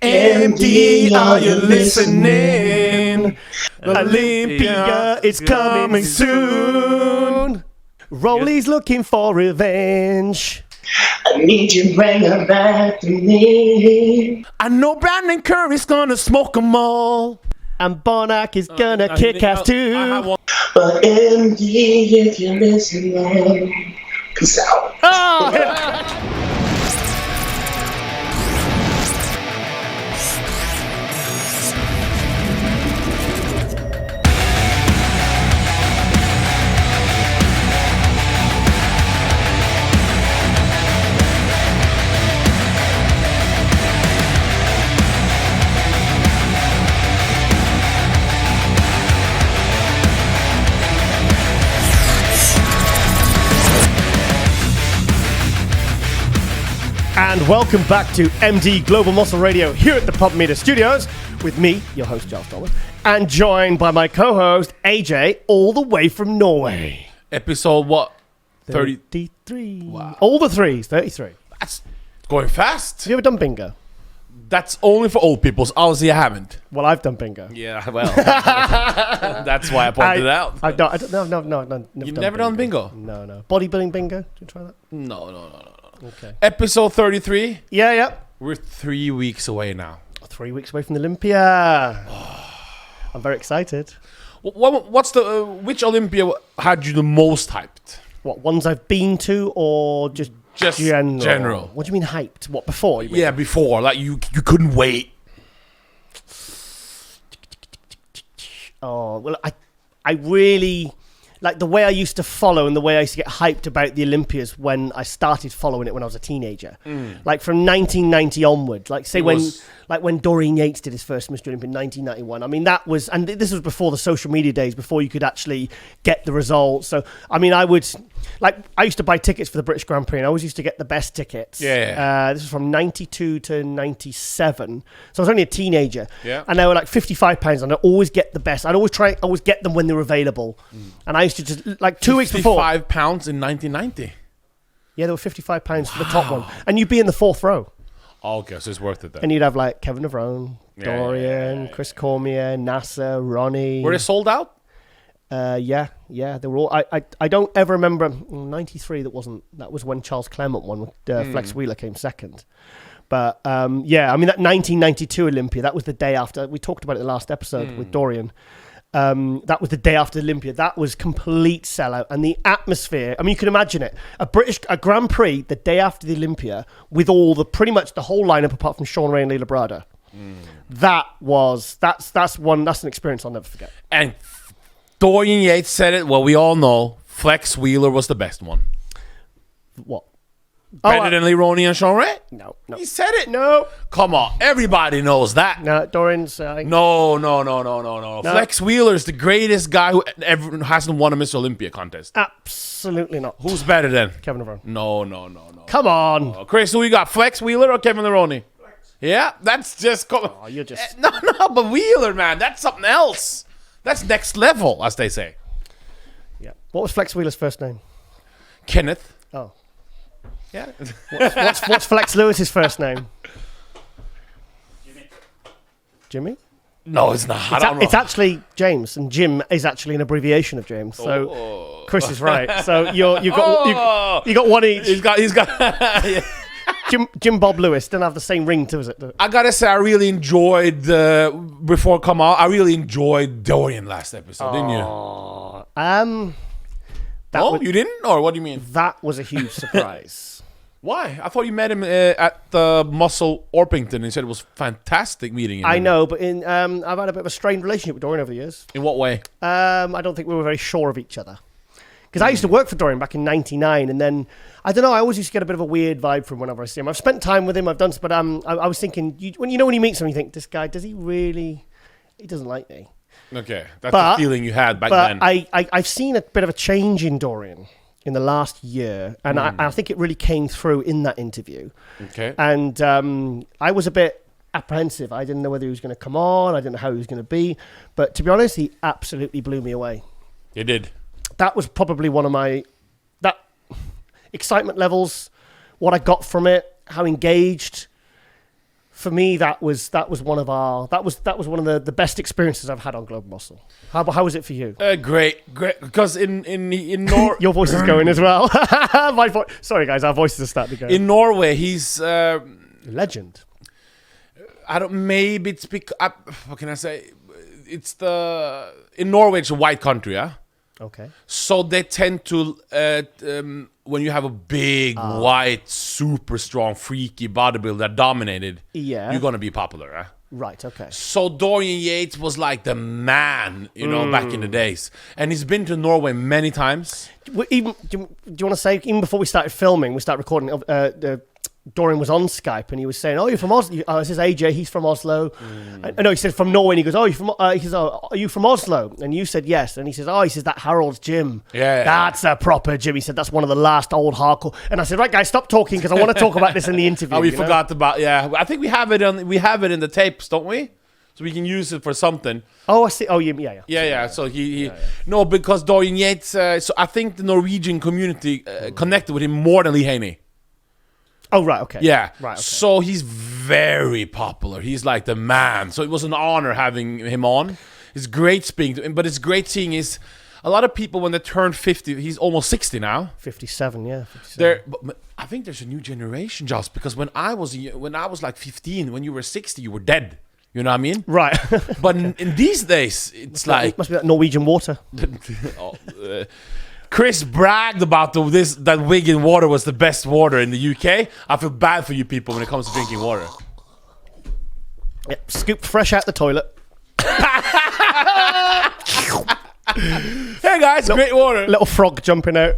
MD, are you listening? Olympia, it's coming soon. Rolly's looking for revenge. I need you to bring her back to me. I know Brandon Curry's gonna smoke them all. And Bonac is gonna kick ass too. But MD, if you're listening, peace out. Oh! And welcome back to MD Global Muscle Radio here at the Pump Meter Studios with me, your host, Giles Dollar, and joined by my co-host, AJ, all the way from Norway. Episode what? 33. Wow. All the threes, 33. That's going fast. Have you ever done bingo? That's only for old people. Obviously, I haven't. Well, I've done bingo. Yeah, well, that's why I pointed it out. No. You've never done bingo? No. Bodybuilding bingo? Did you try that? No. Okay. Episode 33. Yeah. We're 3 weeks away now. 3 weeks away from the Olympia. I'm very excited. What's the which Olympia had you the most hyped? What, ones I've been to or just general? What do you mean hyped? What, before? You mean? Yeah, before. Like you couldn't wait. Oh, well, I really... Like the way I used to follow and the way I used to get hyped about the Olympias when I started following it when I was a teenager. Like from 1990 onward. Like say when Dorian Yates did his first Mr. Olympia in 1991. I mean, that was... And this was before the social media days, before you could actually get the results. So, I mean, I would... Like, I used to buy tickets for the British Grand Prix and I always used to get the best tickets. Yeah. This was from 92 to 97. So I was only a teenager. Yeah. And they were like £55 and I'd always get the best. I'd always get them when they were available. And I used to just, like 2 weeks before... £55 in 1990? Yeah, there were £55 for the top one. And you'd be in the fourth row. Oh, okay, so it's worth it then. And you'd have like Kevin Navrone, Dorian, Chris Cormier, NASA, Ronnie. Were they sold out? Yeah, they were all. I don't ever remember 93. That was when Charles Clement won. With Flex Wheeler came second. But yeah, I mean that 1992 Olympia. That was the day after we talked about it in the last episode with Dorian. That was the day after Olympia. That was complete sellout, and the atmosphere. I mean, you can imagine it: a Grand Prix the day after the Olympia with pretty much the whole lineup apart from Sean Ray and Lee Labrada. That's an experience I'll never forget. And Dorian Yates said it. Well, we all know Flex Wheeler was the best one. What? Better than Lee Roney and Sean Ray? No. He said it. No. Come on. Everybody knows that. No, Dorian's... No. Flex Wheeler's the greatest guy who ever hasn't won a Mr. Olympia contest. Absolutely not. Who's better than? Kevin Navrone. No. Come on. Oh, Chris, who you got? Flex Wheeler or Kevin Roney? Yeah, that's just... Oh, you're just... No, but Wheeler, man, that's something else. That's next level, as they say. Yeah. What was Flex Wheeler's first name? Kenneth. Oh. Yeah. What's Flex Lewis's first name? Jimmy? No, it's not. I don't know. It's actually James, and Jim is actually an abbreviation of James. So Chris is right. So you got one each. He's got. Yeah. Jim Bob Lewis didn't have the same ring to it. I gotta say, I really enjoyed before Kamal. I really enjoyed Dorian last episode, didn't you? You didn't, or what do you mean? That was a huge surprise. Why? I thought you met him at the Muscle Orpington and he said it was fantastic meeting him. I know, but I've had a bit of a strained relationship with Dorian over the years. In what way? I don't think we were very sure of each other. Because I used to work for Dorian back in 99, and then, I don't know, I always used to get a bit of a weird vibe from whenever I see him. I've spent time with him, but I was thinking, when you meet someone, you think, this guy, he doesn't like me. Okay, that's the feeling you had back then. But I've seen a bit of a change in Dorian in the last year, and I think it really came through in that interview. Okay. And I was a bit apprehensive. I didn't know whether he was going to come on. I didn't know how he was going to be. But to be honest, he absolutely blew me away. He did. That was probably one of my excitement levels, what I got from it, how engaged, For me, that was one of the best experiences I've had on Global Muscle. How was it for you? Great, because in Norway, your voice is going as well. Sorry guys, our voices are starting to go. In Norway, he's legend. I don't. Maybe it's because what can I say? In Norway, it's a white country, yeah. Okay. So they tend to when you have a big white, super strong, freaky bodybuilder that dominated, you're gonna be popular, right? Right. Okay. So Dorian Yates was like the man, back in the days, and he's been to Norway many times. Even do you want to say, even before we started filming, we started recording. Dorian was on Skype and he was saying, "Oh, you're from Oslo." I says, "AJ, he's from Oslo." No, he said from Norway. And he goes, "Oh, you're from." He says, "Oh, are you from Oslo?" And you said yes. And he says, "Oh, he says that Harold's gym. That's a proper gym." He said that's one of the last old hardcore. And I said, "Right, guys, stop talking because I want to talk about this in the interview." We forgot about I think we have it in the tapes, don't we? So we can use it for something. Oh, I see. Oh, yeah. So he no, because Dorian Yates. So I think the Norwegian community connected with him more than Lee Haney. Oh, right, okay. Yeah. Right, okay. So he's very popular. He's like the man. So it was an honor having him on. It's great speaking to him, but it's great seeing a lot of people when they turn 50, he's almost 60 now. 57, yeah. 57. But I think there's a new generation, just because when I was like 15, when you were 60, you were dead. You know what I mean? Right. But in these days, it's like... It must be that Norwegian water. Chris bragged about that Wigan water was the best water in the UK. I feel bad for you people when it comes to drinking water. Yep, scooped fresh out the toilet. Hey guys, great water. Little frog jumping out.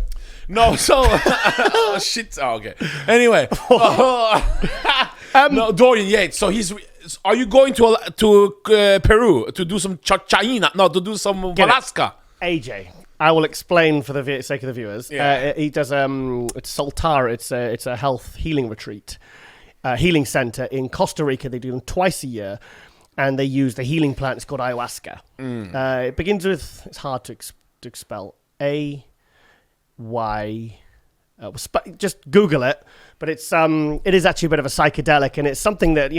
No, so shit. Oh, okay. Anyway, no, Dorian Yates. So are you going to Peru to do some China? No, to do some Alaska. AJ. I will explain for the sake of the viewers. Yeah. He does it's Soltara. It's a health healing retreat, healing center in Costa Rica. They do them twice a year, and they use the healing plant. It's called ayahuasca. It begins with, it's hard to spell, AY. Just Google it. But it is actually a bit of a psychedelic, and it's something that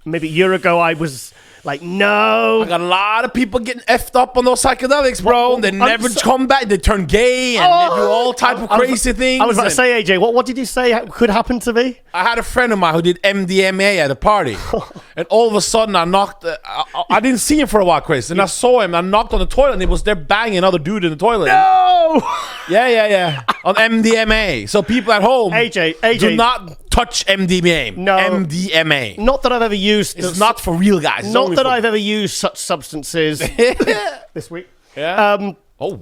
maybe a year ago I was like, no. I got a lot of people getting effed up on those psychedelics, bro. They never come back. They turn gay and they do all type of crazy things. I was about to say, AJ, what did you say could happen to me? I had a friend of mine who did MDMA at a party. And all of a sudden I knocked, I didn't see him for a while, Chris. And I saw him, I knocked on the toilet and he was there banging another dude in the toilet. No! Yeah. On MDMA. So people at home, AJ, do not touch MDMA. No. MDMA. Not that I've ever used. It's not for real guys. Not that I've ever used such substances this week. Yeah.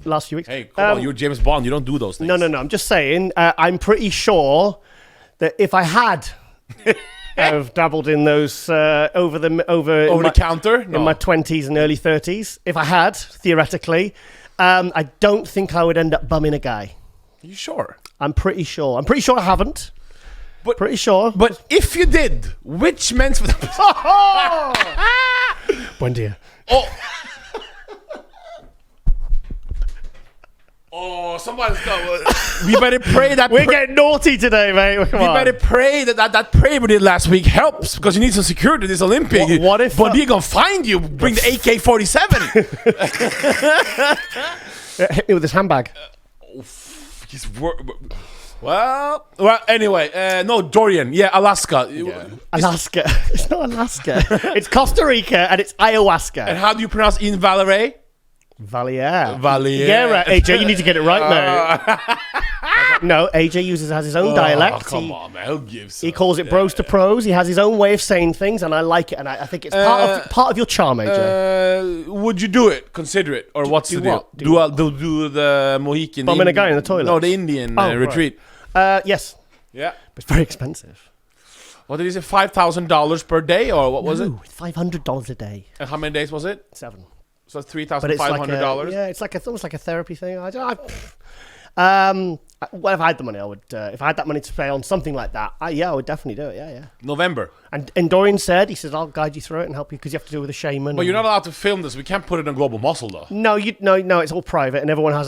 Last few weeks. Hey, come on, you're James Bond. You don't do those things. No. I'm just saying. I'm pretty sure that if I had have dabbled in those over the counter in my 20s and early 30s, if I had theoretically, I don't think I would end up bumming a guy. Are you sure? I'm pretty sure. I haven't. But pretty sure. But if you did, which men's for the Buen dia. Oh, somebody's got. We better pray that we're getting naughty today, mate. Come on. Better pray that prayer we did last week helps, because you need some security this Olympic. What if? But they're gonna find you. Bring the AK-47. Hit me with this handbag. Well, anyway, no, Dorian. Yeah, Alaska. Yeah. Alaska. It's not Alaska. It's Costa Rica and it's ayahuasca. And how do you pronounce in Valerie? Valier. Yeah, right, AJ, you need to get it right now. No, AJ has his own dialect. Come on, man. He calls it bros to pros. He has his own way of saying things, and I like it. And I think it's part of your charm, AJ. Would you do it? Consider it, or what's the deal? Do the Mohican? Bumming a guy in the toilet. No, the Indian retreat. Right. Yes. Yeah, but it's very expensive. What did he say? $5,000 per day, or what was it? $500 a day. And how many days was it? 7. So $3,500. Yeah, it's almost like a therapy thing. Well, if I had the money, I would. If I had that money to spend on something like that, I would definitely do it. Yeah. November. And Dorian said, he says, I'll guide you through it and help you because you have to do it with a shaman. But you're not allowed to film this. We can't put it on Global Muscle, though. No, it's all private, and everyone has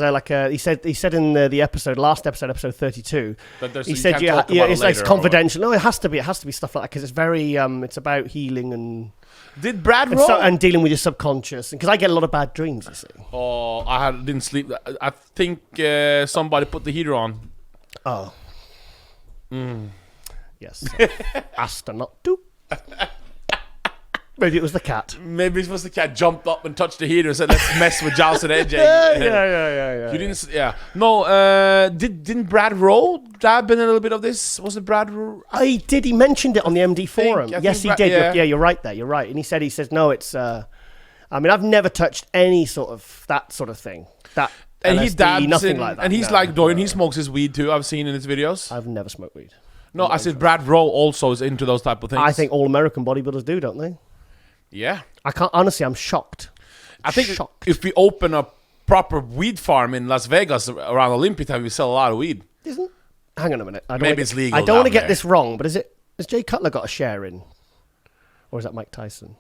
he said in the last episode 32. That He said, it's confidential. No, it has to be stuff like that because it's very, it's about healing and. Did Brad roll? And dealing with your subconscious, because I get a lot of bad dreams. You see. Oh, didn't sleep. I think somebody put the heater on. Oh. Yes. Asked her not to. Maybe it was the cat. Maybe it was the cat jumped up and touched the heater and said, "Let's mess with Giles and AJ." Yeah. You didn't. Yeah. No. Didn't Brad roll? Dab in a little bit of this. Was it Brad? I did. He mentioned it on the MD forum. Yes, he did. Yeah. You're right there. You're right. And he says no. It's. I mean, I've never touched any sort of that sort of thing. That. And LSD, he dabs nothing like that. And he's like Dorian. He smokes his weed too. I've seen in his videos. I've never smoked weed. No, I said Brad Rowe also is into those type of things. I think all American bodybuilders do, don't they? Yeah. I can't. Honestly, I'm shocked. I think if we open a proper weed farm in Las Vegas around Olympia time, we sell a lot of weed. Hang on a minute. Maybe it's legal. I don't want to get this wrong, but has Jay Cutler got a share in, or is that Mike Tyson?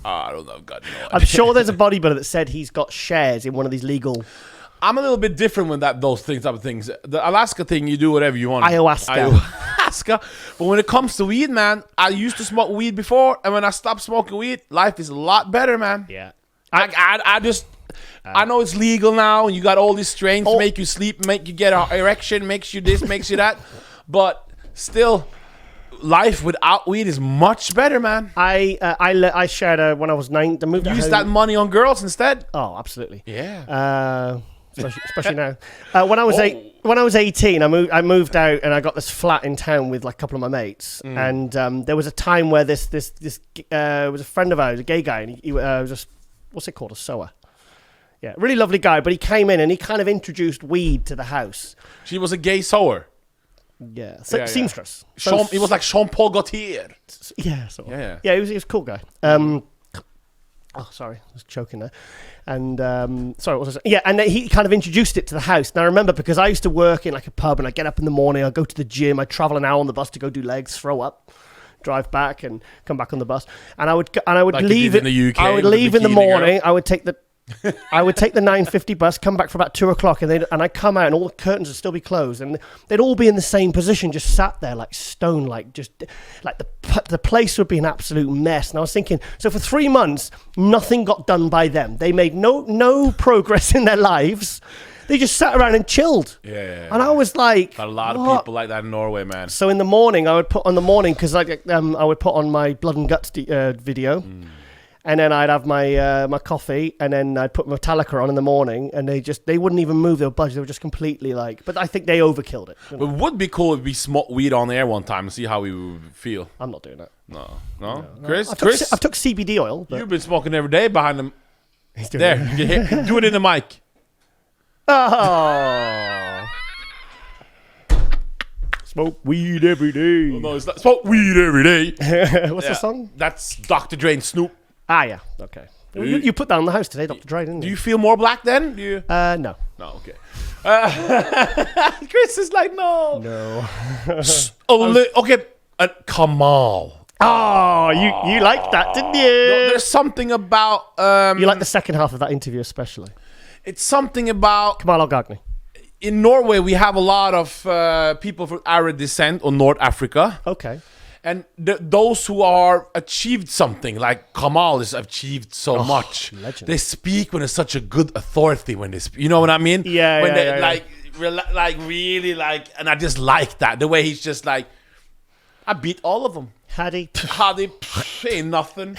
I don't know. God, no. I'm sure there's a bodybuilder that said he's got shares in one of these legal. I'm a little bit different with those type of things. The Alaska thing, you do whatever you want. Ayahuasca. But when it comes to weed, man, I used to smoke weed before, and when I stopped smoking weed, life is a lot better, man. Yeah. I know it's legal now, and you got all these strains to make you sleep, make you get an erection, makes you this, makes you that. But still, life without weed is much better, man. I shared when I was 9. I moved. Use that money on girls instead. Oh, absolutely. Yeah. Especially now. When I was 18, I moved out and I got this flat in town with like a couple of my mates. And there was a time where this was a friend of ours, a gay guy, and he was just, what's it called, a sewer. Yeah, really lovely guy. But he came in and he kind of introduced weed to the house. She was a gay sewer. Yeah, seamstress. He was like Jean-Paul Gaultier. Yeah, Yeah, he was a cool guy. Oh, sorry, I was choking there. And sorry, what was I saying? Yeah, and then he kind of introduced it to the house. And I remember because I used to work in like a pub, and I get up in the morning, I go to the gym, I travel an hour on the bus to go do legs, throw up, drive back, and come back on the bus. And I would like leave in the UK. I would leave in the morning. Girl. I would take the 9:50 bus, come back for about 2:00, and I come out and all the curtains would still be closed, and they'd all be in the same position, just sat there like stone, like the place would be an absolute mess. And I was thinking, so for 3 months, nothing got done by them. They made no progress in their lives. They just sat around and chilled. Yeah. And I was like, got a lot of people like that in Norway, man. So in the morning, I would put on because I would put on my blood and guts video. And then I'd have my coffee, and then I'd put Metallica on in the morning, and they wouldn't even move their budget. They were just completely like. But I think they overkilled it. But it would be cool if we smoked weed on air one time and see how we would feel. I'm not doing that. No. Chris, I've took CBD oil. But... You've been smoking every day behind them. There, you can hear, do it in the mic. Oh. Smoke weed every day. Oh, no, it's not smoke weed every day. What's the song? That's Dr. Dre and Snoop. Ah, yeah. Okay. You put that on the house today, Dr. Dre, didn't you? Do you feel more black then? No. No, okay. Chris is like, no. No. Okay, Kamal. Oh, you liked that, didn't you? No, there's something about... you liked the second half of that interview especially. It's something about... Kamal Elgargni. In Norway, we have a lot of people from Arab descent or North Africa. Okay. And those who are achieved something, like Kamal has achieved so much. Legend. They speak when it's such a good authority when they speak. You know what I mean? Yeah, when yeah, like really like, and I just like that. The way he's just like, I beat all of them. Hadi ain't nothing.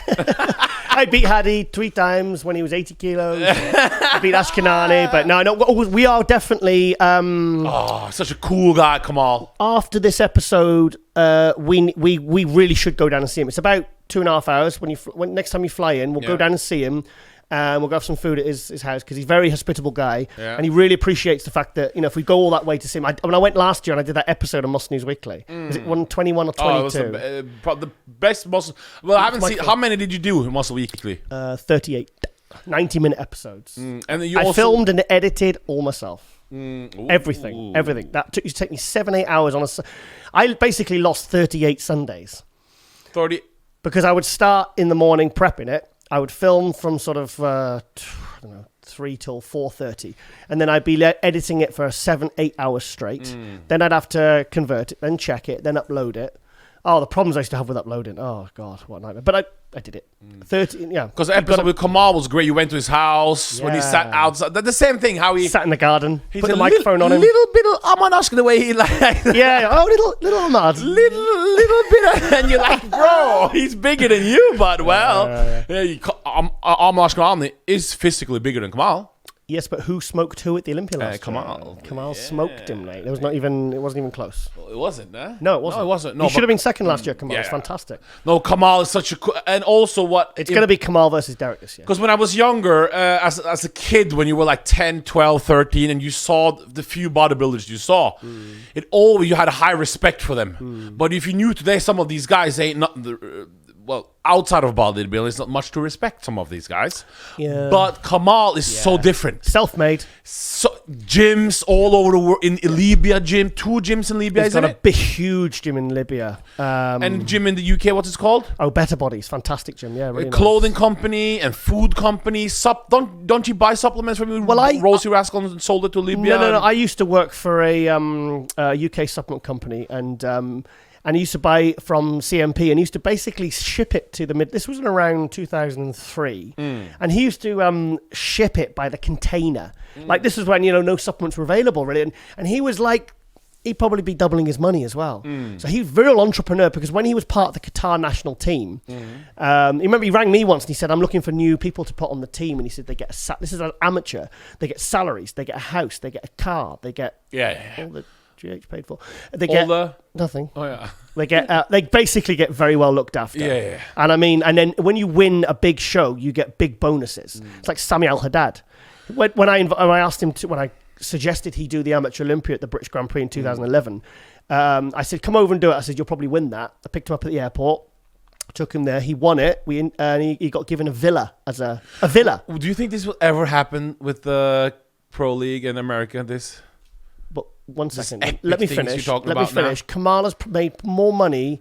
I beat Hadi 3 times when he was 80 kilos. I beat Ashkenani, but no, we are definitely... such a cool guy, Kamal. After this episode, we really should go down and see him. It's about 2.5 hours. When next time you fly in, we'll go down and see him. We'll go have some food at his house because he's a very hospitable guy, and he really appreciates the fact that if we go all that way to see him. I went last year and I did that episode on Muscle News Weekly. Was it 121 or 22? It was the best muscle. Well, I haven't seen. How many did you do in Muscle Weekly? 38. 90-minute episodes. And then I filmed and edited all myself. Ooh. Everything. That used to take me 7-8 hours on a. I basically lost 38 Sundays. 30. Because I would start in the morning prepping it. I would film from sort of 3 till 4:30, and then I'd be editing it for 7-8 hours straight. Then I'd have to convert it, then check it, then upload it. Oh, the problems I used to have with uploading. Oh God, what a nightmare! But I did it. 30, yeah. Because the episode with Kamal was great. You went to his house when he sat outside. The same thing. How he sat in the garden, put the microphone on him. Little bit of Ayahuasca the way he like. Little Ahmad. Little bit of, and you're like, bro, he's bigger than you. But Ayahuasca is physically bigger than Kamal. Yes, but who smoked who at the Olympia last Kamal. year? Kamal smoked him, mate. It wasn't even close. Well, it wasn't, eh? No, it wasn't. No, it wasn't. No, he should have been second last year, Kamal. It's fantastic. No, Kamal is such a... And also what... It's going to be Kamal versus Derek this year. Because when I was younger, as a kid, when you were like 10, 12, 13, and you saw the few bodybuilders you saw, you had a high respect for them. But if you knew today some of these guys ain't not... outside of bodybuilding, there's not much to respect some of these guys. Yeah. But Kamal is so different. Self-made. So gyms all over the world. In Libya gym, 2 gyms in Libya, He's got a big, huge gym in Libya. And gym in the UK, what's it called? Oh, Better Bodies. Fantastic gym, yeah. Really clothing company and food company. Don't you buy supplements from Rosie Rascal and sold it to Libya? No. I used to work for a UK supplement company, and he used to buy from CMP, and he used to basically ship it to the This was around 2003, and he used to ship it by the container. Like, this is when no supplements were available, really, and he was like, he'd probably be doubling his money as well. So he was a real entrepreneur, because when he was part of the Qatar national team, he rang me once and he said, I'm looking for new people to put on the team, and he said they get this is an amateur, they get salaries, they get a house, they get a car, they get all the GH paid for. They get nothing. Oh yeah. They get they basically get very well looked after. Yeah. And and then when you win a big show, you get big bonuses. It's like Sami Al-Haddad. When I suggested he do the Amateur Olympia at the British Grand Prix in 2011, I said, come over and do it. I said, you'll probably win that. I picked him up at the airport, took him there. He won it. He got given a villa as a villa. Do you think this will ever happen with the Pro League in America? But one second, let me finish. Kamal has made more money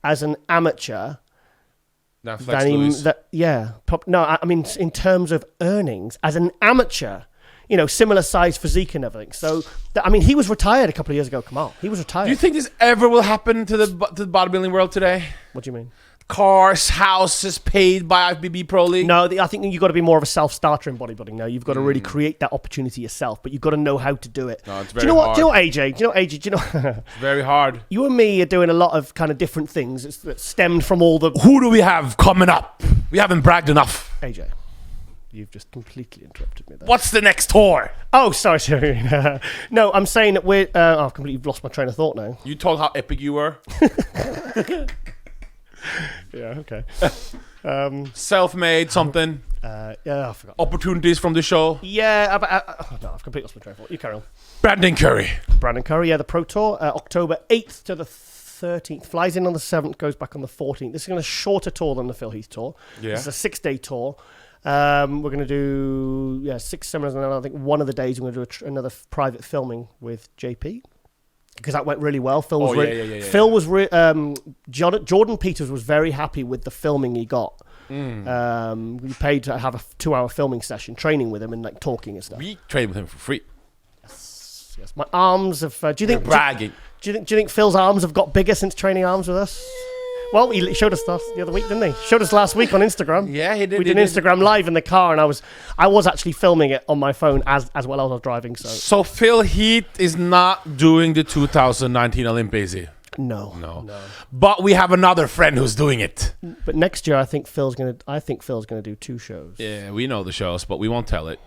as an amateur than Flex in terms of earnings as an amateur, similar size physique and everything. So, he was retired a couple of years ago, Kamal. He was retired. Do you think this ever will happen to the bodybuilding world today? What do you mean? Cars, houses paid by IFBB Pro League? No, I think you've got to be more of a self-starter in bodybuilding now. You've got to really create that opportunity yourself, but you've got to know how to do it. No, it's very hard. Do you know what, AJ? It's very hard. You and me are doing a lot of kind of different things that stemmed from all the... Who do we have coming up? We haven't bragged enough. AJ, you've just completely interrupted me there. What's the next tour? Oh, sorry. No, I'm saying that we're... I've completely lost my train of thought now. You told how epic you were. Yeah, okay. Self-made something. I forgot. Opportunities from the show. Yeah, I've completely lost my train of thought. You carry on. Brandon Curry, the Pro Tour, October 8th to the 13th. Flies in on the 7th, goes back on the 14th. This is a shorter tour than the Phil Heath Tour. Yeah. This is a 6-day tour. We're going to do 6 seminars, and then I think one of the days we're going to do another private filming with JP. Because that went really well. Jordan Peters was very happy with the filming he got. We paid to have a 2-hour filming session, training with him and talking and stuff. We trained with him for free. Yes. My arms have. Do you think bragging? Do you think Phil's arms have got bigger since training arms with us? Well, he showed us the other week, didn't he? Showed us last week on Instagram. Yeah, he did. We did Instagram live in the car, and I was actually filming it on my phone as well as I was driving. So Phil Heath is not doing the 2019 Olympics. No. But we have another friend who's doing it. But next year, I think Phil's gonna do 2 shows. Yeah, we know the shows, but we won't tell it.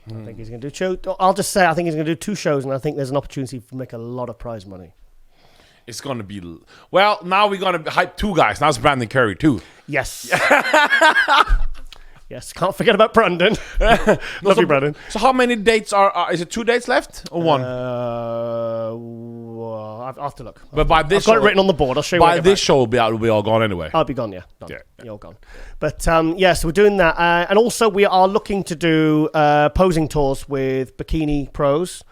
I think he's gonna do 2. I'll just say I think he's gonna do 2 shows, and I think there's an opportunity to make a lot of prize money. It's going to be... Well, now we're going to hype 2 guys. Now it's Brandon Curry, too. Yes. Yes, can't forget about Brandon. Love you, Brandon. So how many dates is it 2 dates left or one? I'll have to look. But by this I've got it written on the board. I'll show you. By this show, we'll be all gone anyway. I'll be gone, yeah. Done. You're all gone. But so we're doing that. And also we are looking to do posing tours with bikini pros.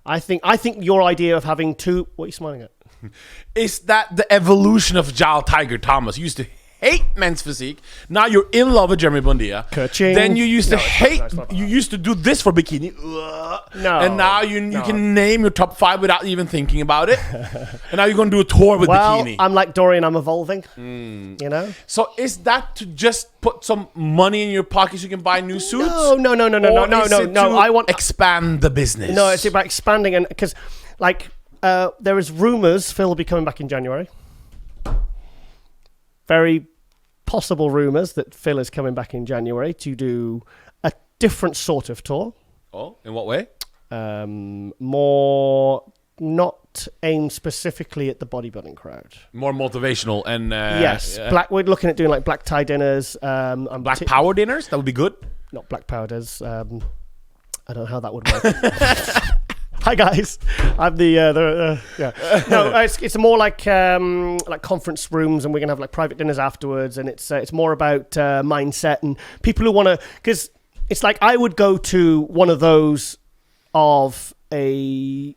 I think your idea of having two... What are you smiling at? Is that the evolution of Jal Tiger Thomas? You used to hate men's physique. Now you're in love with Jeremy Bundia. Ka-ching. Then you used to hate. You used to do this for bikini. No. And now you can name your top 5 without even thinking about it. And now you're going to do a tour with bikini. I'm like Dorian. I'm evolving. You know. So is that to just put some money in your pocket so you can buy new suits? No. I want expand the business. No, it's about expanding, and because there is rumors Phil will be coming back in January. Very possible rumors that Phil is coming back in January to do a different sort of tour. Oh, in what way? More not aimed specifically at the bodybuilding crowd. More motivational and yes, we're looking at doing like black tie dinners. Black power dinners. That would be good. Not black powders. I don't know how that would work. Hi guys, I'm the yeah. No, it's more like conference rooms, and we're gonna have like private dinners afterwards, and it's more about mindset and people who want to, because it's like I would go to one of those of a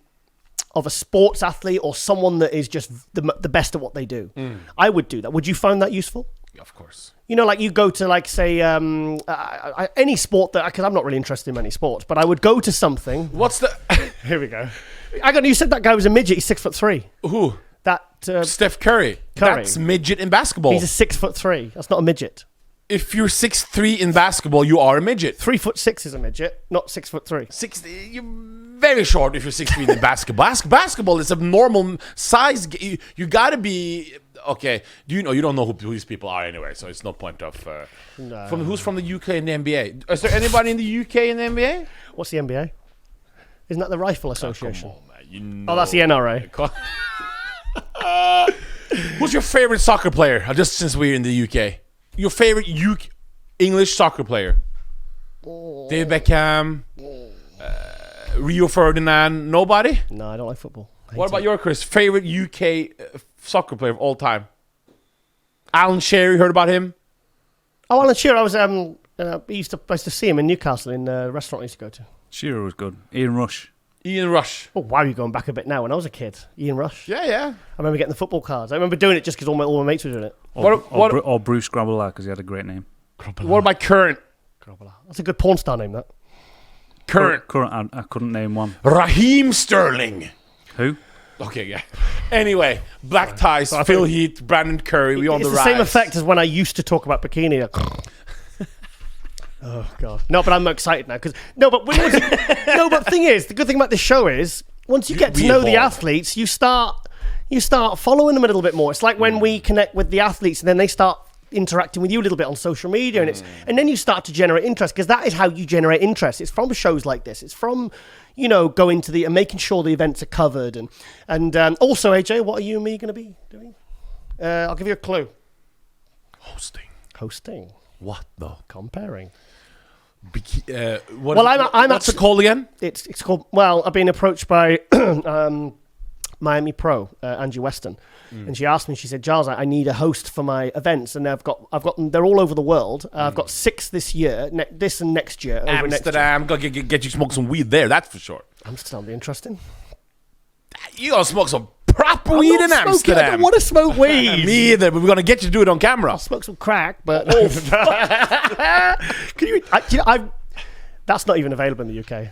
sports athlete or someone that is just the best at what they do. I would do that. Would you find that useful? Yeah, of course. You know, like you go to like say any sport that, because I'm not really interested in many sports, but I would go to something. What's the? Here we go. You said that guy was a midget. He's 6'3". Who? That Steph Curry. That's midget in basketball. He's a 6'3". That's not a midget. If you're 6'3" in basketball, you are a midget. 3'6" is a midget, not 6'3". You're very short if you're 6'3" in basketball. Basketball is a normal size. You gotta be okay. You don't know who these people are anyway, so it's no point of. No. Who's from the UK in the NBA? Is there anybody in the UK in the NBA? What's the NBA? Isn't that the Rifle Association? Come on, man. You know. Oh, that's the NRA. Who's your favorite soccer player? Just since we're in the UK. Your favorite English soccer player? David Beckham, Rio Ferdinand, nobody? No, I don't like football. What about your Chris? Favorite UK soccer player of all time? Alan Shearer, heard about him? Oh, Alan Shearer, I used to see him in Newcastle in a restaurant I used to go to. Shearer was good. Ian Rush. Oh, wow, you're going back a bit now. When I was a kid, Ian Rush. Yeah. I remember getting the football cards. I remember doing it just because all my mates were doing it. Or Bruce Grobbelaar, because he had a great name. What about current? That's a good porn star name, that. Current, I couldn't name one. Raheem Sterling. Who? Okay, yeah. Anyway, black ties, Phil Heath, Brandon Curry, we on the rise. It's the same effect as when I used to talk about bikini. Oh god! No, but I'm excited now but the thing is, the good thing about this show is once you get to know the athletes, you start following them a little bit more. It's like when we connect with the athletes, and then they start interacting with you a little bit on social media, and then you start to generate interest, because that is how you generate interest. It's from shows like this. It's from going to and making sure the events are covered, and also AJ, what are you and me going to be doing? I'll give you a clue. Hosting. What though? Comparing. What's it called again? It's called. Well, I've been approached by Miami Pro Angie Weston, and she asked me. She said, "Giles, I need a host for my events, and I've got them. They're all over the world. I've got 6 this year, this and next year. Amsterdam, gotta get you smoke some weed there. That's for sure. Amsterdam, be interesting. You gotta smoke some proper weed in Amsterdam. I don't want to smoke weed. Me either, but we're gonna get you to do it on camera. I'll smoke some crack, but can you? That's not even available in the UK.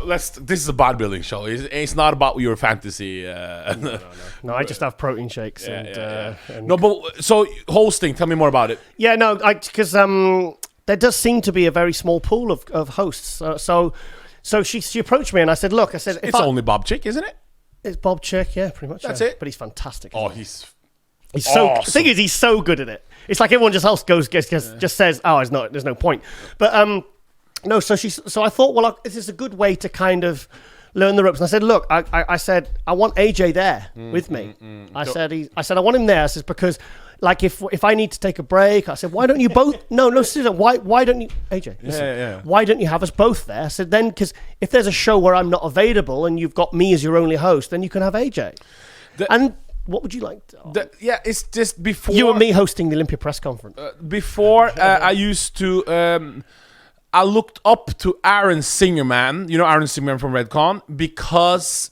This is a bodybuilding show. It's not about your fantasy. No, I just have protein shakes. No, but so hosting. Tell me more about it. Yeah, no, because there does seem to be a very small pool of hosts. So she approached me, and I said, "Look, it's only Bob Chick, isn't it? It's Bob Chick, yeah, pretty much. That's it. But he's fantastic. Oh, he's so. Awesome. The thing is, he's so good at it. It's like everyone just says, "Oh, there's no point." But no. So I thought, well, this is a good way to kind of learn the ropes. And I said, look, I said I want AJ there with me. I said I want him there. I said because Like if I need to take a break, I said, why don't you both? No, Susan, why don't you, AJ? Listen, why don't you have us both there? I said then because if there's a show where I'm not available and you've got me as your only host, then you can have AJ. And what would you like? It's just before you and me hosting the Olympia press conference. I used to. I looked up to Aaron Singerman, Aaron Singerman from Redcon, because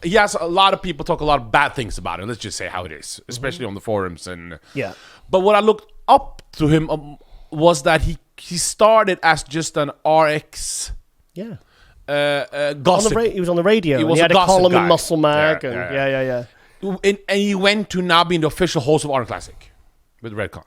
he has a lot of people talk a lot of bad things about him. Let's just say how it is, especially on the forums. But what I looked up to him was that he started as just an RX. Yeah. Gossip. He was on the radio. He had a column in Muscle Mag. Yeah. And he went to now being the official host of Arnold Classic with Redcon.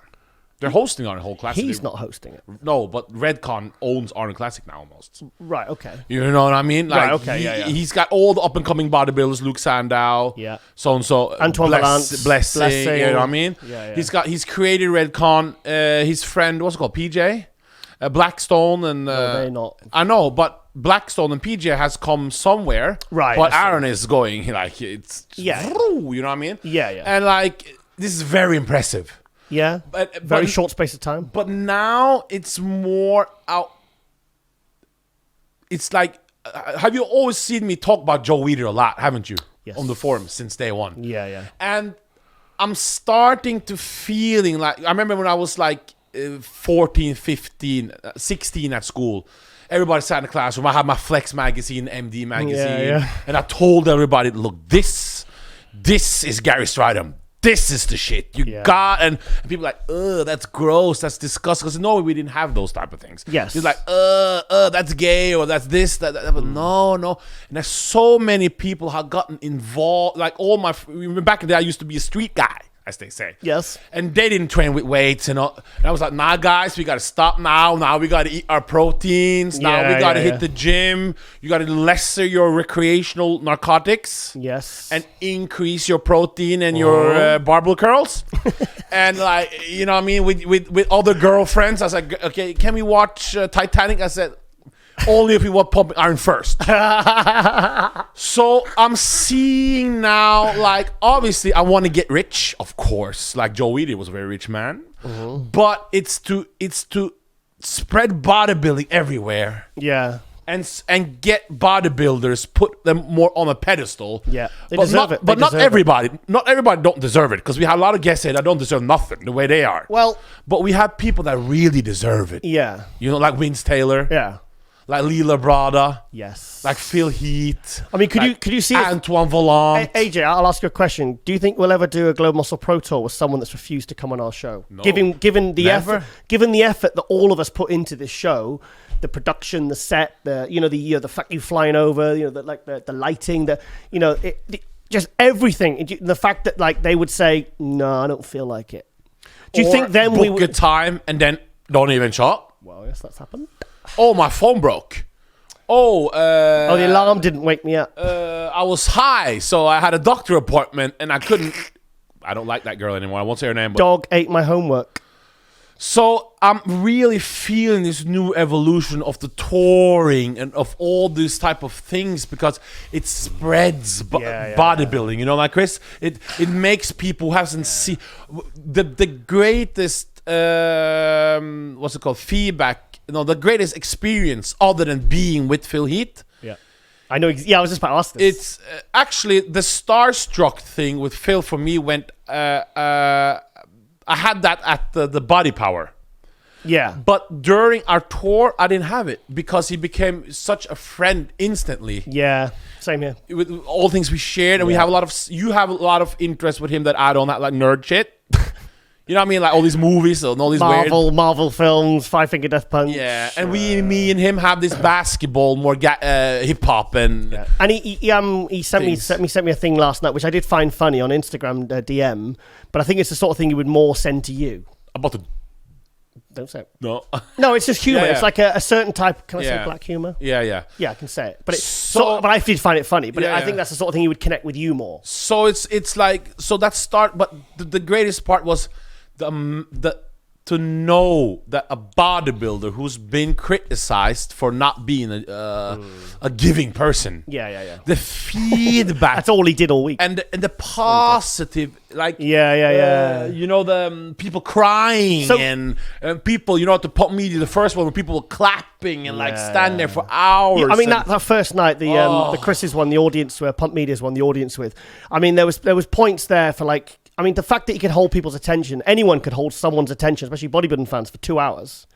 They're hosting Arnold Classic. He's not hosting it. No, but Redcon owns Arnold Classic now almost. Right, okay. You know what I mean? Like, right, okay, He's got all the up-and-coming bodybuilders, Luke Sandow, so-and-so. Antoine Blessing, you know what I mean? Yeah. He's created Redcon. His friend, what's it called, PJ? Blackstone and... no, they're not. I know, but Blackstone and PJ has come somewhere. Right. But Aaron is going, like, it's... Yeah. You know what I mean? Yeah. And, like, this is very impressive. Yeah, very short space of time. But now it's more out. It's like, have you always seen me talk about Joe Weider a lot, haven't you? Yes. On the forums since day one. Yeah. And I'm starting to feeling like, I remember when I was like 14, 15, 16 at school. Everybody sat in the classroom. I had my Flex magazine, MD magazine. And I told everybody, look, this is Gary Stridham. This is the shit you got, and people are like, ugh, that's gross, that's disgusting. Because in Norway we didn't have those type of things. Yes, it's like, that's gay or that's this, that. But no. And there's so many people have gotten involved. Like back in the day, I used to be a street guy, as they say. Yes, and they didn't train with weights and all. And I was like, nah, guys, we got to stop now. Now we got to eat our proteins. Now we got to hit the gym. You got to lesser your recreational narcotics. Yes, and increase your protein and your barbell curls. And like, you know what I mean, with other girlfriends, I was like, okay, can we watch Titanic? I said, only if we want pumping iron first. So I'm seeing now, like, obviously I want to get rich, of course. Like Joe Weider was a very rich man, but it's to spread bodybuilding everywhere. Yeah. And get bodybuilders, put them more on a pedestal. Yeah, they deserve it. But not everybody. Not everybody don't deserve it, because we have a lot of guests here that don't deserve nothing the way they are. Well, but we have people that really deserve it. Yeah. Like Vince Taylor. Yeah. Like Leela Brada. Yes. Like Phil Heath. I mean, could you see Antoine Volant? AJ, I'll ask you a question. Do you think we'll ever do a Globe Muscle Pro Tour with someone that's refused to come on our show? No. Given the Never. effort that all of us put into this show, the production, the set, the fact you flying over, the lighting, just everything. The fact that like they would say, no, I don't feel like it. Do you think then we would book a time and then don't even show up? Well, yes, that's happened. Oh, my phone broke. The alarm didn't wake me up. I was high, so I had a doctor appointment and I couldn't. I don't like that girl anymore. I won't say her name. But dog ate my homework. So I'm really feeling this new evolution of the touring and of all these type of things, because it spreads bodybuilding. You know, like Chris, it makes people who haven't seen the greatest what's it called, feedback. The greatest experience other than being with Phil Heath. Yeah, I know. I was just about to ask this. It's actually the starstruck thing with Phil for me went. I had that at the Body Power. Yeah. But during our tour, I didn't have it because he became such a friend instantly. Yeah, same here. With all things we shared, and we have you have a lot of interest with him that I don't have, like nerd shit. You know what I mean? Like all these movies and all these Marvel films, Five Finger Death Punch. Yeah, and me and him have this basketball, more hip hop and. Yeah. And he sent me a thing last night, which I did find funny on Instagram DM, but I think it's the sort of thing he would more send to you. About to. Don't say it. No. No, it's just humor. Yeah. It's like a certain type. Can I say black humor? Yeah. Yeah, I can say it. But but I did find it funny. But I think that's the sort of thing he would connect with you more. So it's like, so that start. But the greatest part was the to know that a bodybuilder who's been criticized for not being a giving person. Yeah. The feedback. That's all he did all week. And the positive, like... Yeah. You know, the people crying and people, you know, at the pop media, the first one where people were clapping and like stand there for hours. Yeah, I mean, that first night, the Chris's one, the audience, Pump Media's one, the audience with. I mean, there was points there for like... I mean, the fact that he could hold people's attention, anyone could hold someone's attention, especially bodybuilding fans, for 2 hours.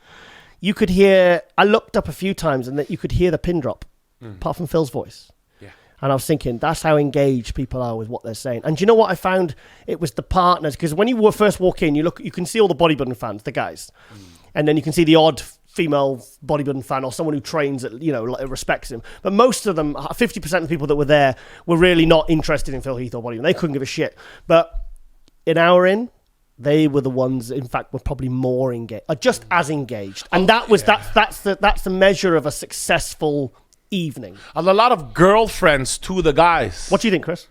You could hear, I looked up a few times and that you could hear the pin drop, apart from Phil's voice. Yeah. And I was thinking, that's how engaged people are with what they're saying. And do you know what I found? It was the partners, because when you first walk in, you can see all the bodybuilding fans, the guys. And then you can see the odd female bodybuilding fan or someone who trains that, you know, respects him. But most of them, 50% of the people that were there were really not interested in Phil Heath or bodybuilding. They couldn't give a shit. But an hour in, they were the ones, in fact, were probably more engaged, just as engaged, and that's the measure of a successful evening. And a lot of girlfriends to the guys. What do you think, Chris?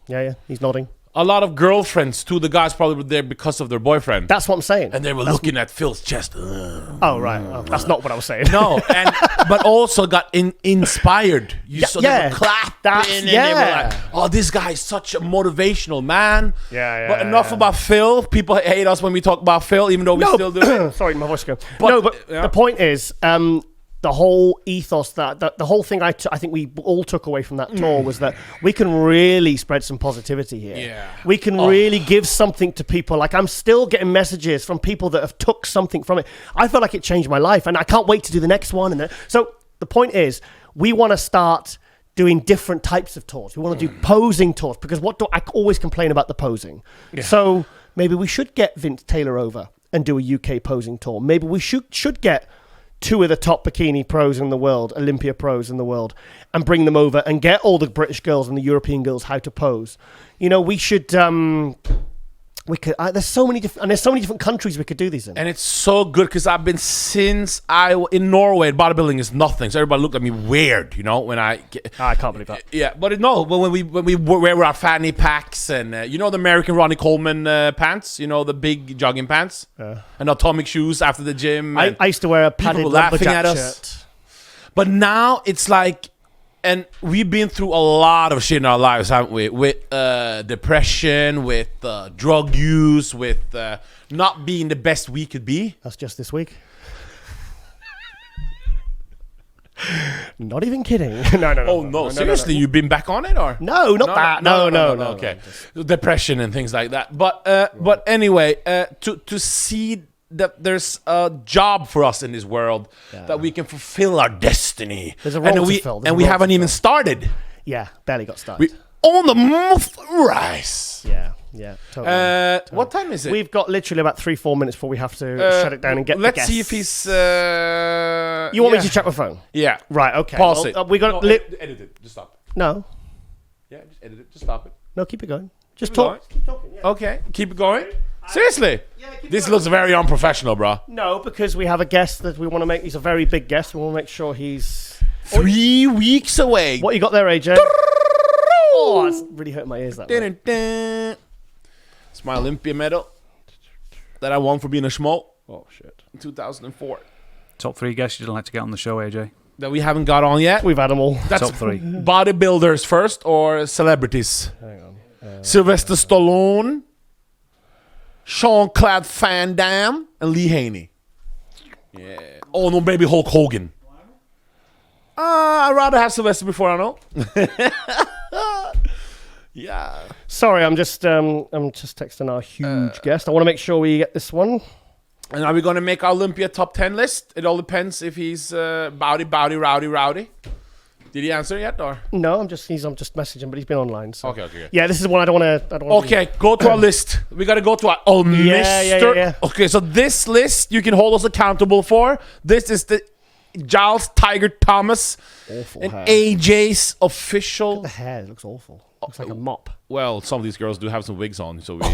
Yeah, he's nodding. A lot of girlfriends to the guys probably were there because of their boyfriend. That's what I'm saying. And they were looking at Phil's chest. Oh, right. Oh, that's not what I was saying. No, but also got inspired. You saw them clapping and they were like, oh, this guy is such a motivational man. Yeah. But enough about Phil. People hate us when we talk about Phil, even though we still do it. Sorry, my voice go. But the point is... the whole ethos, the whole thing I think we all took away from that tour was that we can really spread some positivity here. Yeah. We can really give something to people. Like, I'm still getting messages from people that have took something from it. I feel like it changed my life, and I can't wait to do the next one. So the point is, we want to start doing different types of tours. We want to do posing tours, because I always complain about the posing. Yeah. So maybe we should get Vince Taylor over and do a UK posing tour. Maybe we should get 2 of the top bikini pros in the world, Olympia pros in the world, and bring them over and get all the British girls and the European girls how to pose. You know, we should... there's so many different countries we could do these in, and it's so good because I've been in Norway. Bodybuilding is nothing, so everybody looked at me weird, you know. When I can't believe that. Yeah, but when we wear our fanny packs and you know the American Ronnie Coleman pants, you know, the big jogging pants, and atomic shoes after the gym. I used to wear a padded lumberjack shirt, but now it's like. And we've been through a lot of shit in our lives, haven't we? With depression, with drug use, with not being the best we could be. That's just this week. Not even kidding. No. Oh, no. Seriously, you've been back on it? Or No, not that. No. Okay. Depression and things like that. But anyway, to see that there's a job for us in this world, that we can fulfill our destiny. There's a role to fill. And we haven't even started. Yeah, barely got started. We on the move, rise. Yeah, totally. What time is it? We've got literally about 3-4 minutes before we have to shut it down and get. Let's see if he's. You want me to check my phone? Yeah. Right. Okay. Pause it. We got edit it. Just stop it. No. Yeah, just edit it. Just stop it. No, keep it going. Just keep talk. Keep talking. Yeah. Okay, keep it going. Seriously? Yeah, this looks very unprofessional, bro. No, because we have a guest that we want to make. He's a very big guest. We want to make sure he's 3 weeks away. What you got there, AJ? Oh, it's really hurting my ears. That way. It's my Olympia medal that I won for being a schmo. Oh shit! In 2004. Top 3 guests you'd like to get on the show, AJ? That we haven't got on yet. We've had them all. That's top 3. Bodybuilders first or celebrities? Hang on. Sylvester Stallone, Jean-Claude Van Damme, and Lee Haney. Yeah. Oh no, baby Hulk Hogan. I'd rather have Sylvester before I know. Yeah. Sorry, I'm just texting our huge guest. I want to make sure we get this one. And are we going to make our Olympia top 10 list? It all depends if he's rowdy. Did he answer yet, or? No, I'm just messaging, but he's been online. So. Okay. Yeah, this is one I don't want to. Okay, go to our list. We got to go to our Mister. Yeah. Okay, so this list you can hold us accountable for. This is the Giles Tiger Thomas awful and hair. AJ's official. The hair looks awful. Looks like a mop. Well, some of these girls do have some wigs on, so we.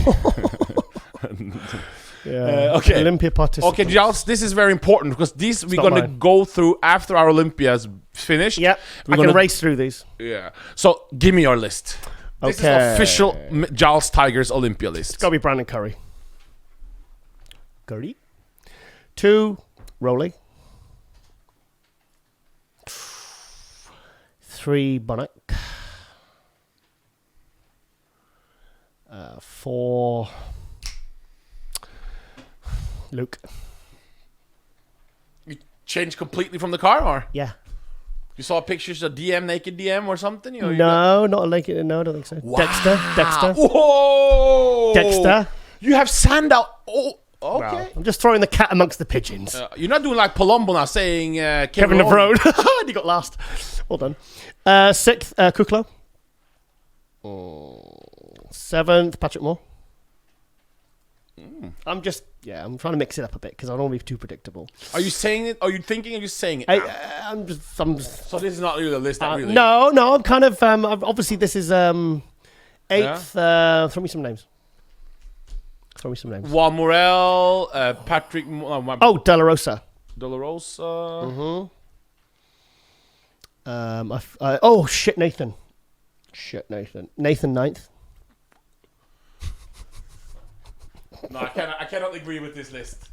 Yeah. Okay. Olympia participants. Okay, Giles, this is very important because we're going to go through after our Olympia's finished. Yeah. I can race through these. Yeah. So give me your list. This is official Giles Tigers Olympia list. It's got to be Brandon Curry. Elgargni. 2, Rowley. 3, Bonac. 4, Luke. You changed completely from the car, or Yeah. you saw pictures of naked DM or something? No, not a naked. No, I don't think so. Wow. Dexter. Whoa! Dexter. You have Sandow. Oh, okay. Well, I'm just throwing the cat amongst the pigeons. You're not doing like Palumbo now, saying Kevin De Vrone. And he got last. Well done. 6th, Kuklo. 7th, Patrick Moore. I'm trying to mix it up a bit because I don't want to be too predictable. Are you saying it? Are you thinking? Are you saying it? I'm just. So this is not really the list. Really. No. I'm kind of. Obviously, this is 8th. Yeah. Throw me some names. Juan Morel, Patrick. De La Rosa. De La Rosa. Nathan. Nathan 9th. No, I cannot agree with this list.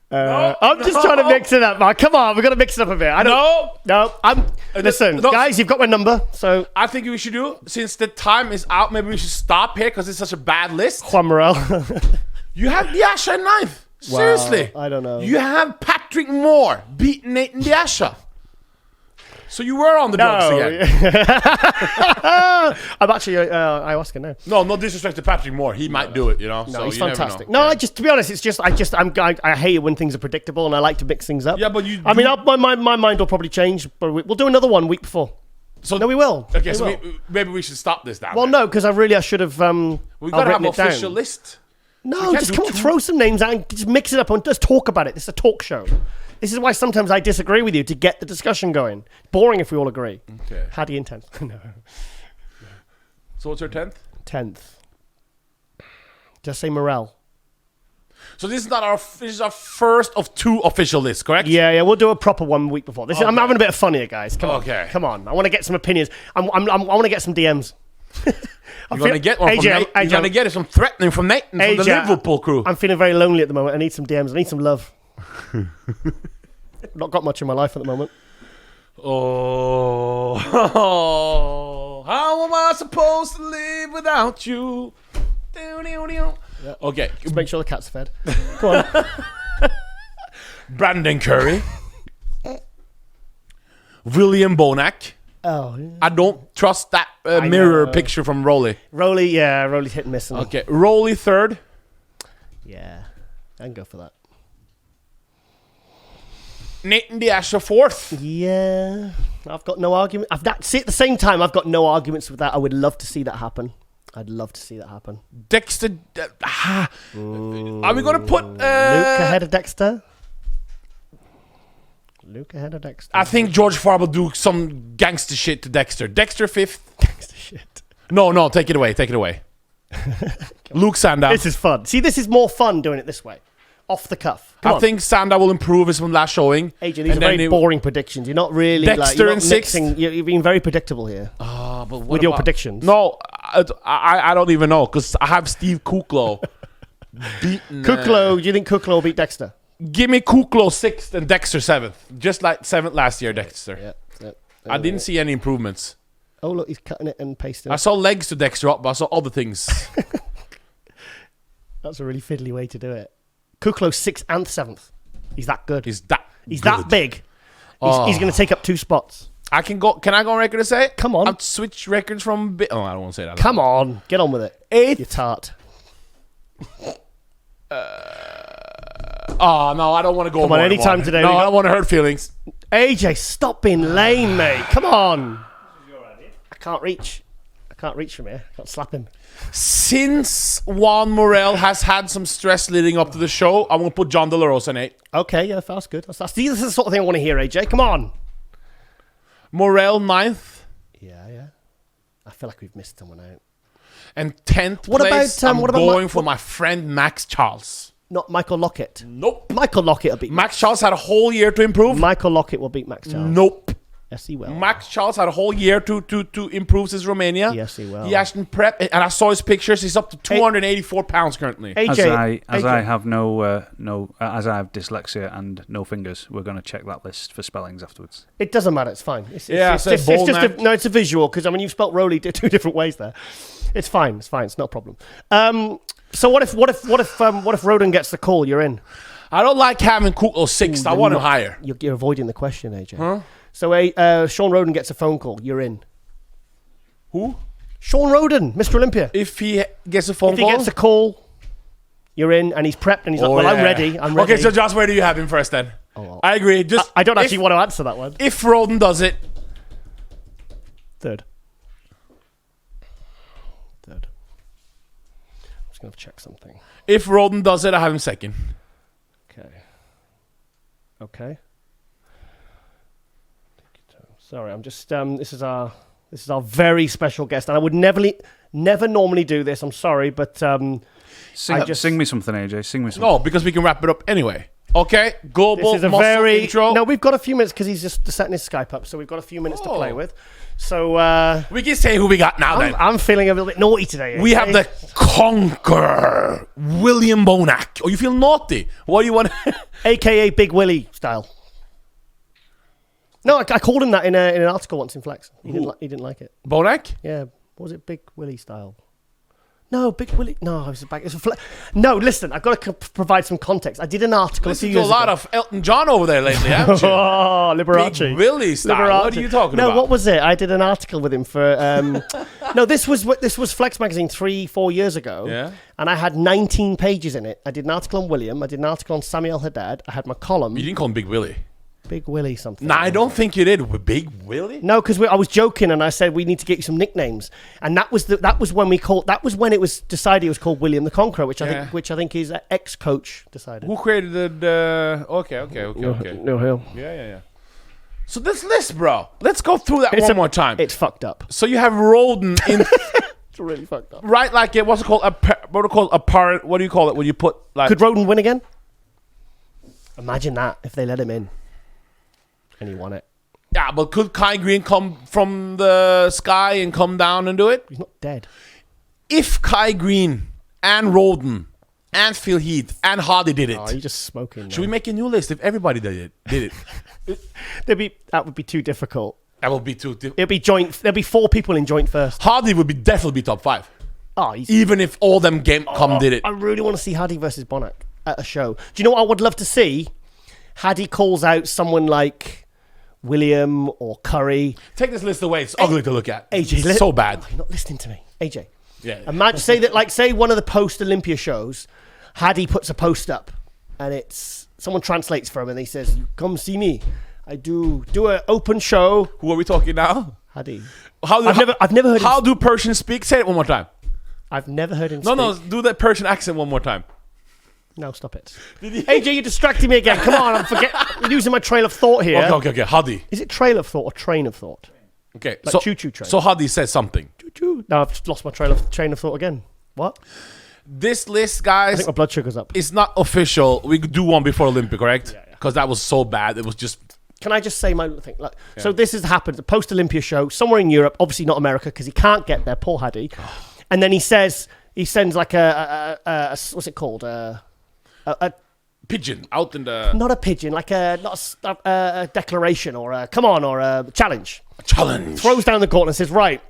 I'm just trying to mix it up, man. Come on, we've got to mix it up a bit. Listen, guys, you've got my number, so I think we should do, since the time is out, maybe we should stop here because it's such a bad list. Juan Morel. You have Diasha in 9th. Seriously. I don't know. You have Patrick Moore beating Nathan Diasha. So you were on the drugs again. I'm actually ayahuasca now. No disrespect to Patrick Moore. He might do it, No, so he's fantastic. No, to be honest, it's just I hate it when things are predictable, and I like to mix things up. Yeah, but my mind will probably change, but we'll do another one week before. So no, we will. Okay, maybe we should stop this now. Well, no, because I should have. We've got to have an official list. No, just come on, throw some names out and just mix it up and just talk about it. This is a talk show. This is why sometimes I disagree with you, to get the discussion going. Boring if we all agree. Okay. How do you intend? No. So what's your 10th? 10th. Just say Morel. So this is our first of 2 official lists, correct? Yeah, we'll do a proper one week before. I'm having a bit of fun here, guys. Come on. I want to get some opinions. I want to get some DMs. You're going to get one from Nate. You're going to get some threatening from Nate from the Liverpool crew. I'm feeling very lonely at the moment. I need some DMs. I need some love. Not got much in my life at the moment. Oh, how am I supposed to live without you? Yeah. Okay. Just make sure the cat's fed. Go on. Brandon Curry. William Bonac. Oh, yeah. I don't trust that mirror picture from Rowley. Rowley's hit and miss. Okay, Rowley 3rd. Yeah, I can go for that. Nathan Diasha 4th. Yeah, I've got no argument. At the same time, I've got no arguments with that. I would love to see that happen. Dexter. Are we going to put Luke ahead of Dexter? I think George Farr will do some gangster shit to Dexter. Dexter 5th. Gangster shit. No, take it away. Luke Sandow. This is fun. See, this is more fun doing it this way. Off the cuff. I think Sandow will improve his from last showing. AJ, these are very boring predictions. You're not really Dexter in 6th. You're being very predictable here. But with your predictions. No, I don't even know, because I have Steve Kuklo beaten. Kuklo, do you think Kuklo will beat Dexter? Give me Kuklo 6th and Dexter 7th. Just like 7th last year, Dexter. Yeah. I didn't see any improvements. Oh, look, he's cutting it and pasting it. I saw legs to Dexter up, but I saw other things. That's a really fiddly way to do it. Kuklo 6th and 7th. He's that good. He's that big. He's going to take up 2 spots. Can I go on record to say it? Come on. I've switched records from... I don't want to say that. Come on. Get on with it. 8th. You tart. No, I don't want to go. Come on, anytime today. No, I don't want to hurt feelings. AJ, stop being lame, mate. Come on. I can't reach from here. I can't slap him. Since Juan Morel has had some stress leading up to the show, I'm going to put John De La Rosa in 8. Okay, yeah, that's good. This is the sort of thing I want to hear, AJ. Come on. Morel 9th. Yeah. I feel like we've missed someone out. And 10th place, I'm going for my friend Max Charles. Not Michael Lockett. Nope. Michael Lockett will beat Max Charles had a whole year to improve. Michael Lockett will beat Max Charles. Nope. Yes, he will. Max Charles had a whole year to improve his Romania. Yes, he will. He hasn't prepped, and I saw his pictures. He's up to 284 pounds currently. AJ, As I have as I have dyslexia and no fingers, we're going to check that list for spellings afterwards. It doesn't matter. It's fine. It's It's a visual because you've spelt Rowley two different ways there. It's fine. It's fine. It's not a problem. So what if Roden gets the call? You're in. I don't like having Kuklo sixth. I want him higher. You're avoiding the question, AJ. Huh? So Sean Roden gets a phone call. You're in. Who? Sean Roden, Mr. Olympia. If he gets a phone If call? he gets a call, you're in, and he's prepped, and he's I'm ready. I'm ready. Okay, so Josh, where do you have him first then? Oh, well. I agree. Just I don't actually want to answer that one. If Roden does it. Third. I'm just going to check something. If Roden does it, I have him second. Okay. Sorry, I'm just. This is our very special guest, and I would never normally do this. I'm sorry, but Sing me something, AJ. Sing me something. No, because we can wrap it up anyway. Okay, global this is a muscle intro. No, we've got a few minutes because he's just setting his Skype up, so we've got a few minutes to play with. So we can say who we got now. Then I'm feeling a little bit naughty today. We have the conqueror, William Bonac. Oh, you feel naughty? What do you want? AKA Big Willie style. No, I called him that in an article once in Flex. He didn't like it. Bonac? Yeah, what was it? Big Willie style. No, Big Willie. No, I was back. No, listen, I've got to provide some context. I did an article a few years ago. There's a lot of Elton John over there lately, haven't you? Oh, Liberace. Big Willie style. Liberace. What are you talking about? No, what was it? I did an article with him for. No, this was Flex magazine 3-4 years ago. Yeah. And I had 19 pages in it. I did an article on William. I did an article on Samuel Haddad. I had my column. You didn't call him Big Willie. Big Willie something. Nah, I don't think you did. With Big Willie? No, because I was joking and I said we need to get you some nicknames, and that was when it was decided it was called William the Conqueror, which I think his ex-coach decided. Who created the? Okay. No hell. Yeah. So this list, bro. Let's go through that one more time. It's fucked up. So you have Roden in. It's really fucked up. Right, like it. What's it called? A parent. What do you call it when you put like? Could Roden win again? Imagine that if they let him in. And he won it. Yeah, but could Kai Green come from the sky and come down and do it? He's not dead. If Kai Green and Roden and Phil Heath and Hardy did it. Oh, you're just smoking. Should we make a new list if everybody did it? That would be too difficult. That would be too difficult. It'd be joint. There'd be 4 people in joint first. Hardy would definitely be top 5. Oh, even if all them did it. I really want to see Hardy versus Bonac at a show. Do you know what I would love to see? Hardy calls out someone like William or Curry. Take this list away. It's ugly to look at. AJ, it's so bad. Oh, you're not listening to me, AJ. Yeah. Imagine say one of the post-Olympia shows, Hardy puts a post up, and it's someone translates for him, and he says, "Come see me. I do an open show." Who are we talking now? Hardy. I've never heard. How do Persians speak? Say it one more time. I've never heard him. speak. No, do that Persian accent one more time. No, stop it. AJ, you're distracting me again. Come on, I'm losing my trail of thought here. Okay. Hardy. Is it trail of thought or train of thought? Okay, like choo-choo train. So Hardy says something. Choo-choo. No, I've lost my train of thought again. What? This list, guys, I think my blood sugar's up. It's not official. We could do one before Olympic, correct? Yeah. Because that was so bad. It was just... Can I just say my thing? So this has happened. The post-Olympia show, somewhere in Europe, obviously not America, because he can't get there, poor Hardy. And then he sends like a what's it called? A pigeon out in the... Not a pigeon, like a declaration or a come on or a challenge. A challenge. Throws down the gauntlet and says, right,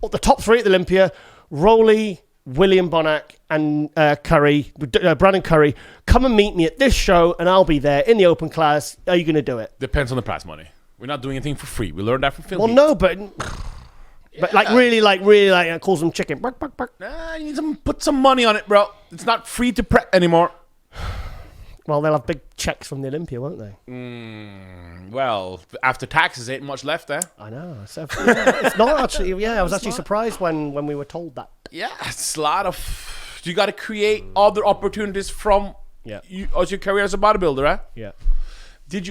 the top 3 at the Olympia, Rowley, William Bonac and Brandon Curry, come and meet me at this show and I'll be there in the open class. Are you going to do it? Depends on the prize money. We're not doing anything for free. We learned that from Phil Heath. No, but really calls them chicken. Bark, bark, bark. Nah, you need to put some money on it, bro. It's not free to prep anymore. Well, they'll have big checks from the Olympia, won't they? Well, after taxes, ain't much left there. I know. So, it's not actually. Yeah, I was actually surprised when we were told that. Yeah, it's a lot of... You got to create other opportunities from as your career as a bodybuilder, right? Yeah.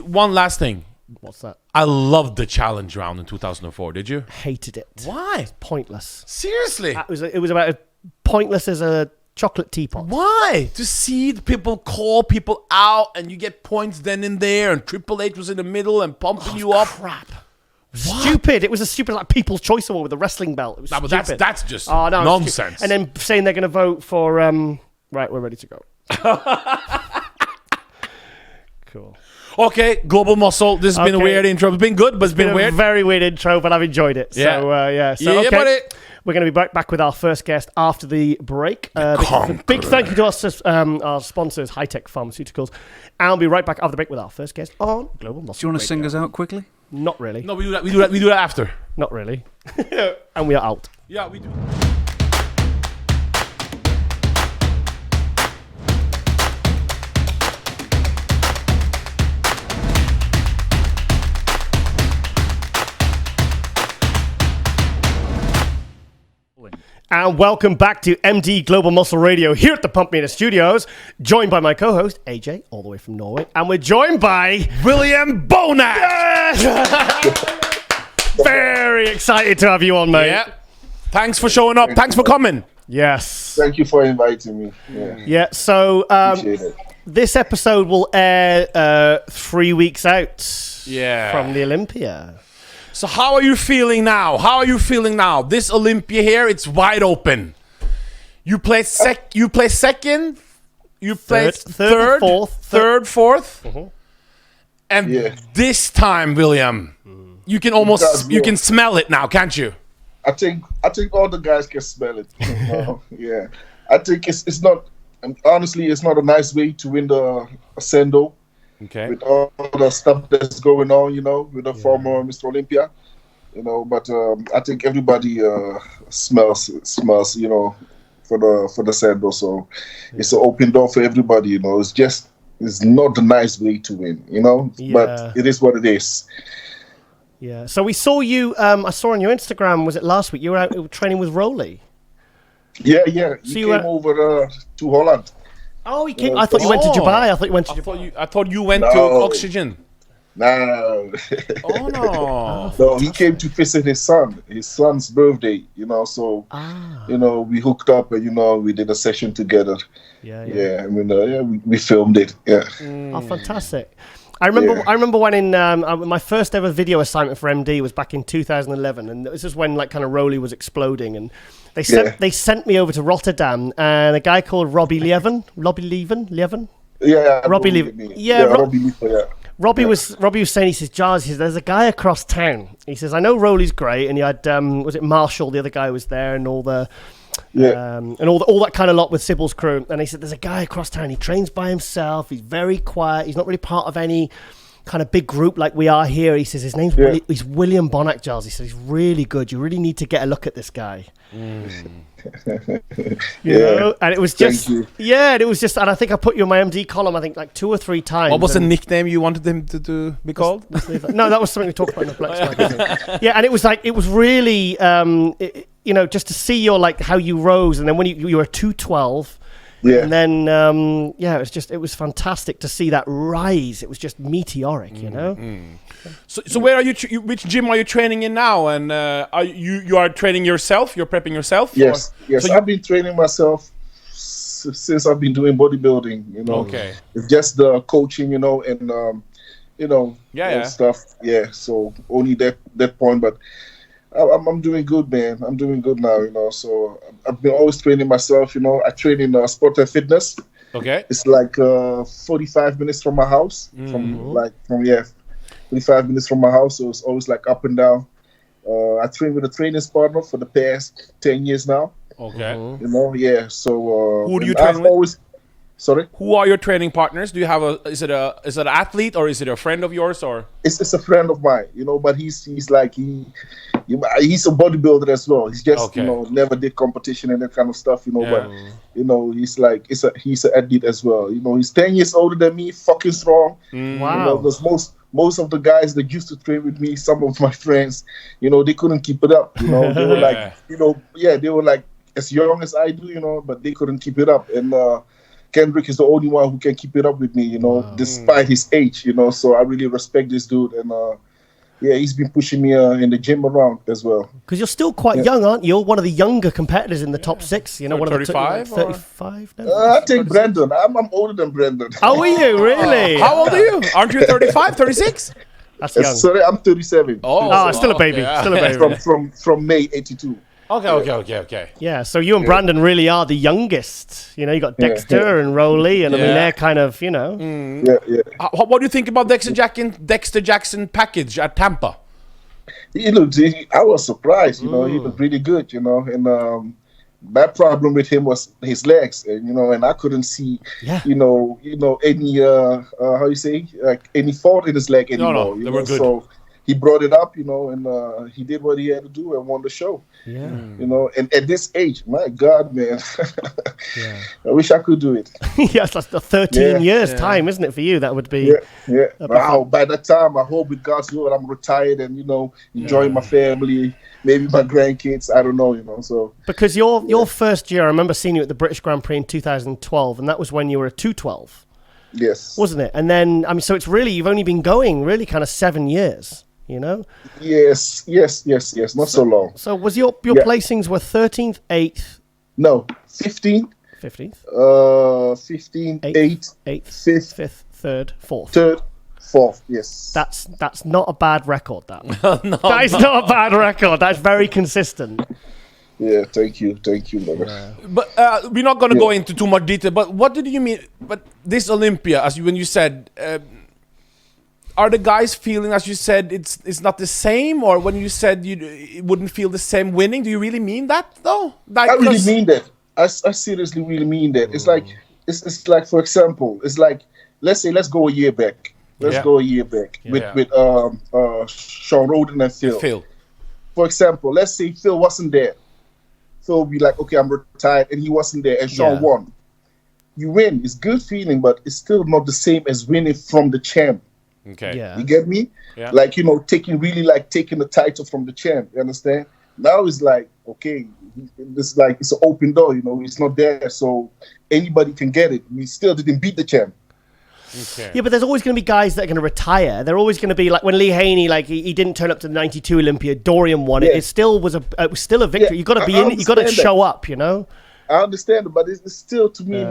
One last thing. What's that? I loved the challenge round in 2004. Did you? Hated it. Why? It's pointless. Seriously? It was about pointless as a chocolate teapot. Why? To see the people call people out and you get points then and there, and Triple H was in the middle and pumping you up. Crap. Stupid. It was a stupid like People's Choice Award with a wrestling belt. It was but stupid. that's just nonsense. And then saying they're going to vote for. Right, we're ready to go. Cool. Okay, Global Muscle. This has been a weird intro. It's been good, but it's been weird. A very weird intro, but I've enjoyed it. Yeah. So, okay. Buddy. We're going to be back with our first guest after the break. Big thank you to our sponsors, High Tech Pharmaceuticals. And we'll be right back after the break with our first guest on Global Muscle. Do you want to sing us out quickly? Not really. No, we do that after. Not really. And we are out. Yeah, we do. And welcome back to MD Global Muscle Radio here at the Pump Meter Studios, joined by my co-host, AJ, all the way from Norway. And we're joined by William Bonac. Very excited to have you on, mate. Yeah. Thanks for showing up. Thanks for coming. Yes. Thank you for inviting me. Yeah, so Appreciate it. this episode will air 3 weeks out from the Olympia. So how are you feeling now? This Olympia here, it's wide open. You play second. You play third, fourth. Uh-huh. And this time, William, you can you can smell it now, can't you? I think all the guys can smell it. Yeah. I think it's not. Honestly, it's not a nice way to win the Ascendo. Okay. With all the stuff that's going on, with the former Mr. Olympia, but I think everybody smells, for the Sando. So it's an open door for everybody, it's not a nice way to win, but it is what it is. Yeah. So we saw you, I saw on your Instagram, was it last week? You were out training with Rolly. Yeah. He came over to Holland. Oh, he came. I thought you went to Dubai. I thought you went to Dubai. I thought you went to Oxygen. No. Oh no. No, he came to visit his son's birthday. So we hooked up and we did a session together. Yeah. We filmed it. Yeah. Oh, fantastic. I remember when in my first ever video assignment for MD was back in 2011, and this is when kind of Rolly was exploding, and they sent me over to Rotterdam, and a guy called Robbie Leven. Yeah, Robbie Leven. Robbie was saying, he says, Giles, there's a guy across town. He says, I know Rolly's great, and he had was it Marshall, the other guy was there, and all the. And all that kind of lot with Sybil's crew. And he said, there's a guy across town. He trains by himself. He's very quiet. He's not really part of any kind of big group like we are here. He says his name's he's William Bonac, Giles. He says he's really good. You really need to get a look at this guy. You know? And it was just, and it was just, and I think I put you in my MD column, I think like 2 or 3 times. What was the nickname you wanted him to be called? No, that was something we talked about in the Flex magazine. Yeah, and it was like, it was really, just to see your, like, how you rose, and then when you were 212, and then, it was fantastic to see that rise. It was just meteoric, So where are you? Which gym are you training in now? And are you are training yourself? You're prepping yourself? Yes. So I've been training myself since I've been doing bodybuilding. Okay. It's just the coaching, and stuff. Yeah. So only that point, but I'm doing good, man. I'm doing good now. So I've been always training myself. I train in sport and fitness. Okay. It's like 45 minutes from my house. From 45 minutes from my house, so it's always like up and down. I train with a training partner for the past 10 years now. Okay. So who do you train with? Sorry. Who are your training partners? Do you have is it an athlete or is it a friend of yours or? It's a friend of mine, but he's like he's a bodybuilder as well. He's just never did competition and that kind of stuff, but he's like he's an athlete as well. He's 10 years older than me, fucking strong. Wow. Because most of the guys that used to train with me, some of my friends, they couldn't keep it up. They were like, they were like as young as I do, but they couldn't keep it up. And Kendrick is the only one who can keep it up with me, despite his age, So I really respect this dude, and he's been pushing me in the gym around as well. Because you're still quite young, aren't you? You're one of the younger competitors in the top 6. One of the 35. 35. I take Brandon. I'm older than Brandon. Oh, are you really? How old are you? Aren't you 35, 36? That's young. Sorry, I'm 37. Still a baby. Yeah. Still a baby. From May '82. Okay. Yeah, so you and Brandon really are the youngest. You know, you got Dexter and Rowley, and I mean, they're kind of, you know. What do you think about Dexter Jackson package at Tampa? I was surprised. You know, he looked really good. You know, and my problem with him was his legs, and and I couldn't see, any how you say, like any fault in his leg anymore. No, they were good. So he brought it up, and he did what he had to do and won the show. Yeah. And at this age, my God, man, I wish I could do it. Yes, that's the 13 years time, isn't it, for you? That would be. Yeah. Wow. By that time, I hope with God's will, I'm retired and enjoying my family, maybe my grandkids. I don't know, So because your first year, I remember seeing you at the British Grand Prix in 2012, and that was when you were a 212. Yes. Wasn't it? And then so it's really you've only been going really kind of 7 years. Yes. Not so long. So was your placings were 13th, 8th? No, 15th. 15th. 15th, 8th, 5th, 3rd, 4th. 3rd, 4th. Yes. That's not a bad record. That That is not a bad record. That's very consistent. Yeah, thank you, brother. But we're not going to go into too much detail. But what did you mean? But this Olympia, when you said. Are the guys feeling, as you said, it's not the same, or when you said it wouldn't feel the same winning? Do you really mean that though? I really mean that. I seriously really mean that. It's like it's like, for example, it's like let's go a year back. Go a year back with Sean Roden and Phil. For example, let's say Phil wasn't there. Phil would be like, okay, I'm retired, and he wasn't there, and Sean won. You win. It's good feeling, but it's still not the same as winning from the champ. Okay. Yeah. You get me? Yeah. Like, taking the title from the champ. You understand? Now it's like, okay, it's like it's an open door, it's not there, so anybody can get it. We still didn't beat the champ. Okay. Yeah, but there's always going to be guys that are going to retire. They're always going to be like when Lee Haney, like he didn't turn up to the '92 Olympia. Dorian won it. It still was a victory. Yeah, you got to be in. You got to show up. I understand it, but it's still, to me,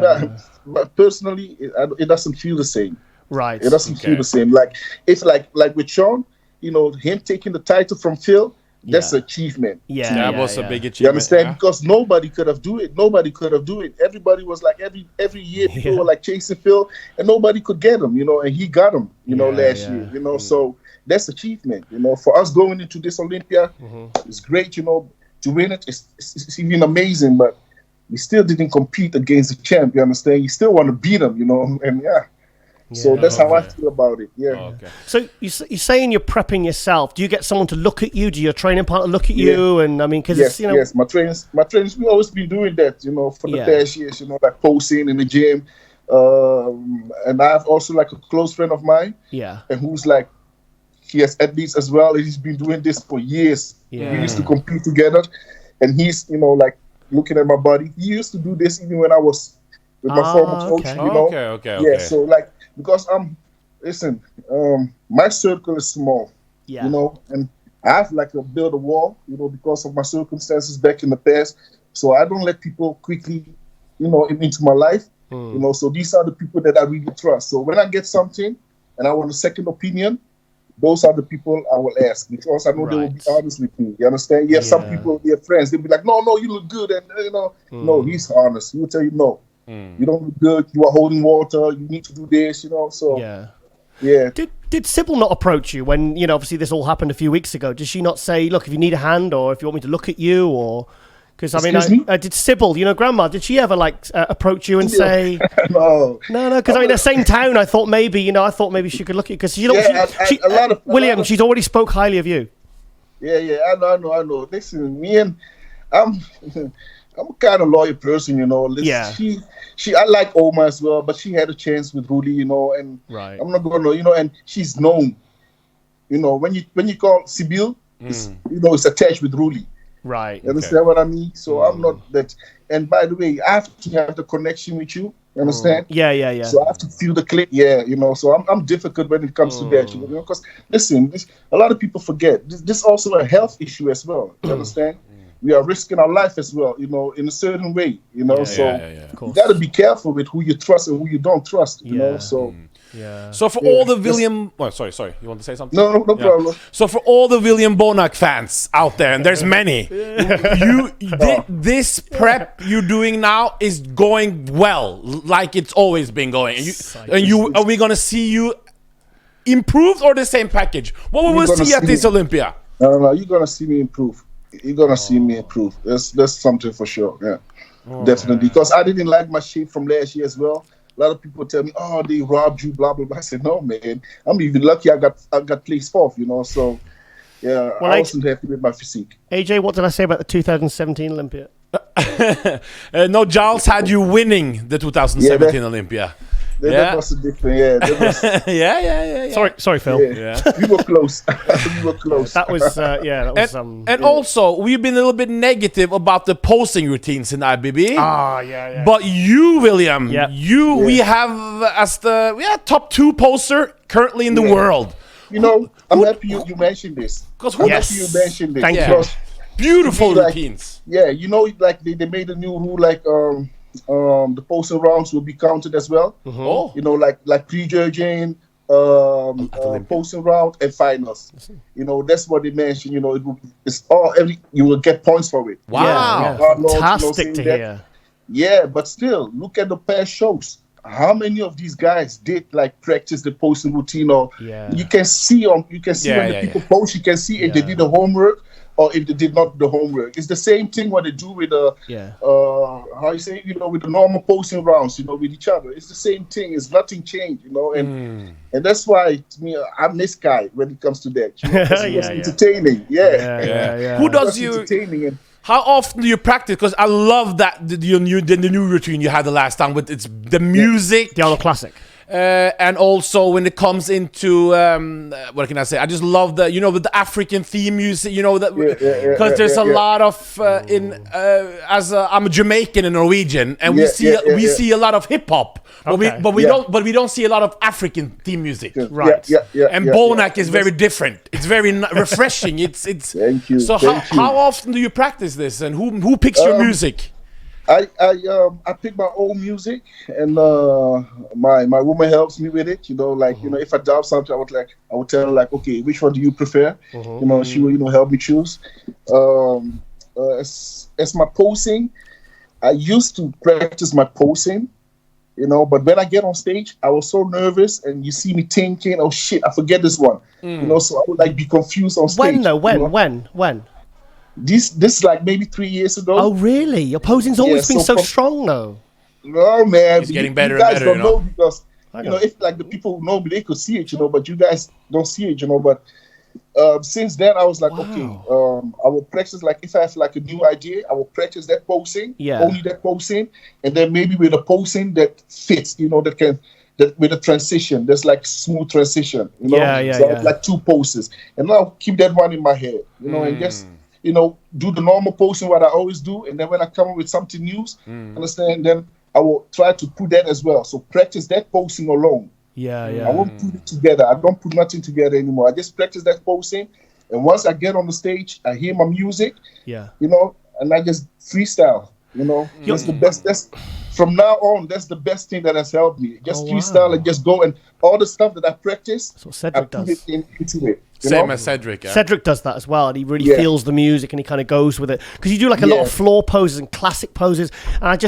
but personally, it doesn't feel the same. Right. It doesn't feel the same. Like it's like with Sean, him taking the title from Phil, that's an achievement. Yeah, that was a big achievement. You understand? Because nobody could have do it. Everybody was like every year people were like chasing Phil, and nobody could get him. And he got him. Last year. So that's achievement. For us going into this Olympia, it's great. To win it, it's even amazing. But we still didn't compete against the champ. You understand? You still want to beat him. And so that's how I feel about it. Yeah. Oh, okay. So you're saying you're prepping yourself. Do you get someone to look at you? Do your training partner look at you? And I mean, because yes, my trainers, we always been doing that. For the past years. Like posing in the gym. And I have also like a close friend of mine. Yeah. And who's like, he has athletes as well. And he's been doing this for years. Yeah. We used to compete together, and he's like looking at my body. He used to do this even when I was with my former coach. Okay. Yeah. So like. Because my circle is small, and I have like to build a wall, because of my circumstances back in the past. So I don't let people quickly, into my life, So these are the people that I really trust. So when I get something and I want a second opinion, those are the people I will ask, because I know they will be honest with me. You understand? You have some people, their friends, they'll be like, no, you look good, and no, he's honest. He will tell you no. You don't look good. You are holding water. You need to do this, So Did Sybil not approach you when obviously this all happened a few weeks ago? Did she not say, look, if you need a hand or if you want me to look at you, or because did Sybil, Grandma, did she ever approach you and say no? Because the same town. I thought maybe she could look at you because William, she's already spoke highly of you. Yeah, I know. Listen, me and I'm a kind of loyal person, I like Oma as well, but she had a chance with Rudy, and I'm not gonna, and she's known, when you call Sybil, it's attached with Rudy. Right. You understand what I mean? So I'm not that. And by the way, I have to have the connection with you. You understand? Yeah. So I have to feel the click. Yeah, So I'm difficult when it comes to that. Because listen, a lot of people forget this is also a health issue as well. You understand? We are risking our life as well, in a certain way, so you got to be careful with who you trust and who you don't trust, So Yeah. So for all the William... Oh, sorry. You want to say something? No problem. So for all the William Bonac fans out there, and there's many, this prep you're doing now is going well, like it's always been going. Are we gonna see you improved or the same package? What will we see at this Olympia? No, you're gonna see me improve. You're gonna see me improve. That's something for sure. Yeah, definitely. Because I didn't like my shape from last year as well. A lot of people tell me, "Oh, they robbed you," blah blah blah. I said, "No, man. I'm even lucky. I got placed fourth. So yeah, I wasn't happy with my physique." AJ, what did I say about the 2017 Olympia? No, Giles had you winning the 2017 Olympia. That was a different, yeah. Sorry, Phil. Yeah. We were close. We were close. That was, that was And also, we've been a little bit negative about the posing routines in IBB. Yeah. But you, William, we have as the top 2 poster currently in the world. I'm happy you mentioned this. I'm happy you mentioned this. Thank you. Beautiful routines. Like they made a new rule, like the posting rounds will be counted as well. Like prejudging, posting round and finals. That's what they mentioned. It's all you will get points for it. Wow, fantastic to hear. Yeah, but still, look at the past shows. How many of these guys did practice the posting routine? Or you can see when the people post, you can see if they did the homework or if they did not the homework. It's the same thing what they do with the with the normal posting rounds, with each other. It's the same thing. It's nothing changed, and that's why to me I'm this guy when it comes to that. It's entertaining. Yeah. Who does you? Entertaining. How often do you practice? Because I love that the new routine you had the last time with the music, the Arnold Classic. And also when it comes into what can I say? I just love the African theme music. Because there's a lot of I'm a Jamaican and Norwegian, and we see a lot of hip hop, but we don't see a lot of African theme music, right? And Bonac is very different. It's very refreshing. It's. Thank you. So how often do you practice this, and who picks your music? I pick my own music, and my woman helps me with it. If I doubt something, I would tell her okay, which one do you prefer? She will help me choose. As my posing, I used to practice my posing, but when I get on stage, I was so nervous, and you see me thinking, oh shit, I forget this one. So I would be confused on stage. When? This maybe 3 years ago. Oh really? Your posing's always been so strong though. No man, it's getting better you guys and better. Don't know because if the people who know me, they could see it, but you guys don't see it, But since then, I was okay. I will practice if I have a new idea, I will practice that posing, only that posing, and then maybe with a posing that fits, that with a transition, there's smooth transition, So I have 2 poses, and I'll keep that one in my head, and just. Do the normal posting what I always do, and then when I come up with something new, understand, then I will try to put that as well. So practice that posting alone. I won't put it together. I don't put nothing together anymore. I just practice that posting, and once I get on the stage, I hear my music, and I just freestyle. That's the best. From now on, that's the best thing that has helped me. Just freestyle and just go, and all the stuff that I practice, I put it into it. Same as Cedric. Yeah. Cedric does that as well, and he really feels the music, and he kind of goes with it. Because you do a lot of floor poses and classic poses, and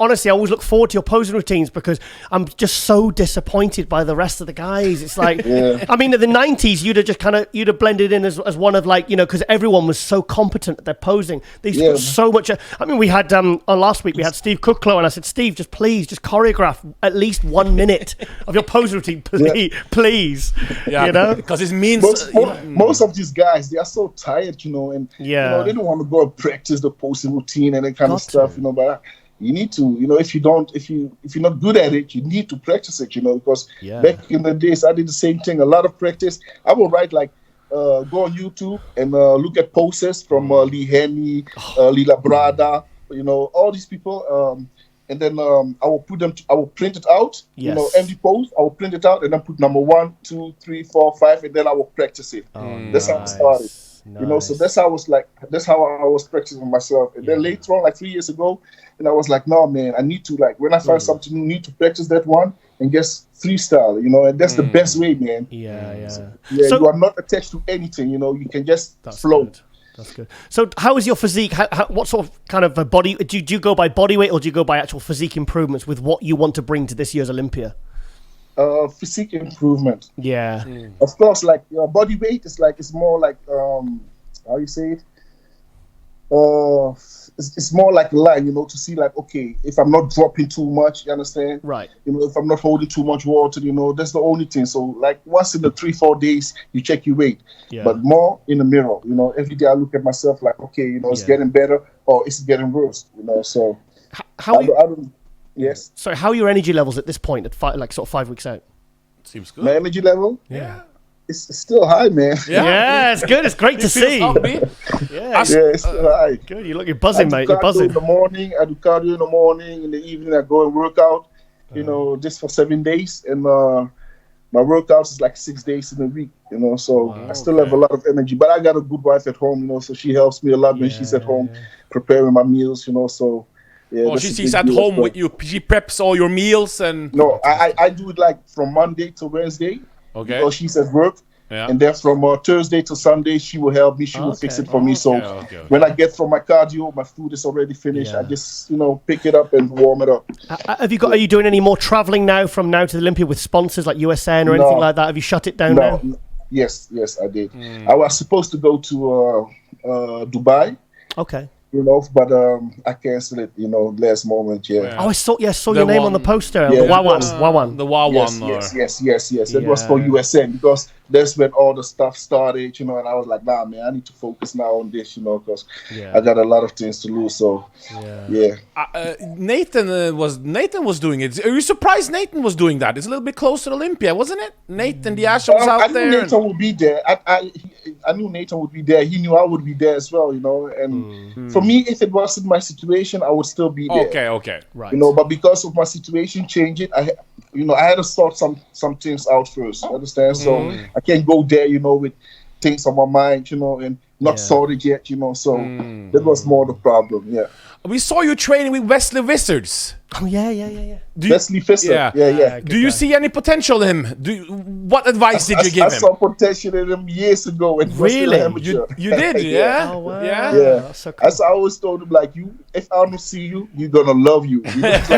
honestly, I always look forward to your posing routines because I'm just so disappointed by the rest of the guys. It's like, I mean, in the 90s, you'd have blended in as one of because everyone was so competent at their posing. They used to put so much. I mean, we had last week we had Steve Cooklow, and I said, Steve, just choreograph at least 1 minute of your posing routine, please. Yeah, because it means. Most of these guys, they are so tired, and they don't want to go and practice the posing routine and that kind of stuff, But you need to, if you're not good at it, you need to practice it, Because back in the days, I did the same thing. A lot of practice. I will write go on YouTube and look at poses from Lee Henny, Lee Labrada, all these people. And then I will print it out, empty pose. I will print it out and then put number 1, 2, 3, 4, 5, and then I will practice it. That's how I started. You know, so that's how I was practicing myself. And then later on, like 3 years ago, and I was like, no, man, I need to, like, when I find something new, need to practice that one and just freestyle, you know, and that's the best way, man. So you are not attached to anything, you know, you can just flow. Good. That's good. So how is your physique? What sort of kind of a body, do you go by body weight or do you go by actual physique improvements with what you want to bring to this year's Olympia? Physique improvement. Yeah. Of course, like your body weight is like, it's more like, how you say it? It's more like a line, you know, to see like, okay, if I'm not dropping too much, you understand? Right. You know, if I'm not holding too much water, you know, that's the only thing. So like once in the 3-4 days, you check your weight, but more in the mirror, you know, every day I look at myself like, okay, you know, it's getting better or it's getting worse, you know, so yes. So how are your energy levels at this point at sort of 5 weeks out? Seems good. My energy level? Yeah. It's still high, man. Yeah, it's good. It's great to see. It's still high. Good. You're buzzing, mate. You're buzzing. In the morning, I do cardio in the morning. In the evening, I go and work out. You know, just for 7 days, and my workouts is like 6 days in a week. You know, so I still have a lot of energy. But I got a good wife at home. You know, so she helps me a lot when she's at home preparing my meals. You know, so. Yeah, she's at home with you. She preps all your meals and. No, I do it like from Monday to Wednesday. Okay. Because she's at work. Yeah. And then from Thursday to Sunday, she will help me. She will fix it for me. So when I get from my cardio, my food is already finished. I just, you know, pick it up and warm it up. Are you doing any more traveling now from now to the Olympia with sponsors like USN or anything like that? Have you shut it down now? Yes, I did. I was supposed to go to Dubai. Okay. You know, but I canceled it, you know, last moment, Oh, I saw your name on the poster. The Wawan. The Wawan. Yes. It was for USN because that's when all the stuff started, you know, and I was like, nah, man, I need to focus now on this, you know, because I got a lot of things to lose, so, Nathan was doing it. Are you surprised Nathan was doing that? It's a little bit closer to Olympia, wasn't it? Nathan Diasha was out there. I knew Nathan would be there. I knew Nathan would be there. He knew I would be there as well, you know, and for me, if it wasn't my situation, I would still be there. Okay. Right. You know, but because of my situation changing, I had to sort some things out first. Understand? So I can't go there, you know, with things on my mind, you know, and not sorted yet, you know. So that was more the problem. Yeah. We saw you training with Wesley Wizards. Oh yeah. Wesley Fisher. Yeah. Do you see any potential in him? What advice did you give him? I saw potential in him years ago. Really? You did? Yeah. Oh wow. Yeah. That's so cool. As I always told him, like, if I don't see you, you're gonna love you. Yes.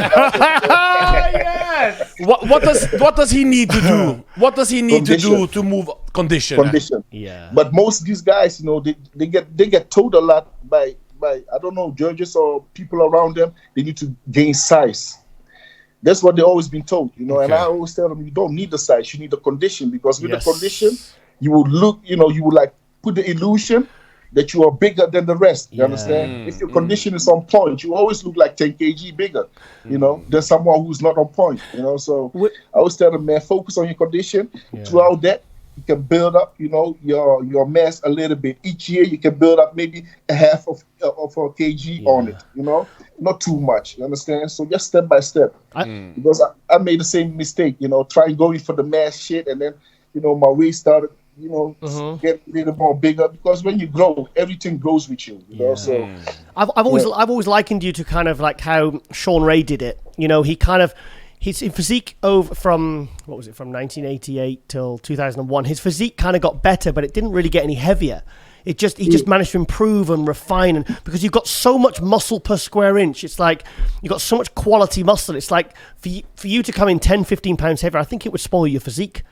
What does he need to do? What does he need to do to move condition? Yeah. But most of these guys, you know, they get told a lot by I don't know, judges or people around them. They need to gain size. That's what they've always been told, you know. And I always tell them, you don't need the size, you need the condition, because with the condition, you would look, you know, you would like put the illusion that you are bigger than the rest. You understand? If your condition is on point, you always look like 10 kg bigger, you know, than someone who's not on point, you know. So I always tell them, man, focus on your condition. Throughout that, you can build up, you know, your mass a little bit. Each year, you can build up maybe a half of a kg on it, you know, not too much. You understand? So just step by step. Because I made the same mistake, you know, trying going for the mass shit, and then, you know, my waist started, you know, get a little more bigger. Because when you grow, everything grows with you, you know. So I've always likened you to kind of like how Sean Ray did it. You know, his physique from 1988 till 2001. His physique kind of got better, but it didn't really get any heavier. He just managed to improve and refine, and because you've got so much muscle per square inch, it's like you've got so much quality muscle. It's like for you to come in 10, 15 pounds heavier, I think it would spoil your physique.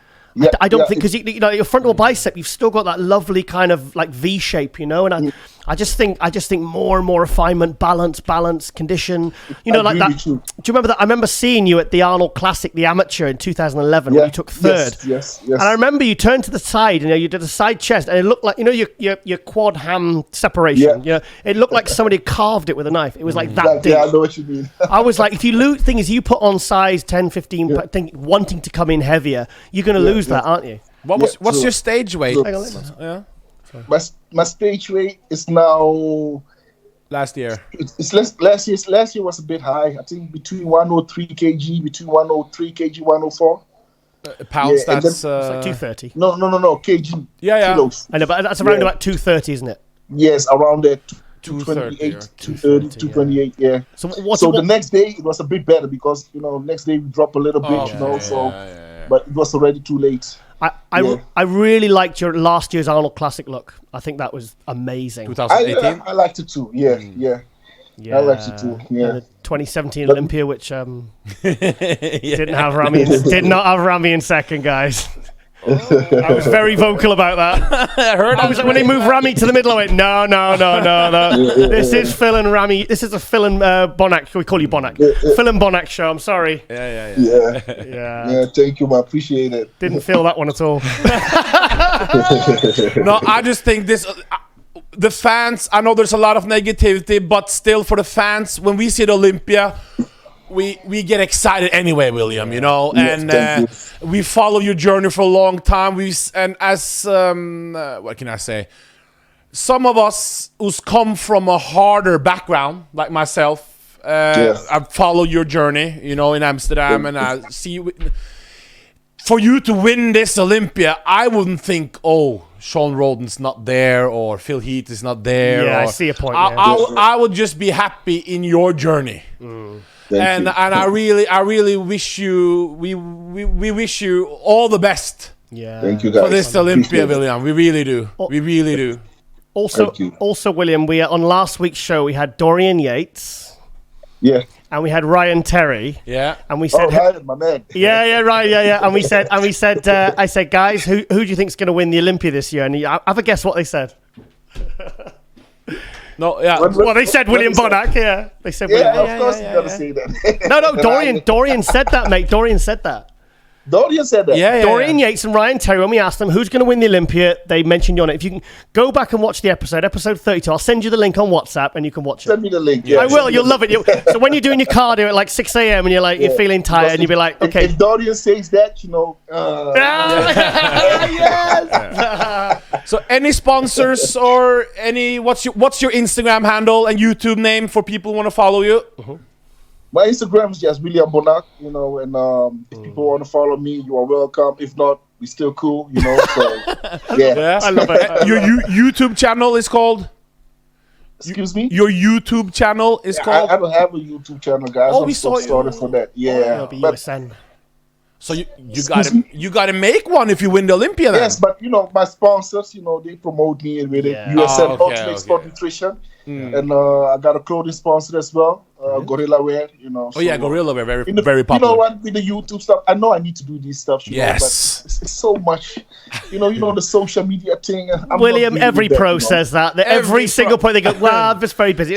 I don't think, because you know your frontal bicep, you've still got that lovely kind of like V shape, you know, and I just think more and more refinement, balance, condition, you know, like that. Do you remember that? I remember seeing you at the Arnold Classic, the amateur, in 2011, when you took third. Yes. And I remember you turned to the side, you know, you did a side chest, and it looked like, you know, your quad ham separation. You know, it looked like somebody carved it with a knife. It was like that deep. Yeah, I know what you mean. I was like, if you lose, thing is, you put on size 10, 15, wanting to come in heavier, you're going to lose that, aren't you? What's your stage weight? My stage weight is now last year. It's last year was a bit high. I think between 103 kg, between 103 kg, 104. Pounds, Yeah, and that's... It's like 230. No, kg. Yeah. Kilos. I know, but that's around Yeah. about 230, isn't it? Yes, around there. 230 228, or 230, 228, yeah. So The next day it was a bit better because next day we dropped a little bit, yeah. but it was already too late. I really liked your last year's Arnold Classic look. I think that was amazing. 2018. I liked it too. Yeah. I liked it too. Yeah. And the 2017 Olympia, which didn't have Rami, did not have Rami in second, guys. I was very vocal about that. I was like, when they moved Rami to the middle, I went, no. This is Phil and Rami. This is a Phil and Bonac. We call you Bonac. Phil and Bonac show. I'm sorry. Yeah. Thank you, man. Appreciate it. Didn't feel that one at all. No, I just think this. The fans. I know there's a lot of negativity, but still, for the fans, when we see the Olympia, we get excited anyway, William. And we follow your journey for a long time. What can I say? Some of us who's come from a harder background, like myself, I follow your journey. In Amsterdam, and I see. For you to win this Olympia, I wouldn't think, Sean Roden's not there, or Phil Heath is not there. Yeah, I see a point. I would just be happy in your journey. And I really wish you. We wish you all the best. Yeah. Thank you, guys. For this Olympia, William. We really do. We really do. Also, William, we on last week's show we had Dorian Yates. Yeah. And we had Ryan Terry. Yeah. And we said, Ryan, my man. Yeah. And we said, I said, guys, who do you think's going to win the Olympia this year? And have a guess what they said. No, yeah. Well, they said William Bonac. Yeah, they said. William. Of course you gotta say that. No, Dorian said that, mate. Dorian said that. Dorian said that. Yeah. Dorian Yates and Ryan Terry, when we asked them who's going to win the Olympia, they mentioned you on it. If you can go back and watch the episode 32, I'll send you the link on WhatsApp and you can watch it. Send me the link. I will. You'll love it. So when you're doing your cardio at like 6 a.m. and you're feeling tired and you'll be like, okay. If Dorian says that, Yes. So any sponsors or what's your Instagram handle and YouTube name for people who want to follow you? My Instagram is just William Bonac, and if people want to follow me, you are welcome. If not, we still cool, So yeah. I love it. Your YouTube channel is called. Excuse me. Your YouTube channel is called. I don't have a YouTube channel, guys. We saw you. Started for that. Yeah. It'll be USN. So you gotta make one if you win the Olympia. Then. Yes, but my sponsors, they promote me with it. USN Ultimate Sport Nutrition, and I got a clothing sponsor as well. Gorilla Wear, Gorilla Wear, very popular. You know what, with the YouTube stuff, I know I need to do these stuff. Yes, but it's so much. The social media thing. William, every pro says that. Every single point they go, well, I'm just very busy.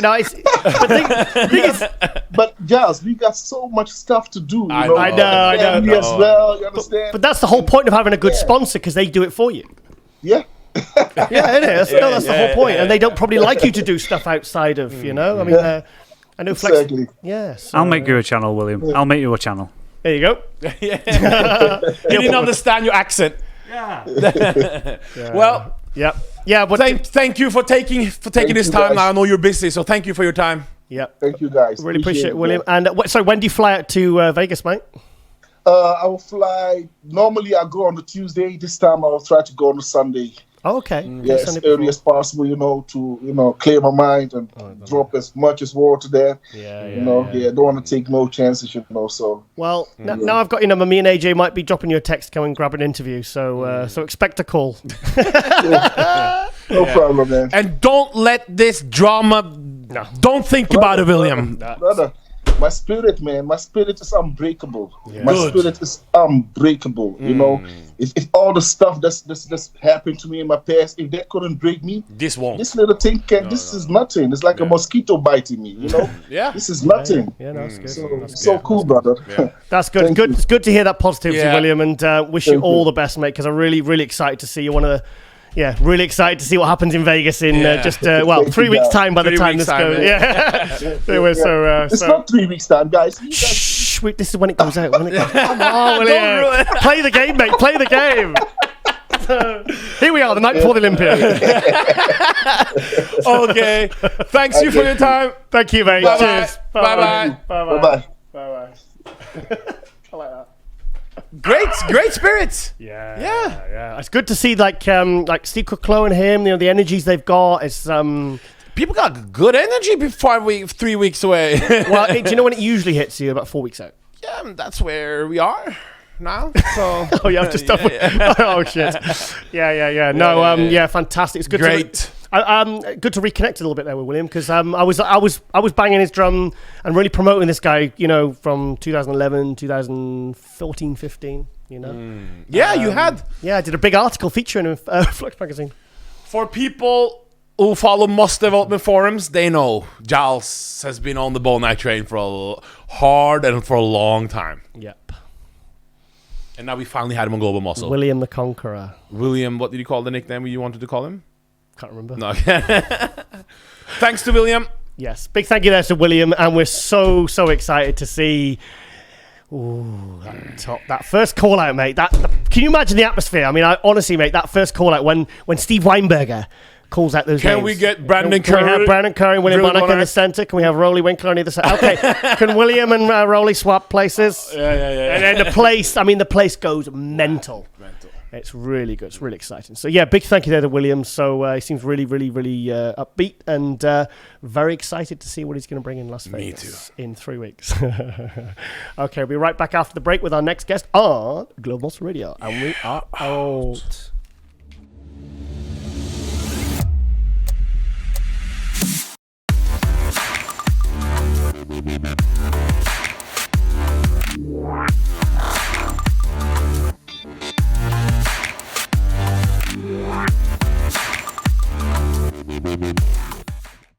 But Giles, we got so much stuff to do. I know. Me as well, you understand? But that's the whole point of having a good sponsor, because they do it for you. Yeah. Yeah, it is. That's the whole point. And they don't probably like you to do stuff outside of, I mean, I know Flex. Exactly. Yes. I'll make you a channel, William. I'll make you a channel. There you go. He didn't understand your accent. Yeah. Well. Yeah. Yeah. But thank you for taking this time. Now I know you're busy, so thank you for your time. Yeah. Thank you, guys. Really appreciate it, William. And so when do you fly out to Vegas, mate? I will fly. Normally, I go on the Tuesday. This time, I will try to go on the Sunday. Oh, okay. As early as possible, to clear my mind and drop as much as water there. Don't want to take no chances, So now I've got your number. Me and AJ might be dropping you a text, come and grab an interview. So expect a call. No problem, man. And don't let this drama. No. Don't think about it, William. Brother. My spirit, man, is unbreakable. Yeah. My spirit is unbreakable. If all the stuff that's happened to me in my past, if that couldn't break me, this won't. This little thing this is nothing. It's like a mosquito biting me. Yeah. This is nothing. Yeah, that's good. So cool, brother. Yeah. That's good. It's good to hear that positivity, William, and wish you all the best, mate. Because I'm really, really excited to see you. Really excited to see what happens in Vegas in 3 weeks' time by the time this goes. It's not 3 weeks' time, guys. Shh, wait, this is when it goes out. Come on, William. Play the game, mate. Play the game. Here we are, the night before the Olympia. Okay. Thanks you for your time. Thank you, mate. Bye-bye. Cheers. Bye-bye. Bye-bye. Bye-bye. I like that. great spirits. Yeah. It's good to see like Steve Cooklow and him. The energies they've got. It's People got good energy before 3 weeks away. Well, do you know when it usually hits you? About 4 weeks out. Yeah, that's where we are now. So oh, you have to stop. Oh shit. Yeah. No, fantastic. It's good. Great. Good to reconnect a little bit there with William because I was banging his drum and really promoting this guy, from 2011, 2014, 15. Yeah, you had. Yeah, I did a big article featuring him in Flux magazine. For people who follow Moss Development Forums, they know Giles has been on the Bonac train for a long time. Yep. And now we finally had him on Global Muscle. William the Conqueror. William, what did you call the nickname you wanted to call him? Can't remember. No. Thanks to William. Yes, big thank you there to William, and we're so excited to see that first call out, mate. Can you imagine the atmosphere? I mean, honestly, mate, that first call out when Steve Weinberger calls out those names. Can we get Brandon Curry? Can we have Brandon Curry and William Bonac in the centre? Can we have Rolly Winkler on either side? Okay, can William and Rolly swap places? Yeah. And then the place goes mental. It's really good. It's really exciting. So, yeah, big thank you there to William. So, he seems really, really, really upbeat and very excited to see what he's going to bring in Las Vegas in 3 weeks. Okay, we'll be right back after the break with our next guest on Global Muscle Radio. And we are out.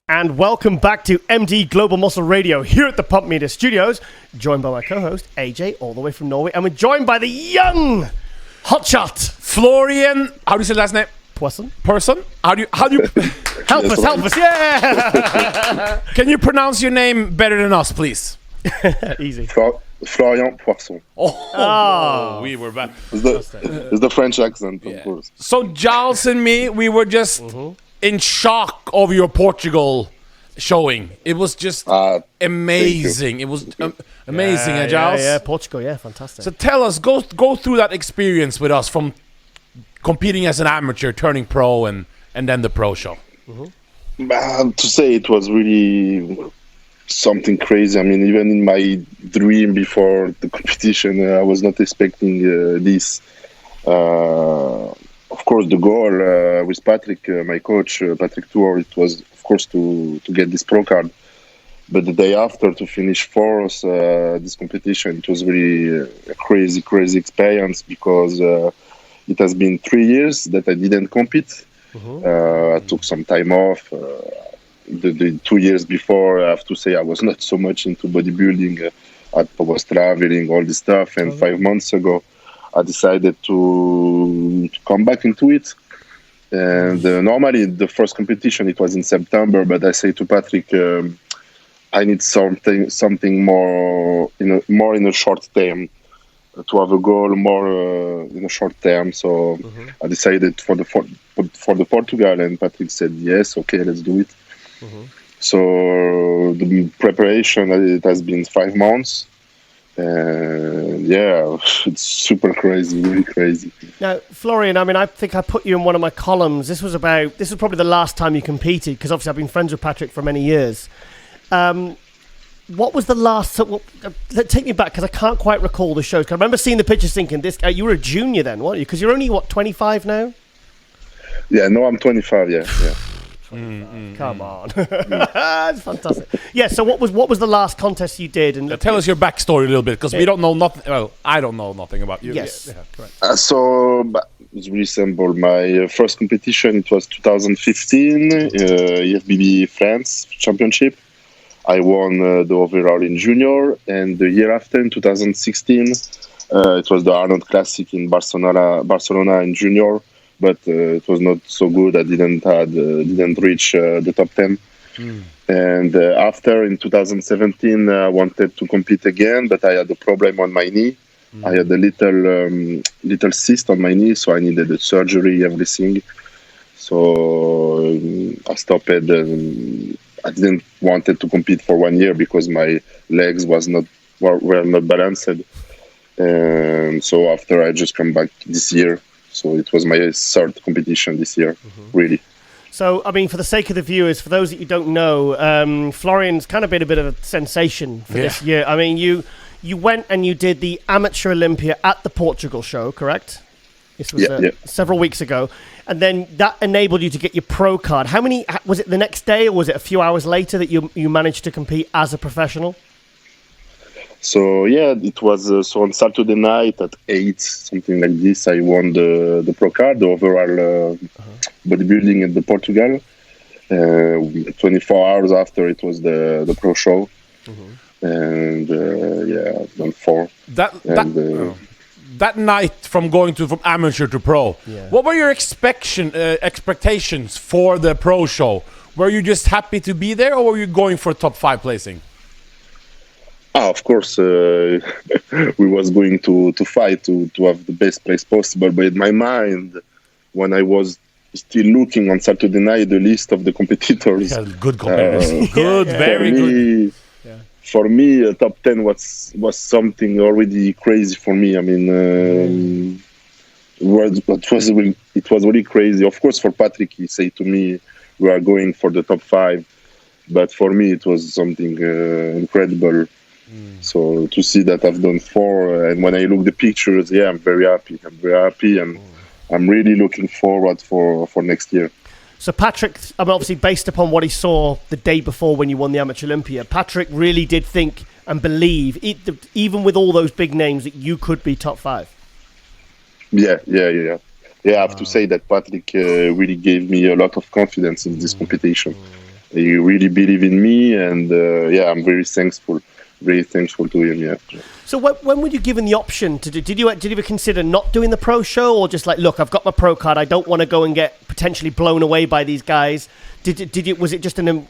And welcome back to MD Global Muscle Radio here at the Pump Media Studios, joined by my co-host AJ, all the way from Norway, and we're joined by the young hotshot Florian. How do you say the last name? Poirson. How do you help us, yeah. Can you pronounce your name better than us, please? Easy. Florian Poirson. We were bad. It's the French accent, of course. So Giles and me, we were just in shock over your Portugal showing. It was just amazing. It was amazing, Giles? Yeah, Portugal, yeah, fantastic. So tell us, go through that experience with us from competing as an amateur, turning pro, and then the pro show. To say it was really something crazy. I mean, even in my dream before the competition, I was not expecting this. Of course, the goal with Patrick, my coach, Patrick Tuor, it was, of course, to get this pro card. But the day after, to finish fourth this competition, it was really a crazy experience because it has been 3 years that I didn't compete. I took some time off. The 2 years before, I have to say, I was not so much into bodybuilding. I was traveling, all this stuff. And 5 months ago, I decided to come back into it. And normally, the first competition, it was in September. But I say to Patrick, I need something more in a short term, to have a goal more in a short term. So I decided for the Portugal, and Patrick said yes, okay, let's do it. So the preparation, it has been 5 months. Yeah, it's super crazy, really crazy. Now, Florian, I mean, I think I put you in one of my columns. This was probably the last time you competed, because obviously I've been friends with Patrick for many years. What was the last? Take me back, because I can't quite recall the shows. I remember seeing the pictures, thinking, "You were a junior then, weren't you? Because you're only 25 now." Yeah, no, I'm 25. Yeah. Come on, that's fantastic. Yeah. So what was the last contest you did? And tell us your backstory a little bit, because we don't know nothing. Well, I don't know nothing about you. Yes, correct. So it's really simple. My first competition, it was 2015 EFBB France Championship. I won the overall in junior, and the year after, in 2016, it was the Arnold Classic in Barcelona in junior. But it was not so good. I didn't reach the top 10. And after, in 2017, I wanted to compete again, but I had a problem on my knee. I had a little cyst on my knee, so I needed a surgery, everything. So I stopped. I didn't wanted to compete for 1 year because my legs were not balanced. And so after I just come back this year. So it was my third competition this year, really. So, I mean, for the sake of the viewers, for those that you don't know, Florian's kind of been a bit of a sensation for this year. I mean, you went and you did the Amateur Olympia at the Portugal show, correct? This was several weeks ago. And then that enabled you to get your pro card. How many, was it the next day or was it a few hours later that you managed to compete as a professional? So, it was so on Saturday night at 8, something like this, I won the pro card, the overall bodybuilding in the Portugal. 24 hours after it was the pro show. And I've done 4. That night from amateur to pro, what were your expectations for the pro show? Were you just happy to be there, or were you going for top 5 placing? Of course, we was going to fight to have the best place possible. But in my mind, when I was still looking on Saturday night, the list of the competitors, good competitors, very good. For me, top 10 was something already crazy for me. I mean, it was really crazy. Of course, for Patrick, he said to me, "We are going for the top 5." But for me, it was something incredible. So to see that I've done 4, and when I look the pictures, I'm very happy. And I'm really looking forward for next year. So Patrick, I mean, obviously based upon what he saw the day before when you won the Amateur Olympia, Patrick really did think and believe, even with all those big names, that you could be top 5. Yeah. I have to say that Patrick really gave me a lot of confidence in this competition. He really believed in me, and I'm very thankful to him. Yeah. So when were you given the option to do? Did you ever consider not doing the pro show, or just like, look, I've got my pro card, I don't want to go and get potentially blown away by these guys? Was it just an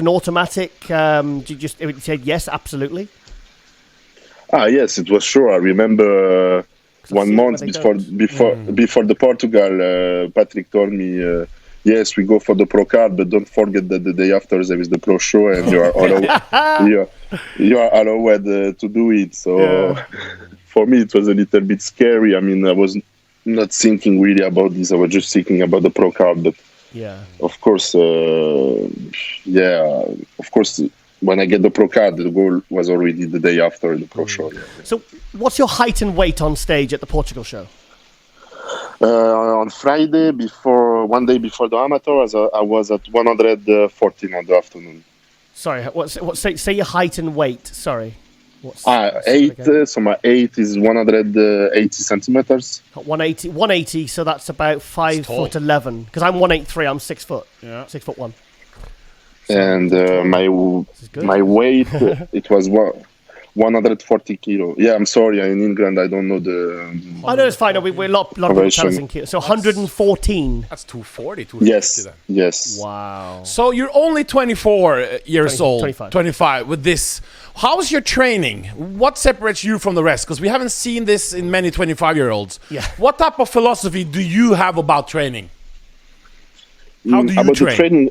automatic? Did you just said yes, absolutely? Yes, it was sure. I remember 1 month before the Portugal, Patrick told me. Yes, we go for the pro card, but don't forget that the day after there is the pro show, and you are allowed to do it. So for me, it was a little bit scary. I mean, I was not thinking really about this. I was just thinking about the pro card. But of course, when I get the pro card, the goal was already the day after the pro show. Yeah. So, what's your height and weight on stage at the Portugal show? On Friday, 1 day before the amateurs, I was at 114 on the afternoon. Sorry, say your height and weight. Sorry. 8. So my 8 is 180 centimeters. 180. So that's about 5'11". Because I'm 183. I'm 6 foot. 6'1". So, and my weight it was 140 kilo. Yeah, I'm sorry. In England, I don't know the. I know it's fine. We're a lot of people tell us in kilos. So 114. That's 240. 250 then. Yes. Wow. So you're only 24 years old. 25 with this. How's your training? What separates you from the rest? Because we haven't seen this in many 25-year-olds. Yeah. What type of philosophy do you have about training? How do you about train? The training,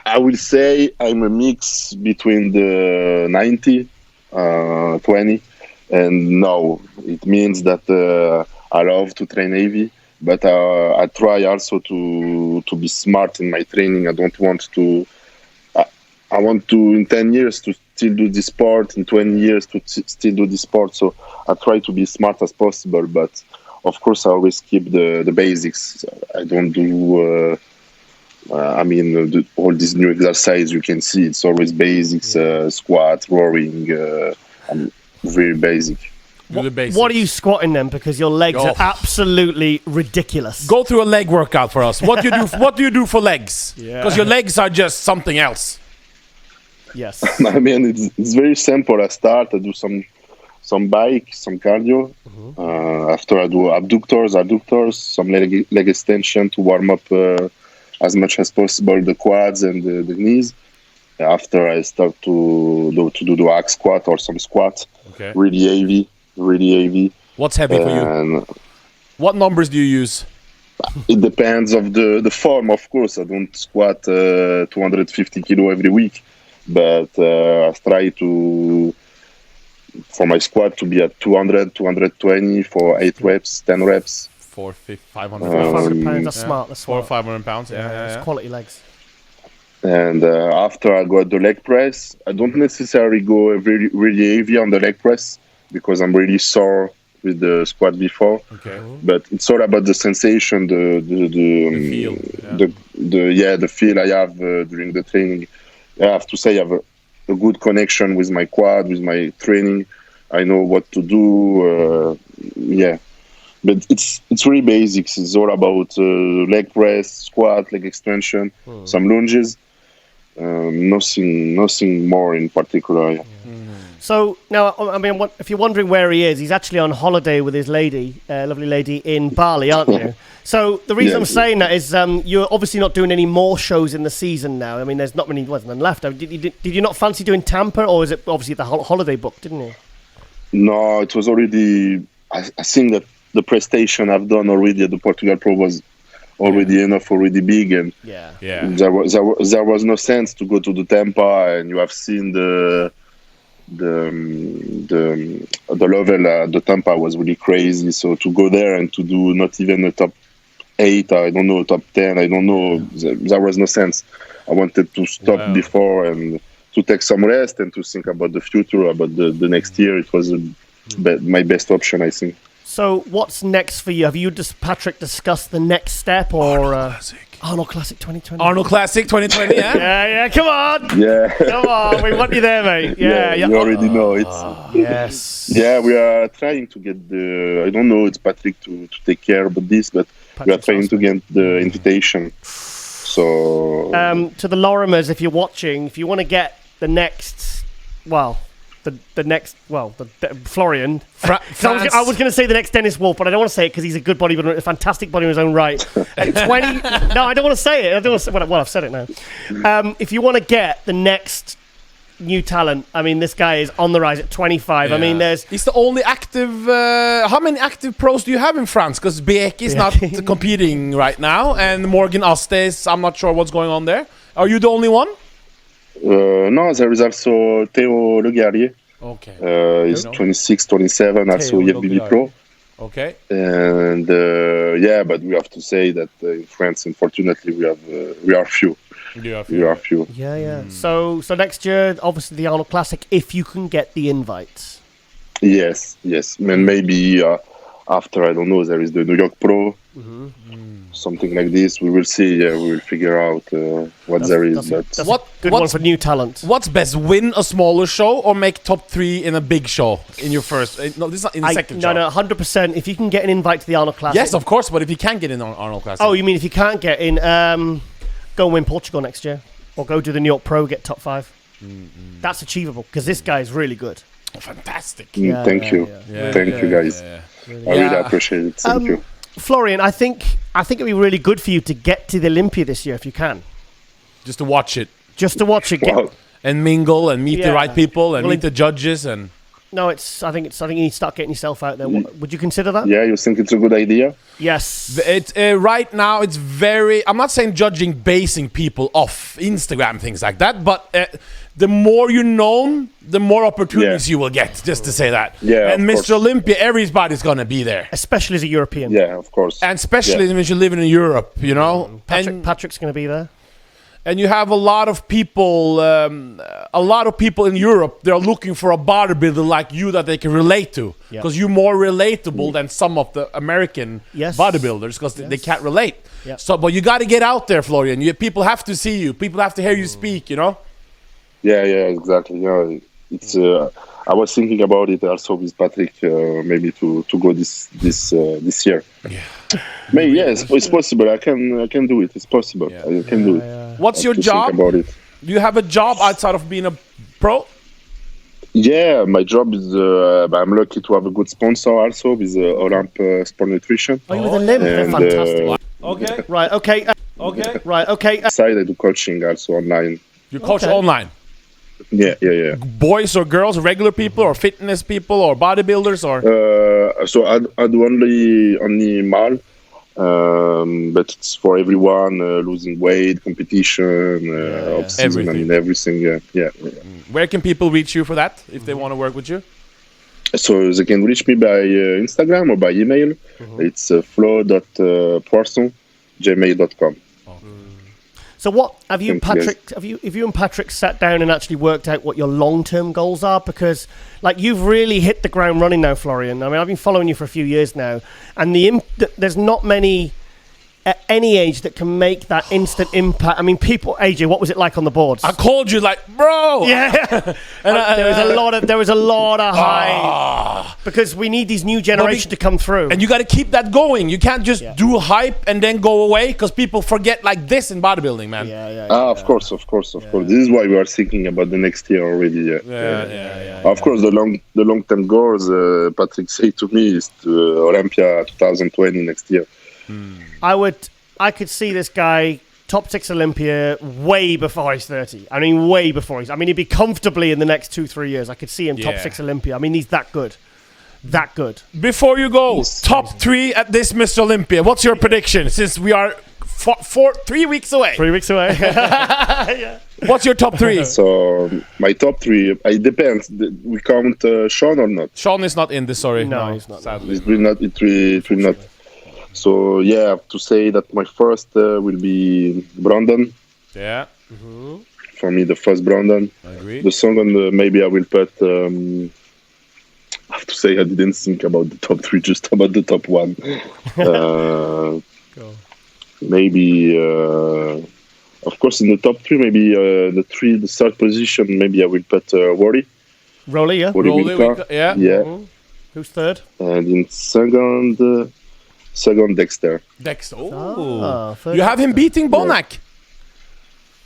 I will say I'm a mix between the 90. 20, and no, it means that I love to train heavy, but I try also to be smart in my training. I don't want to. I want to in 10 years to still do this sport, in 20 years to still do this sport. So I try to be smart as possible, but of course I always keep the basics. I don't do. All these new exercise you can see, it's always basics, squat, rowing, very basic. What are you squatting then? Because your legs are absolutely ridiculous. Go through a leg workout for us. What do you do? What do you do for legs? Because your legs are just something else. Yes. I mean, it's very simple. I do some bike, some cardio. After I do abductors, some leg extension to warm up as much as possible the quads and the knees. After I start to do the hack squat or some squats. Okay. Really heavy. What's heavy for you? What numbers do you use? It depends of the form, of course. I don't squat 250 kilo every week, but I try to for my squat to be at 200, 220 for 8 reps, 10 reps. 500 500 pounds. That's smart. That's 400 or smart. 500 pounds. Yeah. It's quality legs. And after I got the leg press, I don't necessarily go really heavy on the leg press because I'm really sore with the squat before. Okay. But it's all about the sensation, the feel. the feel I have during the training. I have to say I have a good connection with my quad, with my training. I know what to do. But it's really basics. It's all about leg press, squat, leg extension, some lunges. Nothing more in particular. Yeah. So now, I mean, if you're wondering where he is, he's actually on holiday with his lady, lovely lady in Bali, aren't you? So the reason I'm saying that is you're obviously not doing any more shows in the season now. I mean, there's not many none left. Did you not fancy doing Tampa, or is it obviously the holiday book, didn't you? No, it was already. I think that the prestation I've done already at the Portugal Pro was already enough, already big, and there was no sense to go to the Tampa, and you have seen the level at the Tampa was really crazy. So to go there and to do not even a top 8, I don't know, top 10, I don't know, there was no sense. I wanted to stop before and to take some rest and to think about the future, about the next year. It was my best option, I think. So what's next for you? Have you Patrick discussed the next step, or Arnold Classic 2020? Arnold Classic 2020, yeah? yeah, come on. Yeah. Come on, we want you there, mate. Yeah. You already know it. Yes. Yeah, we are trying to get I don't know, it's Patrick to take care about this, but we are trying to get the invitation. So... to the Lorimers, if you're watching, if you want to get the next, Florian. I was going to say the next Dennis Wolf, but I don't want to say it because he's a good bodybuilder, a fantastic bodybuilder in his own right. At 20, no, I don't want to say it. I've said it now. If you want to get the next new talent, I mean, this guy is on the rise at 25. I mean, he's the only active. How many active pros do you have in France? Because Beek is not competing right now, and Morgan Astes, I'm not sure what's going on there. Are you the only one? No, there is also Tuor Elgargni. Okay. He's 26, 27, also YFBB Pro. Okay. And but we have to say that in France, unfortunately, we are few. We are few. Yeah. So next year, obviously the Arnold Classic, if you can get the invites. Yes. And maybe after, I don't know, there is the New York Pro. Something like this. We will see. Yeah, we will figure out what there is. That's a good one for new talent. What's best? Win a smaller show or make top 3 in a big show in your first? No, this is not in the second show. No, 100%. If you can get an invite to the Arnold Classic. Yes, of course. But if you can't get in on Arnold Classic. Oh, you mean if you can't get in, go and win Portugal next year, or go do the New York Pro, get top 5. That's achievable because this guy is really good. Oh, fantastic. Thank you. Thank you, guys. I really appreciate it. Thank you. Florian, I think it'd be really good for you to get to the Olympia this year if you can. Just to watch it. Wow. And mingle and meet the right people and meet the judges and. No, I think you need to start getting yourself out there. Would you consider that? Yeah, you think it's a good idea? Yes. Right now, it's very. I'm not saying basing people off Instagram, things like that, but the more you're known, the more opportunities you will get. Just to say that. Yeah. And Mr. Olympia, everybody's gonna be there, especially as a European. Yeah, of course. And especially when you're living in Europe, you know. Patrick's gonna be there. And you have a lot of people in Europe. They're looking for a bodybuilder like you that they can relate to, because you're more relatable than some of the American bodybuilders, because they can't relate. Yep. So, but you got to get out there, Florian. People have to see you. People have to hear you speak. You know. Yeah, exactly. Yeah, it's. I was thinking about it also with Patrick, maybe to go this year. Yeah. Maybe yes, it's possible. I can do it. It's possible. Yeah. I can do it. What's your job? About it. Do you have a job outside of being a pro? Yeah, my job is. I'm lucky to have a good sponsor also with Olymp Sport Nutrition. Oh, you're with Olymp. They're fantastic. Okay. Right. Okay. Right. Okay. Side I do coaching also online. You coach online. Yeah. Boys or girls, regular people or fitness people or bodybuilders or? So I do only male, but it's for everyone, losing weight, competition, off season, everything. I mean everything. Yeah. Where can people reach you for that if they want to work with you? So they can reach me by Instagram or by email. It's flo.poirson@gmail.com. So what have you, Patrick? Have you and Patrick sat down and actually worked out what your long-term goals are? Because like you've really hit the ground running now, Florian. I mean, I've been following you for a few years now, and there's not many at any age that can make that instant impact. I mean, people, AJ, what was it like on the boards? I called you like, bro. Yeah, and there was a lot of hype because we need these new generation to come through, and you got to keep that going. You can't just do hype and then go away because people forget like this in bodybuilding, man. Of course. This is why we are thinking about the next year already. Of course, the long-term goals Patrick said to me is to Olympia 2020 next year. I could see this guy top 6 Olympia way before he's 30. I mean, way before he'd be comfortably in the next 2-3 years. I could see him top 6 Olympia. I mean, he's that good. That good. Before you go, top 3 at this Mr. Olympia. What's your prediction? Since we are 3 weeks away. 3 weeks away. What's your top 3? So my top 3, it depends. We count Sean or not? Sean is not in this. Sorry, no, he's not. Sadly, it will not. So yeah, I have to say that my first will be Brandon. Yeah. For me, the first Brandon. I agree. The second, maybe I will put. I have to say I didn't think about the top 3, just about the top 1. Maybe, of course, in the top 3, maybe the third position. Maybe I will put Rory. Rolly, yeah. Rolly, yeah. Who's third? And in second Dexter. Dexter. You have him beating Bonac.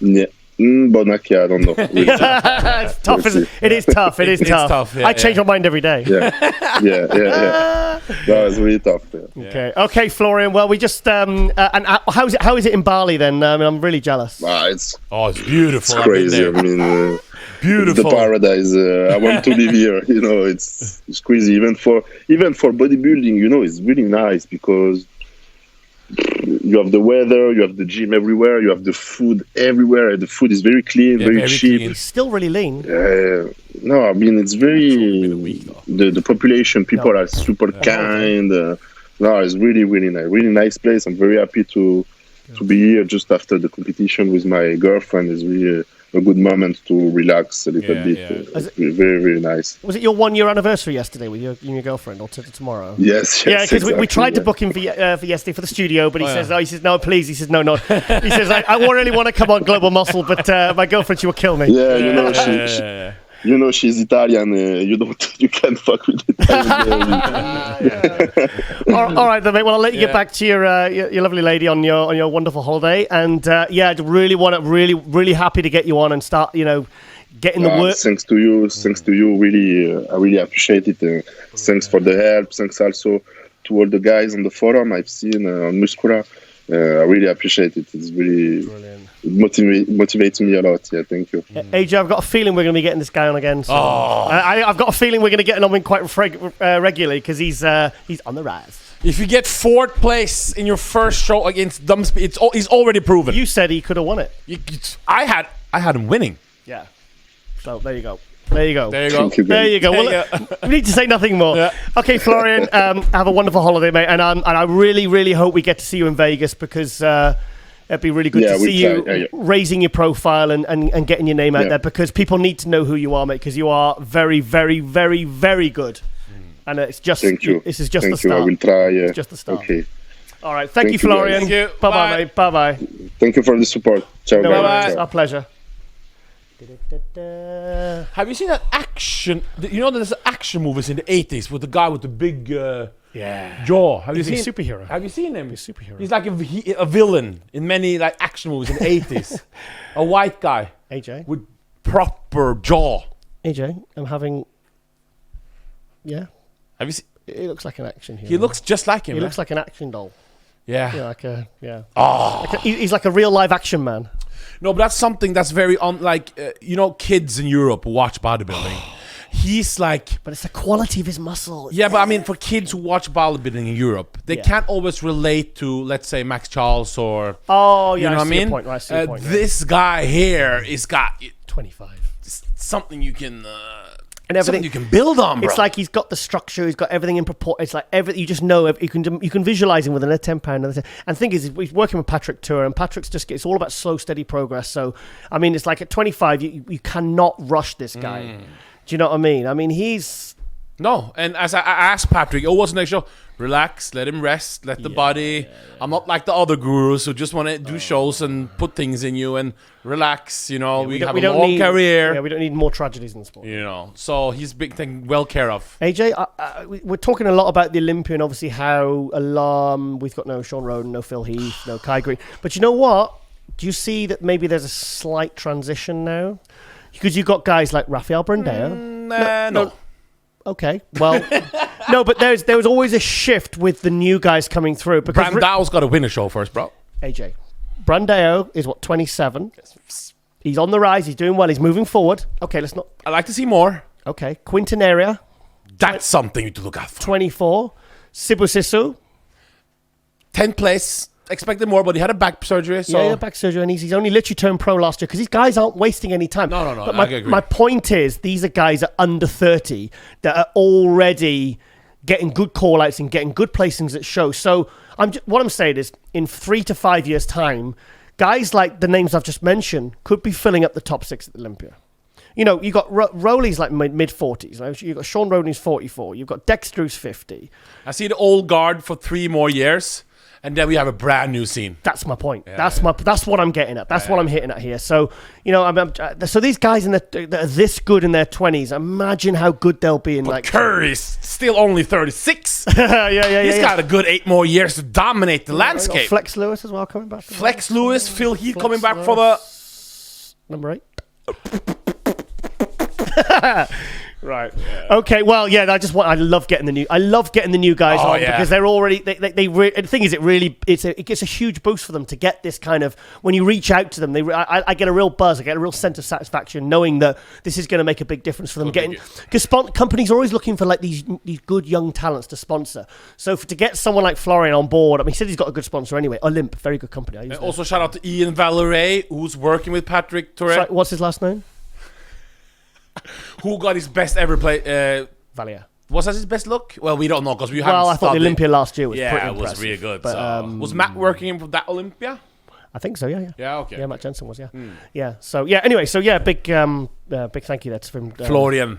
Yeah. Bonac, I don't know. It's tough, isn't it? It is tough. It is tough. I change my mind every day. Yeah. No, it's really tough. Yeah. Okay, Florian. Well, we just and how is it in Bali then? I mean, I'm really jealous. It's beautiful. It's crazy. I mean, beautiful. The paradise. I want to live here. You know, it's crazy. Even for bodybuilding, you know, it's really nice because you have the weather, you have the gym everywhere, you have the food everywhere. The food is very clean, very cheap. Clean. He's still really lean. No, I mean it's very the population. People are super kind. No, it's really nice place. I'm very happy to be here just after the competition with my girlfriend. It's really a good moment to relax a little bit. It's very, very nice. Was it your 1-year anniversary yesterday with your girlfriend, or tomorrow? Yes. Yeah, because we tried to book him for yesterday for the studio, but he says, no, please. He says, no. He says, I really want to come on Global Muscle, but my girlfriend, she will kill me. Yeah, you know, you know, she's Italian. You can't fuck with Italian. All right, then, mate. Well, I'll let you get back to your lovely lady on your wonderful holiday, and really happy to get you on and start, getting the work. Thanks to you. Really, I really appreciate it. Thanks for the help. Thanks also to all the guys on the forum I've seen on Muscula. I really appreciate it. It's really brilliant. It motivates me a lot. Yeah, thank you. AJ, I've got a feeling we're going to be getting this guy on again. So I've got a feeling we're going to get him on quite regularly because he's on the rise. If you get 4th place in your first show against Dumpsby, he's already proven. You said he could have won it. I had him winning. Yeah. So there you go. There you go. There you go. Well, we need to say nothing more. Yeah. Okay, Florian, have a wonderful holiday, mate. And I really, really hope we get to see you in Vegas because it'd be really good to see you raising your profile and getting your name out there because people need to know who you are, mate, because you are very, very, very, very good. And it's just this is just the start. I will try. It's just the start. Okay. All right. Thank you, Florian. Thank you. Bye-bye, mate. Bye-bye. Thank you for the support. Ciao. Bye-bye. Our pleasure. Have you seen that action? There's action movies in the 80s with the guy with the big jaw. Have you seen? He's a superhero. Have you seen him? He's a superhero. He's like a villain in many like action movies in the 80s. A white guy. AJ with proper jaw. AJ, I'm having. Yeah. Have you seen? He looks like an action hero. He looks just like him. He looks like an action doll. Yeah. He's like a real live action man. No, but that's something that's very kids in Europe who watch bodybuilding. He's like... But it's the quality of his muscle. Yeah, but I mean, for kids who watch bodybuilding in Europe, they can't always relate to, let's say, Max Charles or... Oh, yeah, you know what I mean? I see your point. This guy here is got... 25. Something you can... and everything. Something you can build on, bro. It's like he's got the structure, he's got everything in proportion. It's like everything. You just know you can visualize him with another £10. And the thing is, he's working with Patrick Tuor, and Patrick's it's all about slow, steady progress. So I mean, it's like at 25, you cannot rush this guy. Do you know what I mean? I mean, he's no. And as I asked Patrick, what's the next show? Relax, let him rest, let the body. I'm not like the other gurus who just want to do shows and put things in you and relax. You know, we have a long career. Yeah, we don't need more tragedies in sport. You know, so he's big thing, well care of. AJ, we're talking a lot about the Olympia and obviously how we've got no Sean Roden, no Phil Heath, no Kai Green. But you know what? Do you see that maybe there's a slight transition now? Because you've got guys like Rafael Brandao. No. Okay, well, no, but there was always a shift with the new guys coming through. Because Brandao's got to win a show first, bro. AJ, Brandao is 27. He's on the rise. He's doing well. He's moving forward. Okay, let's not. I'd like to see more. Okay, Quintaneria. That's something to look out for. 24. Sibu Sisu. 10th place. Expected more, but he had a back surgery. So. Yeah, he had back surgery, and he's only literally turned pro last year because these guys aren't wasting any time. No. But I agree. my point is, these are guys at under 30 that are already getting good call-outs and getting good placings at shows. So what I'm saying is, in 3 to 5 years' time, guys like the names I've just mentioned could be filling up the top 6 at the Olympia. You know, you got Rowley's like mid-40s. You've got Sean Roden who's 44. You've got Dexter who's 50. I see the old guard for 3 more years. And then we have a brand new scene. That's my point. That's what I'm getting at. That's what I'm hitting at here. So, you know, so these guys that are this good in their 20s, imagine how good they'll be in but Curry's still only 36. yeah. He's got a good 8 more years to dominate the landscape. Flex Lewis as well coming back. Flex Lewis, Phil Heath coming back for the number 8. Right. Yeah. Okay. Well, yeah. I love getting the new guys on because they're already. The thing is, it gets a huge boost for them to get this kind of. When you reach out to them, I get a real buzz. I get a real sense of satisfaction knowing that this is going to make a big difference for them. Because companies are always looking for like these good young talents to sponsor. So to get someone like Florian on board, I mean, he said he's got a good sponsor anyway. Olymp, very good company. And also shout out to Ian Valeray, who's working with Patrick Tuor. Sorry, what's his last name? Who got his best ever play? Valia. Was that his best look? Well, we don't know because we haven't. Well, I thought the Olympia last year was pretty it impressive. was really good. But, was Matt working in for that Olympia? I think so. Yeah. Yeah. Okay. Yeah, Matt Jensen was. Yeah. Yeah. So yeah. Anyway. So yeah. Big thank you. That's from Florian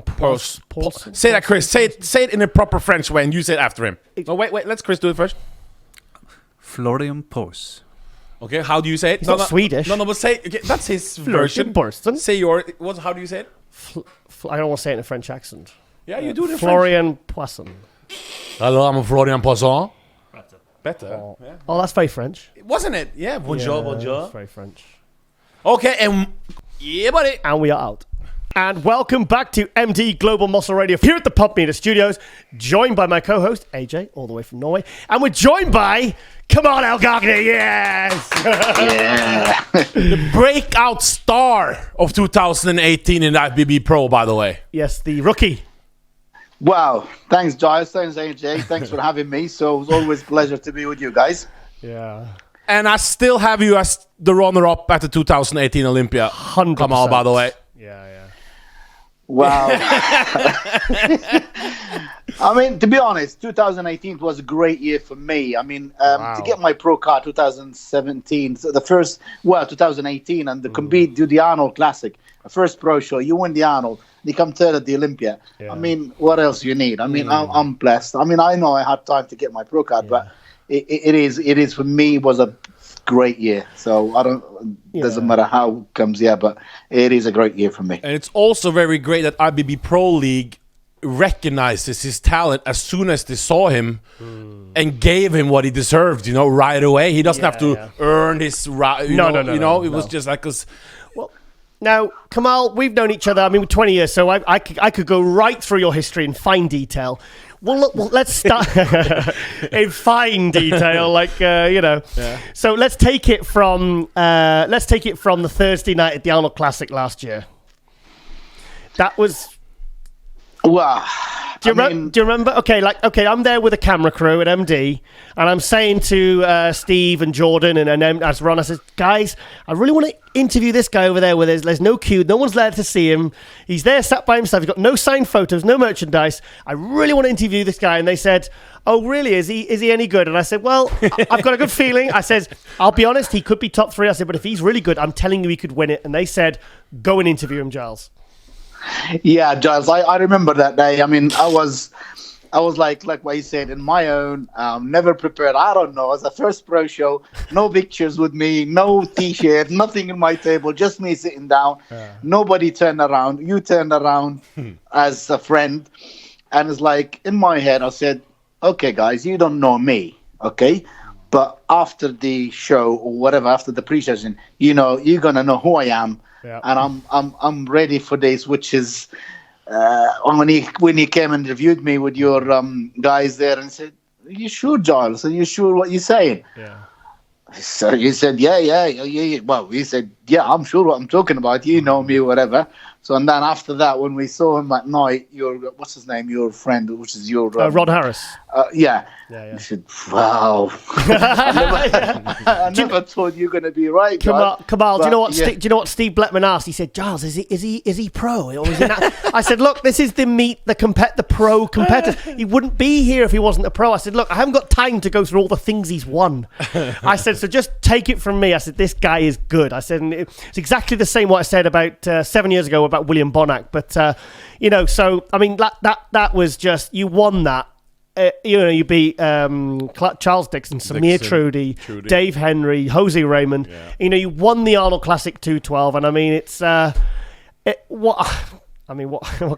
Poirson. Say that, Chris. Say it in a proper French way, and you say it after him. Oh wait. Let's Chris do it first. Florian Poirson. Okay, how do you say it? It's not Swedish. No, but say that's his version. Poirson. Say how do you say it? I don't want to say it in a French accent. Yeah, you do it in Florian Poirson. Hello, I'm Florian Poirson. Better. Oh, that's very French. Wasn't it? Yeah, bonjour. That's very French. Okay, and yeah, buddy. And we are out. And welcome back to MD Global Muscle Radio here at the Pump Meter Studios, joined by my co-host, AJ, all the way from Norway. And we're joined by Kamal Elgargni, yes! Yeah. The breakout star of 2018 in IBB Pro, by the way. Yes, the rookie. Wow. Thanks, Giles. Thanks, AJ. Thanks for having me. So it was always a pleasure to be with you guys. Yeah. And I still have you as the runner-up at the 2018 Olympia. 100%. Kamal, by the way. Yeah. Wow. I mean, to be honest, 2018 was a great year for me. I mean, to get my pro card 2017, so 2018, and to compete, do the Arnold Classic, the first pro show, you win the Arnold, you come third at the Olympia. Yeah. I mean, what else you need? I mean, I'm blessed. I mean, I know I had time to get my pro card, but it is for me was a great year. So doesn't matter how it comes, but it is a great year for me. And it's also very great that IBB Pro League recognizes his talent as soon as they saw him and gave him what he deserved, right away. He doesn't have to earn his right. It was just like us. Well, now, Kamal, we've known each other, 20 years, so I could go right through your history in fine detail. Well, let's start in fine detail, Yeah. So let's take it from the Thursday night at the Arnold Classic last year. That was. Well, Do you remember? Okay, I'm there with a camera crew at MD, and I'm saying to Steve and Jordan and as Ron, I said, guys, I really want to interview this guy over there where there's no queue, no one's there to see him. He's there sat by himself. He's got no signed photos, no merchandise. I really want to interview this guy. And they said, oh, really? Is he any good? And I said, well, I've got a good feeling. I said, I'll be honest, he could be top 3. I said, but if he's really good, I'm telling you he could win it. And they said, go and interview him, Giles. Yeah, Giles, I remember that day. I mean, I was like what you said, in my own, never prepared. I don't know. It was the first pro show, no pictures with me, no T-shirt, nothing in my table, just me sitting down. Nobody turned around. You turned around as a friend. And it's like, in my head, I said, okay, guys, you don't know me, okay? But after the show or whatever, after the pre-session, you're going to know who I am. Yeah. And I'm ready for this, which is when he came and reviewed me with your guys there and said, are you sure, Giles? Are you sure what you're saying? Yeah. So he said, yeah. Well, he said, yeah, I'm sure what I'm talking about. You know me, whatever. So, and then after that, when we saw him at night, what's his name? Your friend, which is your... Rod Harris. Yeah. He said, wow. I never thought you were going to be right, Kamal, do you know what? Do you know what Steve Bleckman asked? He said, Giles, is he pro? Or is he not? I said, look, this is the pro competitor. He wouldn't be here if he wasn't a pro. I said, look, I haven't got time to go through all the things he's won. I said, so just take it from me. I said, this guy is good. I said, and it's exactly the same what I said about 7 years ago about William Bonac. But so I mean that was just, you won that. You beat Charles Dixon, Samir Trudy, Dave Henry, Jose Raymond. Yeah. You won the Arnold Classic 212, and I mean it's what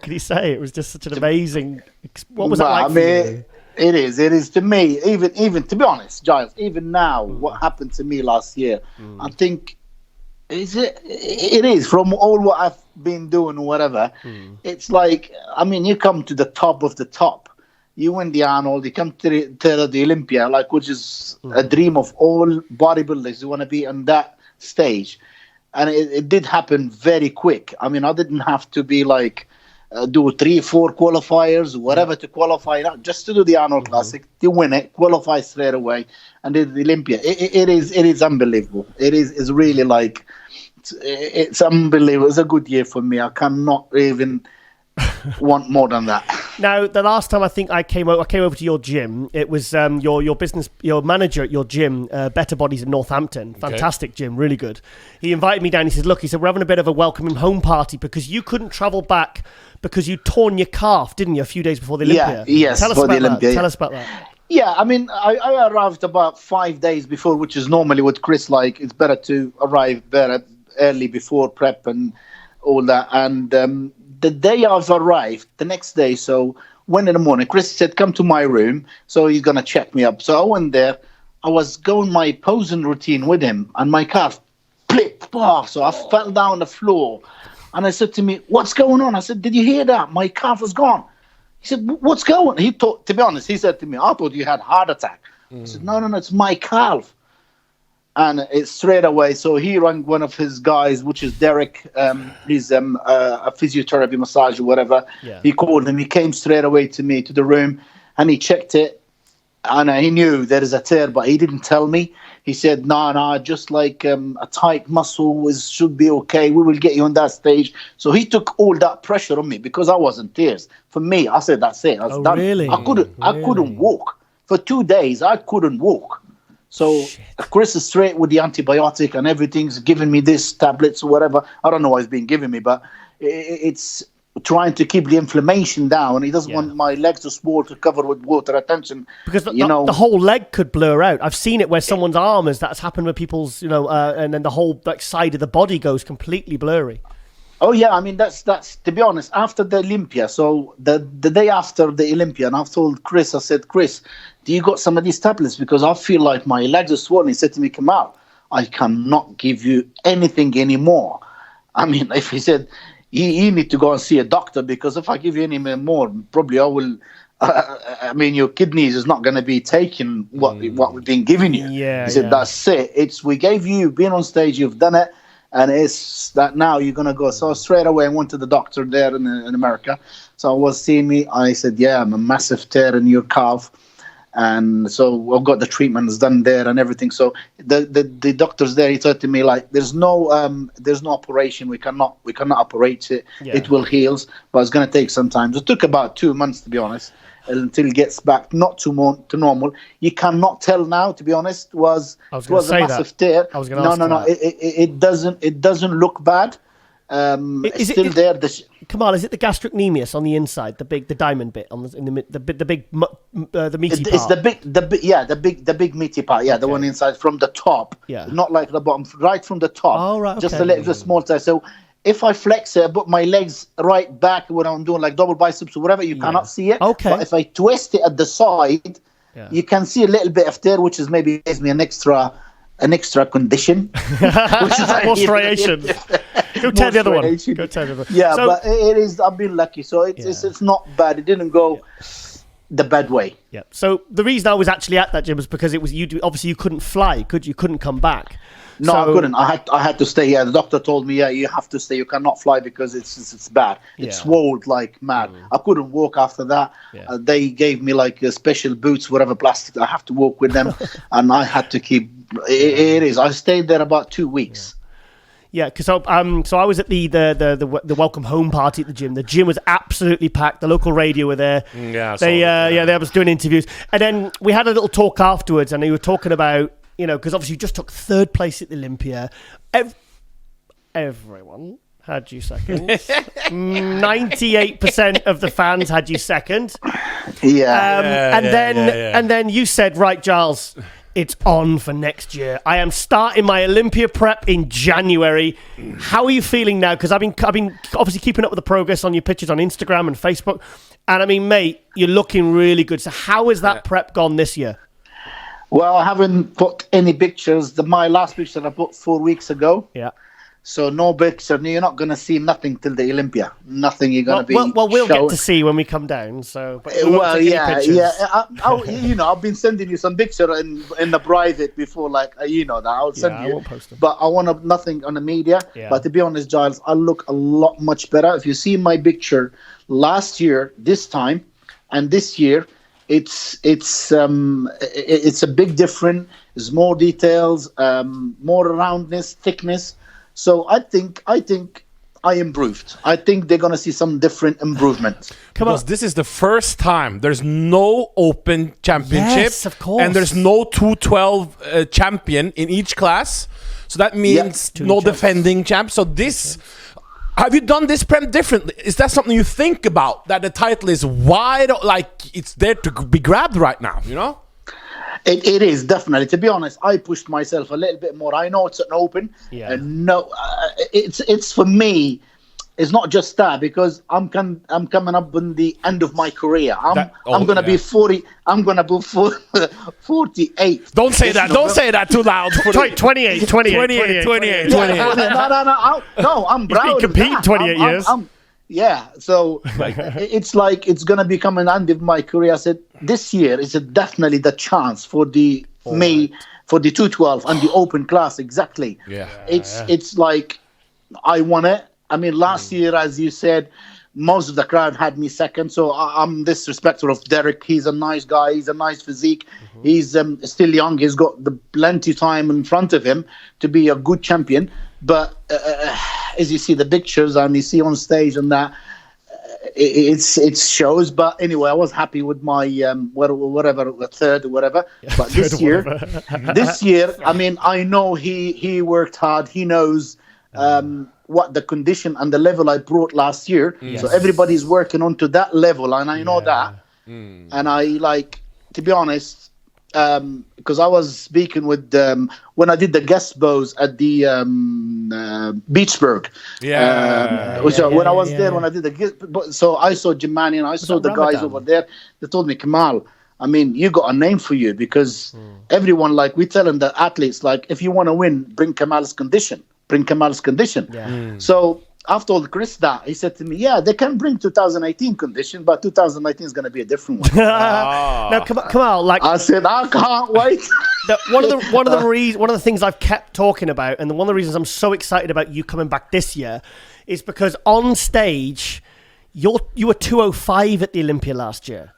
can you say? It was just such an amazing. What was that like for you? It is to me. Even to be honest, Giles. Even now, what happened to me last year, I think. It is from all what I've been doing or whatever. It's like, I mean, you come to the top of the top. You win the Arnold, you come to the Olympia, like, which is a dream of all bodybuilders who want to be on that stage. And it did happen very quick. I mean, I didn't have to be like, do 3-4 qualifiers, whatever to qualify, just to do the Arnold Classic, to win it, qualify straight away, and do the Olympia. It is unbelievable. It's really like, it's unbelievable. It's a good year for me. I cannot even want more than that. Now, the last time I think I came over to your gym, it was your manager at your gym, Better Bodies in Northampton. Fantastic gym, really good. He invited me down. He said, look, we're having a bit of a welcoming home party because you couldn't travel back because you torn your calf, didn't you, a few days before the Olympia? Yes, Tell us about that. Tell us about that. Yeah, I mean, I arrived about 5 days before, which is normally with Chris, like, it's better to arrive better early before prep and all that. And the day I've arrived, the next day, so 1 a.m, Chris said, come to my room. So he's going to check me up. So I went there. I was going my posing routine with him, and my calf flipped. So I fell down on the floor. And I said to me, what's going on? I said, did you hear that? My calf is gone. He said, what's going on? To be honest, he said to me, I thought you had a heart attack. I said, no, it's my calf. And it's straight away. So he rang one of his guys, which is Derek. He's a physiotherapy massage or whatever. Yeah. He called him. He came straight away to me, to the room, and he checked it. And he knew there is a tear, but he didn't tell me. He said, no, just like a tight muscle should be okay. We will get you on that stage. So he took all that pressure on me because I was in tears. For me, I said, that's it. I was done. Really? I couldn't walk. For 2 days, I couldn't walk. So Chris is straight with the antibiotic and everything's giving me this tablets or whatever. I don't know what he's been giving me, but it's trying to keep the inflammation down. He doesn't want my legs to swell to cover with water retention. Because the whole leg could blur out. I've seen it where someone's arm that's happened with people's, and then the whole side of the body goes completely blurry. Oh yeah, I mean that's to be honest, after the Olympia, so the day after the Olympia, and I've told Chris, I said, Chris, do you got some of these tablets? Because I feel like my legs are swollen. He said to me, Kamal, I cannot give you anything anymore. I mean, if he said, you need to go and see a doctor, because if I give you any more, probably I will, I mean, your kidneys is not going to be taking what we've been giving you. Yeah, he said, that's it. We gave you, you've been on stage, you've done it. and it's that now you're gonna go. So straight away I went to the doctor there in America. So I was seeing me. I said, yeah, I'm a massive tear in your calf. And so I've got the treatments done there and everything. So the doctors there, he said to me, like, there's no operation. We cannot operate it. Yeah. It will heal, but it's going to take some time. So it took about 2 months, to be honest, until it gets back not to normal. You cannot tell now, to be honest. It was a massive tear. I was going to ask No. It doesn't look bad. It's still there. Kamal, is it the gastrocnemius on the inside, the diamond bit on the meaty part? It's the big meaty part. Yeah, okay. The one inside from the top. Yeah, not like the bottom, right from the top. Oh, right. Okay. Just a little small size. So if I flex it, I put my legs right back when I'm doing like double biceps or whatever, you cannot see it. Okay. But if I twist it at the side, you can see a little bit of tear, which is maybe gives me an extra condition. Which is more striation. Go tell the other one. Yeah, so, but it is. I've been lucky, so it's not bad. It didn't go the bad way. Yeah. So the reason I was actually at that gym was because it was obviously you couldn't fly, could you? Couldn't come back. No, I couldn't. I had to stay. Yeah, the doctor told me, you have to stay. You cannot fly because it's bad. It swelled like mad. I couldn't walk after that. Yeah. They gave me like special boots, whatever plastic. I have to walk with them, and I had to keep. It is. I stayed there about 2 weeks. Yeah, because so I was at the welcome home party at the gym. The gym was absolutely packed. The local radio were there. Yeah, they was doing interviews, and then we had a little talk afterwards, and they were talking about, because obviously you just took 3rd place at the Olympia. Everyone had you second. 98% of the fans had you second. And then you said, right, Giles, it's on for next year. I am starting my Olympia prep in January. How are you feeling now? Because I've been obviously keeping up with the progress on your pictures on Instagram and Facebook. And I mean, mate, you're looking really good. So how has that prep gone this year? Well, I haven't put any pictures. My last picture I put 4 weeks ago. Yeah. So no picture. You're not going to see nothing till the Olympia. Nothing you're going to be. Well, we'll get to see when we come down. So, I've been sending you some picture in the private before, like that. I'll send you. I won't post them. But I want nothing on the media. Yeah. But to be honest, Giles, I look a lot much better. If you see my picture last year, this time, and this year, it's a big difference. There's more details, more roundness, thickness. So I think I improved. I think they're going to see some different improvement. Because this is the first time there's no open championship. Yes, of course. And there's no 212 champion in each class. So that means no defending champ. So this... Have you done this prep differently? Is that something you think about? That the title is wide, like it's there to be grabbed right now, It is, definitely. To be honest, I pushed myself a little bit more. I know it's an open. Yeah. And it's for me, it's not just that, because I'm coming up in the end of my career. I'm going to be 40. I'm going to be 48. Don't say that. Don't say that too loud. 28. No, I'm proud. You've been competing 28 years. So it's like it's going to become an end of my career. I said this year is definitely the chance for the 212 and the open class. Exactly. Yeah. It's like I want it. I mean, last year, as you said, most of the crowd had me second. So I'm disrespectful of Derek. He's a nice guy. He's a nice physique. Mm-hmm. He's still young. He's got the plenty time in front of him to be a good champion. But as you see the pictures and you see on stage and that, it shows. But anyway, I was happy with my whatever, third or whatever. Yeah, but this year, I mean, I know he worked hard. He knows what the condition and the level I brought last year. Yes. So everybody's working onto that level, and I know that. And I like, to be honest, because I was speaking with when I did the guest bows at the Beachburg. When I was there, when I did the guest, so I saw Jimani and I saw the guys over there. They told me, Kamal, I mean, you got a name for you, because everyone, like, we telling the athletes, like, if you want to win, bring Kamal's condition. Yeah. So I've told Chris that. He said to me, yeah, they can bring 2018 condition, but 2019 is going to be a different one. Now, Kamal, like I said, I can't wait. one of the things I've kept talking about, and one of the reasons I'm so excited about you coming back this year, is because on stage, you were 205 at the Olympia last year.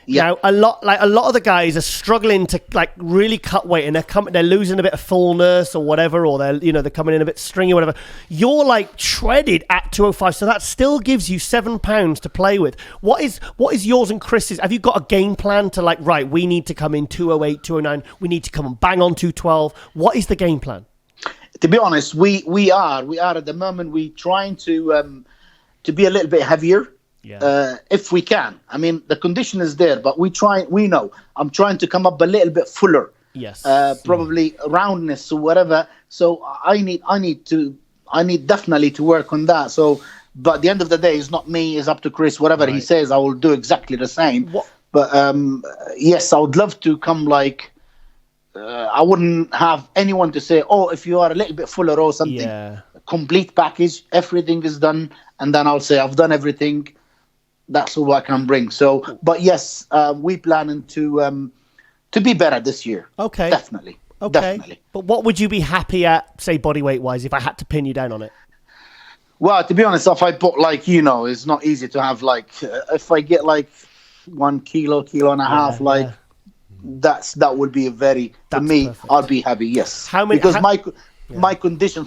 Yeah. Now, a lot of the guys are struggling to like really cut weight, and they're losing a bit of fullness or whatever, or they're coming in a bit stringy or whatever. You're like shredded at 205, so that still gives you 7 pounds to play with. What is yours and Chris's? Have you got a game plan to like, right, we need to come in 208, 209, we need to come and bang on 212? What is the game plan? To be honest, we are at the moment, we trying to be a little bit heavier. Yeah. If we can. I mean, the condition is there, but we know. I'm trying to come up a little bit fuller. Yes. Probably roundness or whatever. So I need definitely to work on that. So, but at the end of the day, it's not me. It's up to Chris. Whatever he says, I will do exactly the same. What? But yes, I would love to come like. I wouldn't have anyone to say, oh, if you are a little bit fuller or something. Yeah. Complete package, everything is done, and then I'll say I've done everything. That's all I can bring. So, but yes, we planning to be better this year. Okay, definitely. Okay, definitely. But what would you be happy at, say, body weight wise, if I had to pin you down on it? Well, to be honest, if I put it's not easy to have like if I get like 1 kilo and a half, that would be perfect. I'll be happy. Yes, because my condition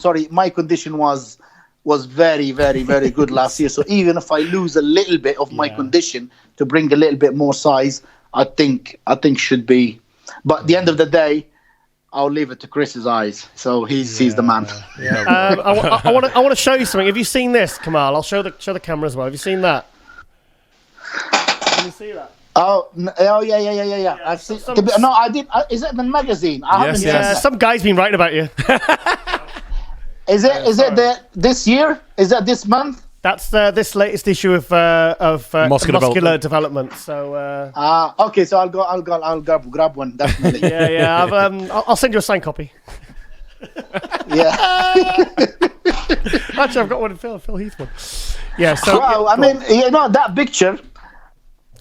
was very, very, very good last year. So even if I lose a little bit of my condition to bring a little bit more size, I think should be. But at the end of the day, I'll leave it to Chris's eyes. So he's the man. Yeah. I want to show you something. Have you seen this, Kamal? I'll show the camera as well. Have you seen that? Can you see that? Oh yeah. I've seen. No, I did. Is it in the magazine? I haven't seen that. Some guy's been writing about you. Is it this year? Is that this month? That's this latest issue of muscular development. So okay. So I'll grab one definitely. yeah. I'll send you a signed copy. Yeah. Actually, I've got one in Phil Heath one. Yeah. So wow. I mean, that picture,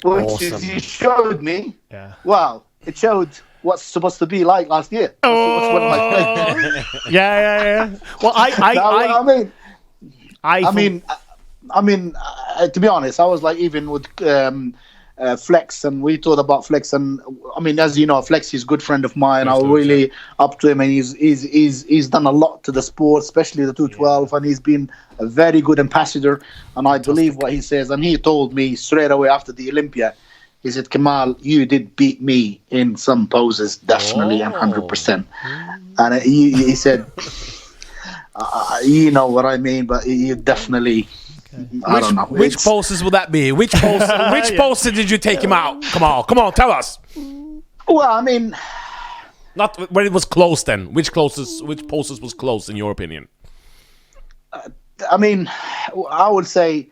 which you showed me. Yeah. Wow. It showed what's supposed to be like last year. Yeah. Well, I mean, to be honest, I was like, even with Flex, and we talked about Flex, and I mean, as you know, Flex is a good friend of mine. I'm really up to him, and he's done a lot to the sport, especially the 212, and he's been a very good ambassador. And I believe what he says. And he told me straight away after the Olympia, he said, Kamal, you did beat me in some poses, definitely, and 100%. And he said, you know what I mean, but you definitely... I don't know. Which poses would that be? Which poses did you take him out? Come on, tell us. Well, I mean... Not when it was close then. Which poses was close, in your opinion? I mean, I would say...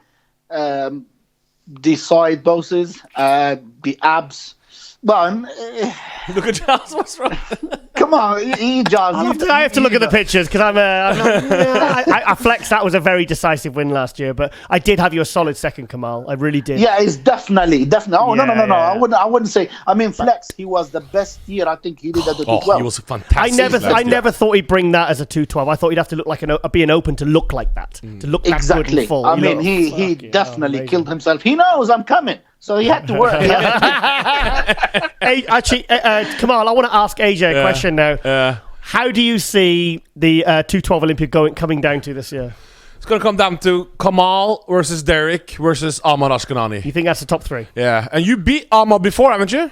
the side poses, the abs. Well, look at Charles. What's wrong? Come on, Charles. I have to look at the pictures because I flexed. That was a very decisive win last year, but I did have you a solid second, Kamal. I really did. Yeah, it's definitely. Oh no. I wouldn't say. I mean, Flex. He was the best year. I think he did at the 212. He was fantastic. I never thought he'd bring that as a 212. I thought he'd have to look like being open to look like that, to look that good and full. I mean, he definitely killed himself. He knows I'm coming. So he had to work. Actually, Kamal, I want to ask AJ a question now. How do you see the 212 Olympia coming down to this year? It's going to come down to Kamal versus Derek versus Ahmad Ashkenani. You think that's the top three? Yeah. And you beat Ahmad before, haven't you?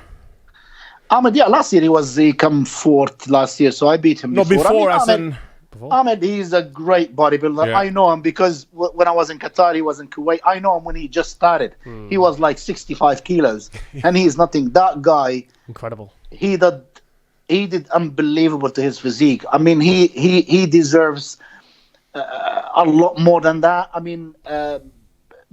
Ahmad, last year he come fourth last year, so I beat him before. Ahmed, he's a great bodybuilder. Yeah. I know him because when I was in Qatar, he was in Kuwait. I know him when he just started. He was like 65 kilos, and he's nothing. That guy, incredible. He did unbelievable to his physique. I mean, he deserves a lot more than that. I mean,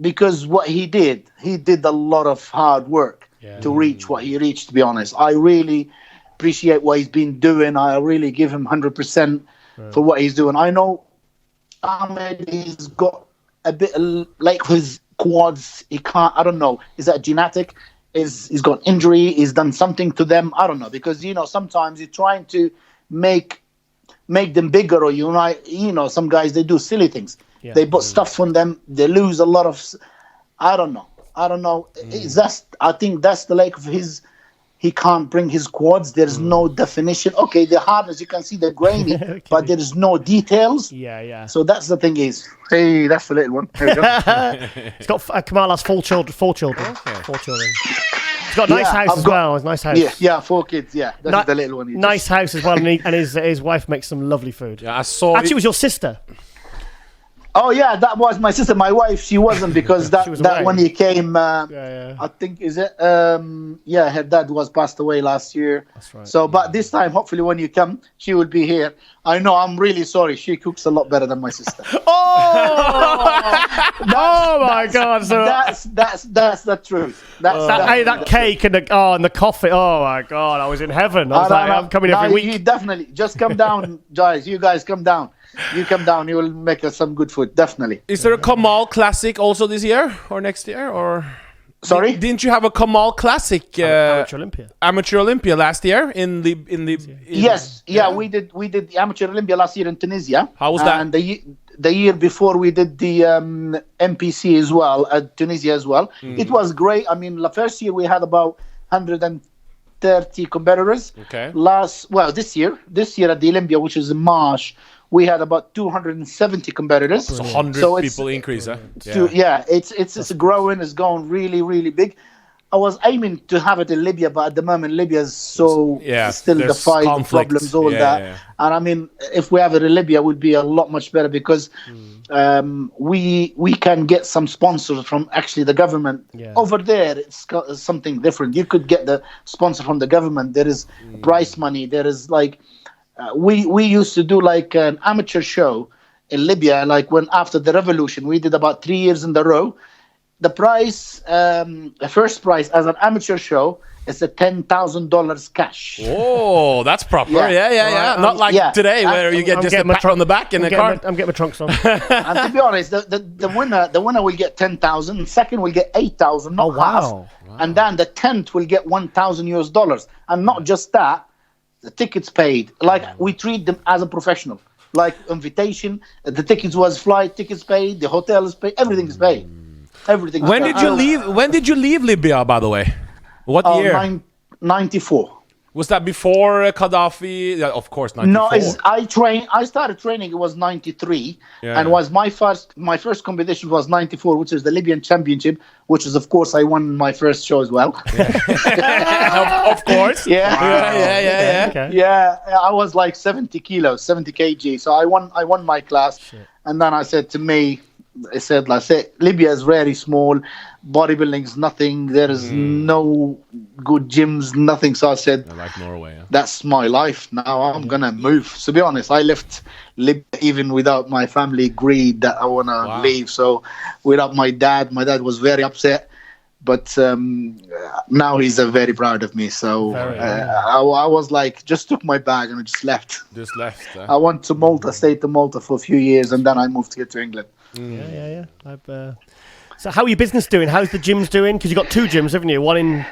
because what he did a lot of hard work to reach what he reached. To be honest, I really appreciate what he's been doing. I really give him 100%. For what he's doing. I know Ahmed, he's got a bit like his quads. He can't. I don't know. Is that genetic? He's got injury? He's done something to them? I don't know, because sometimes you're trying to make them bigger, or some guys, they do silly things. Yeah. They put stuff on them. They lose a lot of. I don't know. I think that's the lack of his. He can't bring his quads. There's no definition. Okay, the hardness, you can see the grainy, okay. But there is no details. Yeah. So that's the thing is. Hey, that's the little one. There we go. He's got Kamal has 4 children. 4 children. Okay. 4 children. He's got a nice house as well. It's a nice house. Yeah, 4 kids. Yeah, that's the little one. Nice house as well, and his wife makes some lovely food. Yeah, I saw. Actually, it was your sister. Oh yeah, that was my sister. My wife, she wasn't, because that when he came, I think her dad was passed away last year. That's right. So, but this time, hopefully, when you come, she will be here. I know. I'm really sorry. She cooks a lot better than my sister. Oh my God! So that's the truth. That cake and the coffee. Oh my God! I was in heaven. I was I'm coming every week. You definitely just come down, guys. You guys come down. You come down, you will make us some good food, definitely. Is there a Kamal Classic also this year or next year? Or sorry, didn't you have a Kamal Classic Amateur Olympia last year in the? Yes, we did the Amateur Olympia last year in Tunisia. How was that? And the year before we did the MPC as well at Tunisia as well. It was great. I mean, the first year we had about 130 competitors. Okay. This year at the Olympia, which is in March, we had about 270 competitors. It's 100 people increase, huh? It's growing. It's going really, really big. I was aiming to have it in Libya, but at the moment Libya is still the fight, the problems, that. Yeah. And I mean, if we have it in Libya, it would be a lot much better, because we can get some sponsors from actually the government. Yeah. Over there, it's got something different. You could get the sponsor from the government. There is prize money. There is like. We used to do like an amateur show in Libya, like after the revolution, we did about 3 years in a row. The prize, the first prize as an amateur show is $10,000 cash. Oh, that's proper. Yeah. Not like today where you get just a pat on the back in a car. I'm getting my trunks on. And to be honest, the winner will get 10,000. Second will get 8,000. Not half. Wow. And then the 10th will get $1,000. And not just that. The tickets paid, like we treat them as a professional, like invitation. The tickets was flight tickets paid, the hotel is paid, everything is paid. Everything. When did you leave? When did you leave Libya, by the way? What year? 94. Was that before Gaddafi? Yeah, of course, 94. No, I started training. It was 93, and was my first competition was 94, which is the Libyan Championship, which is of course I won my first show as well. Of course. Yeah. Wow. Okay. Yeah, I was like 70 kg. So I won my class, and then I said, Libya is very small. Bodybuilding is nothing. There is no good gyms, nothing. So I said, I like Norway. Yeah. That's my life. Now I'm gonna move. To be honest, I left Libya even without my family agreed that I wanna leave. So without my dad was very upset. But now he's very proud of me. So I was like, just took my bag and I just left. I went to Malta, stayed to Malta for a few years, and then I moved here to England. Yeah. So how are your business doing? How's the gyms doing? Because you've got 2 gyms, haven't you? One in...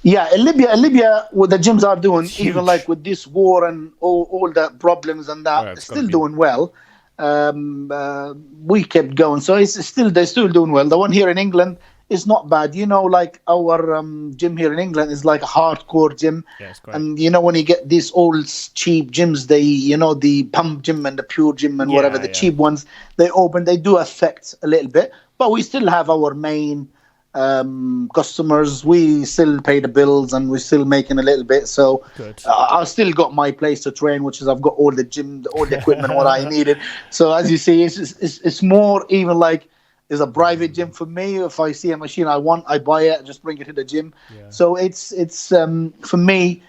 Yeah, in Libya, what the gyms are doing, even like with this war and all the problems and that, still doing well. We kept going. So they're still doing well. The one here in England is not bad. Like our gym here in England is like a hardcore gym. Yeah, it's great. And when you get these old cheap gyms, the pump gym and the pure gym and whatever, the cheap ones, they do affect a little bit. But we still have our main customers. We still pay the bills and we're still making a little bit. So I still got my place to train, which is I've got all the gym, all the equipment, what I needed. So as you see, it's more even like it's a private gym for me. If I see a machine I want, I buy it, just bring it to the gym. Yeah. So it's for me,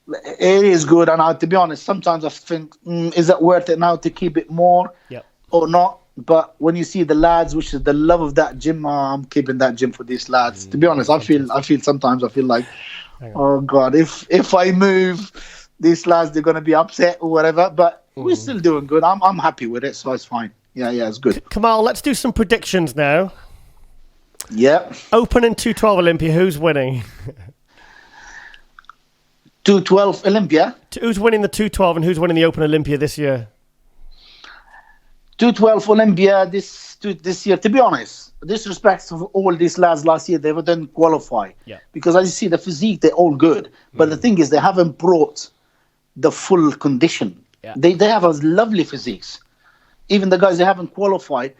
it is good. And to be honest, sometimes I think, is it worth it now to keep it more or not? But when you see the lads, which is the love of that gym, I'm keeping that gym for these lads. To be honest, I feel sometimes like, oh God, if I move, these lads, they're gonna be upset or whatever. But we're still doing good. I'm happy with it, so it's fine. Yeah, it's good. Kamal, let's do some predictions now. Yeah. Open and 212 Olympia, who's winning? 212 Olympia. Who's winning the 212 and who's winning the Open Olympia this year? 212 Olympia this year. To be honest, disrespect of all these lads last year, they didn't qualify. Yeah. Because as you see, the physique, they're all good. But the thing is, they haven't brought the full condition. Yeah. They have a lovely physiques. Even the guys that haven't qualified,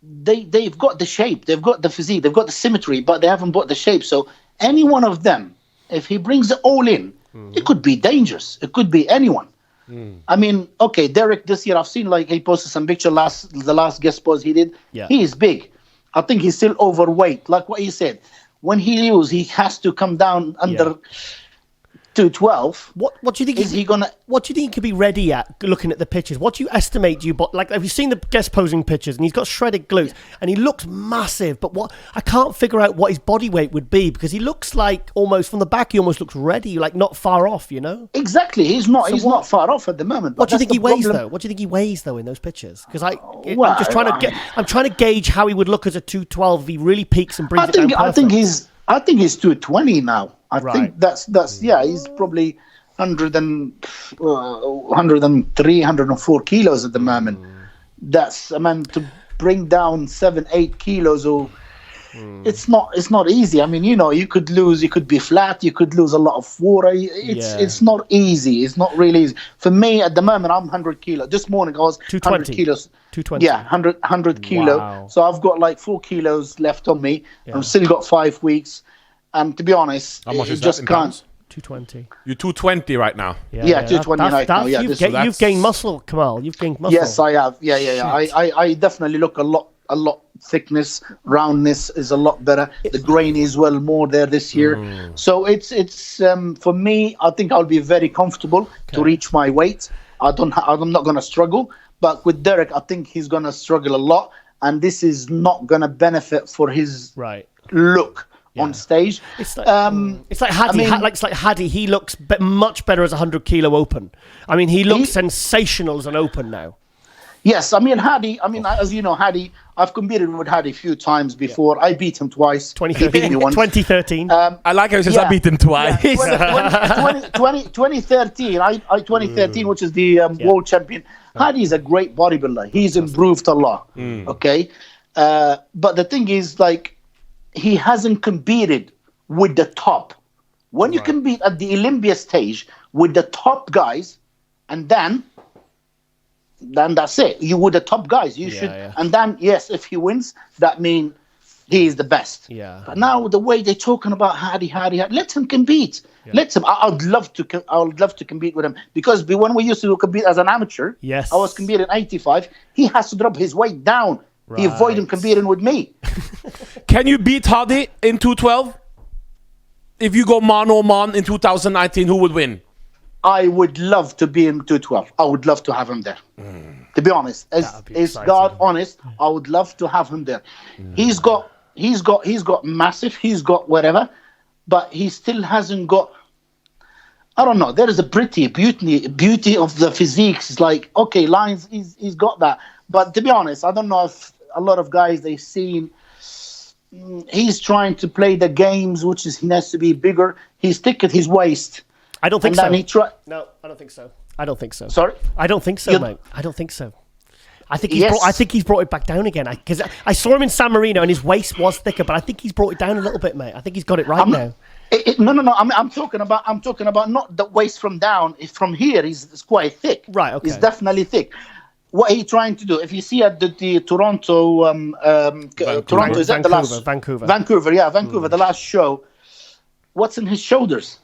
they've got the shape, they've got the physique, they've got the symmetry, but they haven't got the shape. So any one of them, if he brings it all in, it could be dangerous. It could be anyone. I mean, okay, Derek this year, I've seen like he posted some picture the last guest post he did. Yeah. He is big. I think he's still overweight. Like what you said, when he loses, he has to come down under 212. What do you think? Is he gonna? What do you think he could be ready at? Looking at the pictures, what do you estimate? Like, have you seen the guest posing pictures? And he's got shredded glutes, and he looks massive. But what I can't figure out what his body weight would be because he looks like almost from the back. He almost looks ready, like not far off. You know? Exactly. He's not. So he's not far off at the moment. What do you think he weighs though? What do you think he weighs though in those pictures? Because I'm just trying to I'm trying to gauge how he would look as a 212 if he really peaks and brings it down perfect. I think he's 220 now. I think that's he's probably 103, 104 kilos at the moment. That's to bring down 7-8 kilos or it's not easy. I mean, you could lose, you could be flat, you could lose a lot of water. It's not easy. It's not really easy. For me at the moment, I'm 100 kilos. This morning I was 220 kilos. 220. Yeah, 100 kilo. Wow. So I've got like 4 kilos left on me. Yeah. I've still got 5 weeks. And to be honest, how much is just that in can't. pounds? 220. You're 220 right now. Yeah, 220 right now. Yeah, you've gained muscle, Kamal. You've gained muscle. Yes, I have. Yeah. I definitely look a lot thickness, roundness is a lot better. The grain is more there this year. So it's for me. I think I'll be very comfortable to reach my weight. I'm not going to struggle. But with Derek, I think he's going to struggle a lot, and this is not going to benefit for his look. Yeah. On stage, it's like Hadi. It's like Hadi. He looks much better as a 100 kilo open. I mean, he looks sensational as an open now. Yes, I mean Hadi. I mean, as you know, Hadi. I've competed with Hadi a few times before. Yeah. I beat him twice. 2013. 2013. I like how he says I beat him twice. 2013. I 2013, which is the world champion. Hadi is a great bodybuilder. He's improved a lot. Okay, but the thing is, like, he hasn't competed with the top. When you compete at the Olympia stage with the top guys, and then that's it. You with the top guys. You should. Yeah. And then, yes, if he wins, that means he is the best. Yeah. But now the way they're talking about Hadi, let him compete. Yeah. Let him. I'd love to compete with him because when we used to compete as an amateur, yes, I was competing 85. He has to drop his weight down. He avoided competing with me. Can you beat Hadi in 212? If you go man in 2019, who would win? I would love to be in 212. I would love to have him there. To be honest, as God honest, I would love to have him there. He's got massive. He's got whatever, but he still hasn't got. I don't know. There is a beauty of the physique. It's like, okay, lines. He's got that. But to be honest, I don't know if a lot of guys they've seen. He's trying to play the games, which is he has to be bigger. He's thick at his waist. I don't think so. No, I don't think so. I don't think so. Sorry? I don't think so, mate. I don't think so. I think he's brought it back down again. Because I saw him in San Marino and his waist was thicker, but I think he's brought it down a little bit, mate. I think he's got it right now. No. I'm talking about not the waist from down. It's from here. It's quite thick. Right. Okay. It's definitely thick. What are you trying to do? If you see at the Toronto, Toronto is that the last Vancouver, yeah, Vancouver, the last show. What's in his shoulders?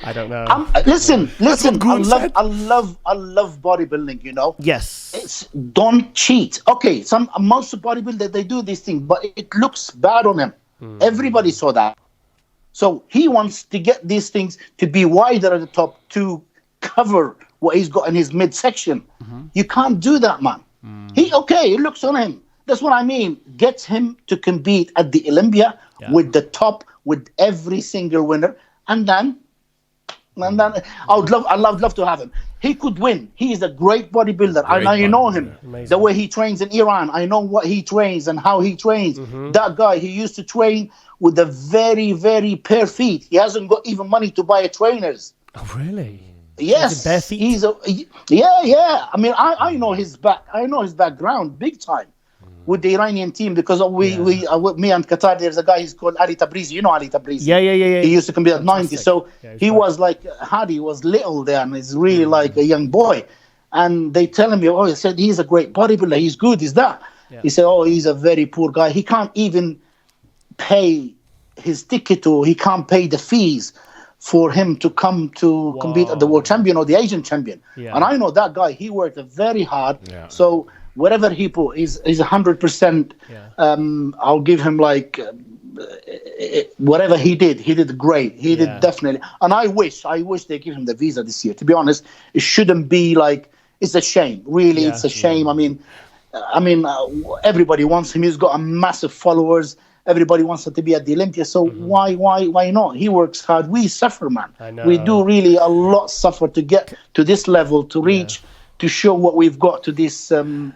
I don't know. Listen. I love bodybuilding. You know. Yes. Don't cheat. Okay, most bodybuilders they do these things, but it looks bad on him. Everybody saw that. So he wants to get these things to be wider at the top to cover what he's got in his midsection. You can't do that, man. It looks on him. That's what I mean. Get him to compete at the Olympia with the top, with every single winner, and then I'd love to have him. he could win. He is a great bodybuilder. I know him. Amazing. The way he trains in Iran. I know what he trains and how he trains. That guy, he used to train with a very, very bare feet. He hasn't got even money to buy trainers. Oh, really? Yes. Bare feet? Yeah. I mean, I know his background big time with the Iranian team because me and Qatar, there's a guy, he's called Ali Tabrizi. You know Ali Tabrizi? Yeah. He used to compete at 90. So he was like, Hadi was little there and he's really like a young boy. And they tell him, he said, he's a great bodybuilder. He's good. He's that. Yeah. He said, he's a very poor guy. He can't even pay his ticket or he can't pay the fees for him to come to compete at the world champion or the Asian champion. Yeah. And I know that guy, he worked very hard. Yeah. So whatever he put is 100%. I'll give him like whatever he did great. He did definitely. And I wish they give him the visa this year. To be honest, it shouldn't be like, it's a shame. Really, it's a shame. I mean, everybody wants him. He's got a massive followers. Everybody wants him to be at the Olympia. So why not? He works hard. We suffer, man. I know. We do really a lot suffer to get to this level, to reach, to show what we've got to this, to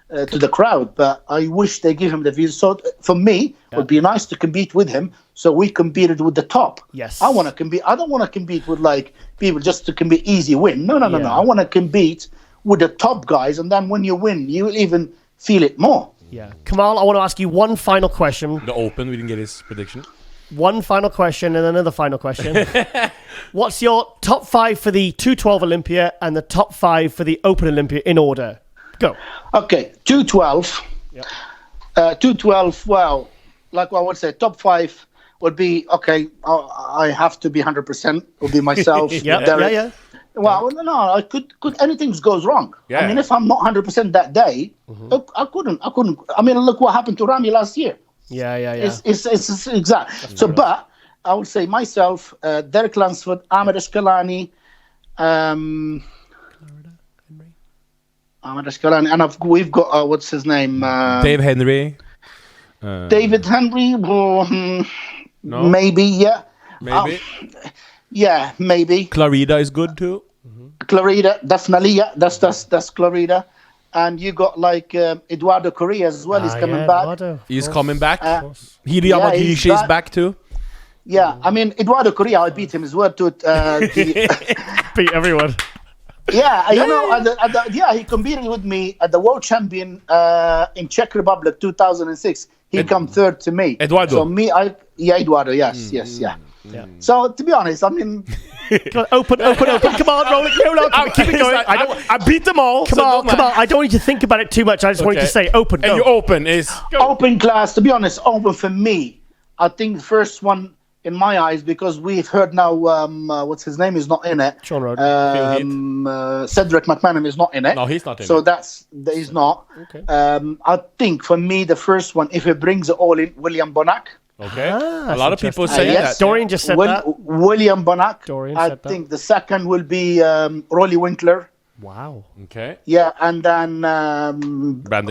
the crowd. But I wish they give him the visa. So for me, it would be nice to compete with him. So we competed with the top. Yes. I want to compete. I don't want to compete with like people just to compete easy win. No. I want to compete with the top guys. And then when you win, you will even feel it more. Yeah. Kamal, I want to ask you one final question. The Open, we didn't get his prediction. One final question and another final question. What's your top 5 for the 212 Olympia and the top 5 for the Open Olympia in order? Go. Okay, 212. Yep. 212, well, like I would say, top 5 would be, okay, I have to be 100%, would be myself. Yeah. Well, no, I could anything goes wrong. Yeah. I mean, if I'm not 100% that day, I couldn't. I mean, look what happened to Rami last year. Yeah. It's exact. So, but I would say myself, Derek Lansford, Ahmed Ashkelani, Ahmed Ashkelani, and we've got what's his name? Dave Henry. David Henry. No? Maybe, yeah. Maybe. Yeah, maybe. Clarida is good too. Clarida, definitely, yeah. That's Clarida. And you got like Eduardo Correa as well. He's coming back. He's coming back. Hidi Yamagishi is back too. Yeah, I mean Eduardo Correa, I beat him as well too. Beat everyone. Yeah, you know, he competed with me at the World Champion in Czech Republic 2006. He come third to me. Eduardo. So Eduardo. Yes. Yeah. So to be honest, I mean, open. Come on, roll it. Keep it going. I beat them all. Come on. I don't want you to think about it too much. I just want you to say open. And your open is open class. To be honest, open for me. I think the first one in my eyes, because we've heard now. What's his name is not in it. Sean Road. Cedric McManaman is not in it. No, he's not in it. So he's not. Okay. I think for me the first one, if it brings it all in, William Bonac. Okay. A lot of people say that. Dorian just said that. William Bonac. I think the second will be Rolly Winkler. Wow. Okay. Yeah, and then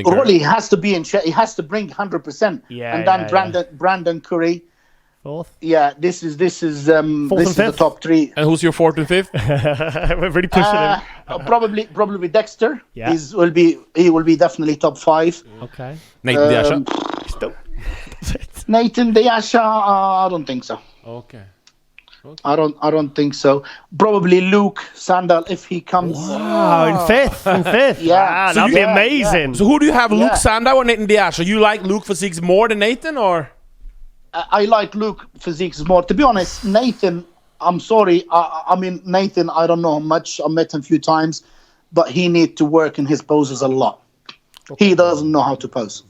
Rolly has to be in check. He has to bring 100%. Yeah. And then Brandon Curry. Fourth. Yeah, this is the top 3. And who's your 4th and 5th? We're really pushing him. Probably Dexter. Yeah. He will be definitely top 5. Okay. Nathan Diasha. Nathan Diasha, I don't think so. Okay. I don't think so. Probably Luke Sandal if he comes. Wow, in fifth. Yeah, wow, that'd be amazing. Yeah. So who do you have, Luke Sandal or Nathan Diasha? You like Luke physiques more than Nathan, or? I like Luke physiques more. To be honest, Nathan, I'm sorry. I mean, Nathan, I don't know much. I met him a few times, but he needs to work in his poses a lot. Okay. He doesn't know how to pose.